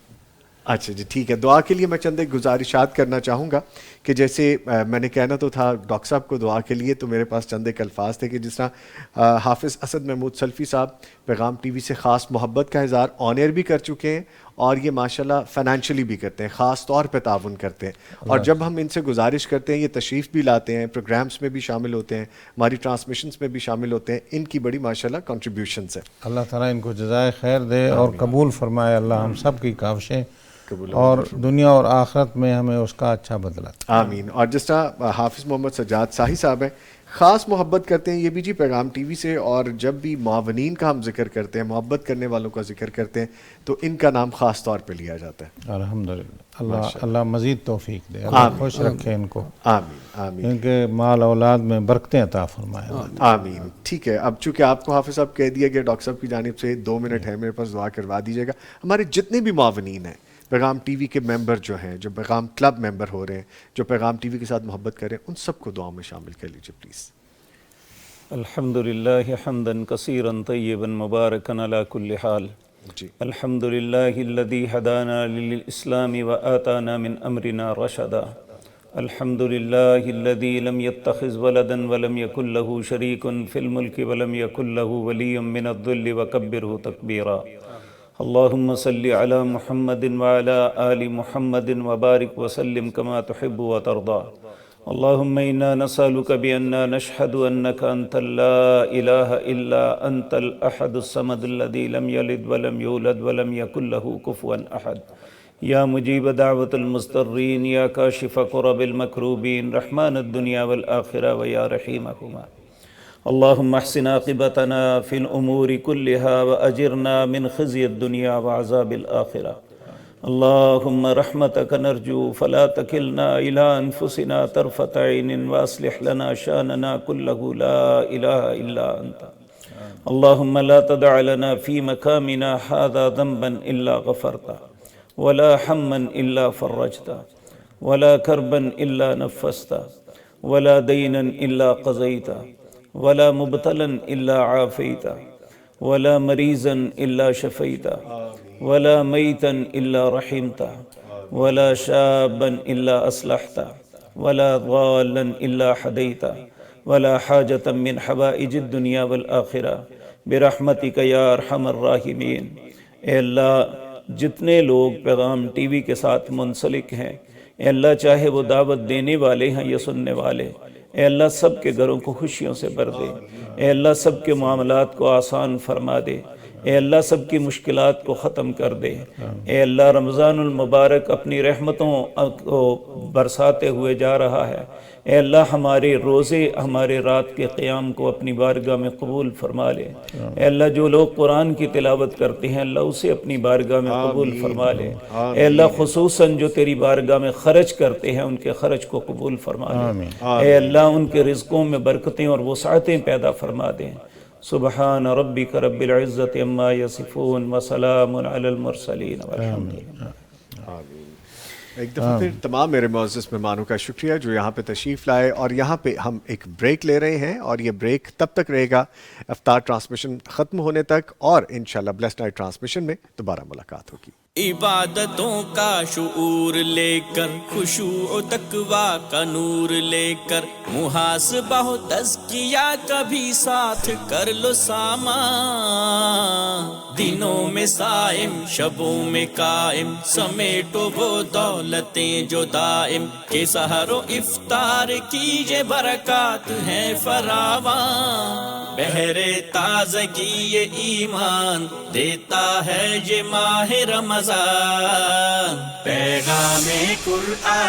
اچھا جی ٹھیک ہے، دعا کے لیے میں چند ایک گزارشات کرنا چاہوں گا کہ جیسے میں نے کہنا تو تھا ڈاکٹر صاحب کو دعا کے لیے، تو میرے پاس چند ایک الفاظ تھے کہ جس طرح حافظ اسد محمود سلفی صاحب پیغام ٹی وی سے خاص محبت کا اظہار آن ایئر بھی کر چکے ہیں، اور یہ ماشاءاللہ فائنینشلی بھی کرتے ہیں، خاص طور پہ تعاون کرتے ہیں، اور جب ہم ان سے گزارش کرتے ہیں یہ تشریف بھی لاتے ہیں، پروگرامز میں بھی شامل ہوتے ہیں، ہماری ٹرانسمیشنز میں بھی شامل ہوتے ہیں، ان کی بڑی ماشاءاللہ کنٹریبیوشنز ہیں۔ اللہ تعالیٰ ان کو جزائے خیر دے اور قبول فرمائے اللہ ہم سب کی کاوشیں، اور دنیا اور آخرت میں ہمیں اس کا اچھا بدلہ۔ آمین۔ اور جس طرح حافظ محمد سجاد صاحی صاحب ہیں، خاص محبت کرتے ہیں یہ بھی جی پیغام ٹی وی سے، اور جب بھی معاونین کا ہم ذکر کرتے ہیں، محبت کرنے والوں کا ذکر کرتے ہیں، تو ان کا نام خاص طور پہ لیا جاتا ہے۔ الحمدللہ، اللہ مزید توفیق دے، اللہ خوش رکھے ان کو، آمین آمین، ان کے مال اولاد میں برکتیں عطا فرمائے۔ آمین۔ ٹھیک ہے، اب چونکہ آپ کو حافظ صاحب کہہ دیا گیا، ڈاکٹر صاحب کی جانب سے 2 منٹ ہے میرے پاس، دعا کروا دیجیے گا۔ ہمارے جتنے بھی معاونین ہیں، پیغام ٹی وی کے ممبر جو ہیں، جو پیغام کلب ممبر ہو رہے ہیں، جو پیغام ٹی وی کے ساتھ محبت کریں، ان سب کو دعاؤں میں شامل کر لیجیے پلیز۔ الحمدللہ حمدا کثیرا طیبا مبارکا علی کل حال، الحمدللہ الذی ہدانا للاسلام وآتانا من امرنا رشدا، الحمدللہ الذی لم يتخذ ولدا ولم يكن له شریک فی الملک ولم يكن له ولی من الذل وکبرہ تکبیرا، اللہم صلی علی محمد وعلی آل محمد وبارک وسلم کما تحب وترضى، اللہم انا نسألک بأننا نشہد انک انت لا الہ الا انت الاحد الصمد الذی لم یلد ولم یولد ولم یکن له کفوا احد، یا مجیب دعوت المضطرین، یا کاشف کرب المکروبین، رحمن الدنیا والآخرہ ویا رحیمہما، اللہم احسن عاقبتنا فی الامور کلہا واجرنا من خزی الدنیا وعذاب الآخرہ، اللہم رحمتک نرجو فلا تکلنا الی انفسنا طرفۃ عین واصلح لنا شاننا کلہ لا الہ الا انت، اللہم لا تدع لنا فی مقامنا ھذا ذنبا الا غفرتہ، ولا ہما الا فرجتہ، ولا کربا الا نفستہ، ولا دینا الا قضیتہ، ولا مبتلا الا عافیتہ، ولا مریضا الا شفیتہ، ولا میتا الا رحمتہ، ولا شابا الا اصلحتہ، ولا ضالا الا ہدیتہ، ولا حاجة من حوائج الدنیا والآخرہ برحمتک یا ارحم الراحمین۔ اے اللہ، جتنے لوگ پیغام ٹی وی کے ساتھ منسلک ہیں، اے اللہ چاہے وہ دعوت دینے والے ہیں یا سننے والے، اے اللہ سب کے گھروں کو خوشیوں سے بھر دے، اے اللہ سب کے معاملات کو آسان فرما دے، اے اللہ سب کی مشکلات کو ختم کر دے، اے اللہ رمضان المبارک اپنی رحمتوں کو برساتے ہوئے جا رہا ہے، اے اللہ ہمارے روزے، ہمارے رات کے قیام کو اپنی بارگاہ میں قبول فرما لے، اے اللہ جو لوگ قرآن کی تلاوت کرتے ہیں اللہ اسے اپنی بارگاہ میں قبول فرما لے، اے اللہ خصوصاً جو تیری بارگاہ میں خرچ کرتے ہیں ان کے خرچ کو قبول فرما لے، اے اللہ ان کے رزقوں میں برکتیں اور وسعتیں پیدا فرما دیں۔ سبحان ربک رب العزت عما یصفون وسلام علی المرسلین والحمد للہ۔ ایک دفعہ پھر تمام میرے معزز مہمانوں کا شکریہ جو یہاں پہ تشریف لائے، اور یہاں پہ ہم ایک بریک لے رہے ہیں، اور یہ بریک تب تک رہے گا افطار ٹرانسمیشن ختم ہونے تک، اور انشاءاللہ بلیسڈ نائٹ ٹرانسمیشن میں دوبارہ ملاقات ہوگی۔ عبادتوں کا شعور لے کر، خشوع و تقویٰ کا نور لے کر، محاسبہ و تزکیہ کبھی ساتھ کر لو سامان، دنوں میں صائم شبوں میں قائم، سمیٹو وہ دولتیں جو دائم، کہ سحر و افطار کیجے برکات ہیں فراوان، بہر تازگی یہ ایمان دیتا ہے یہ ماہ رمضان، پیغام قرآن۔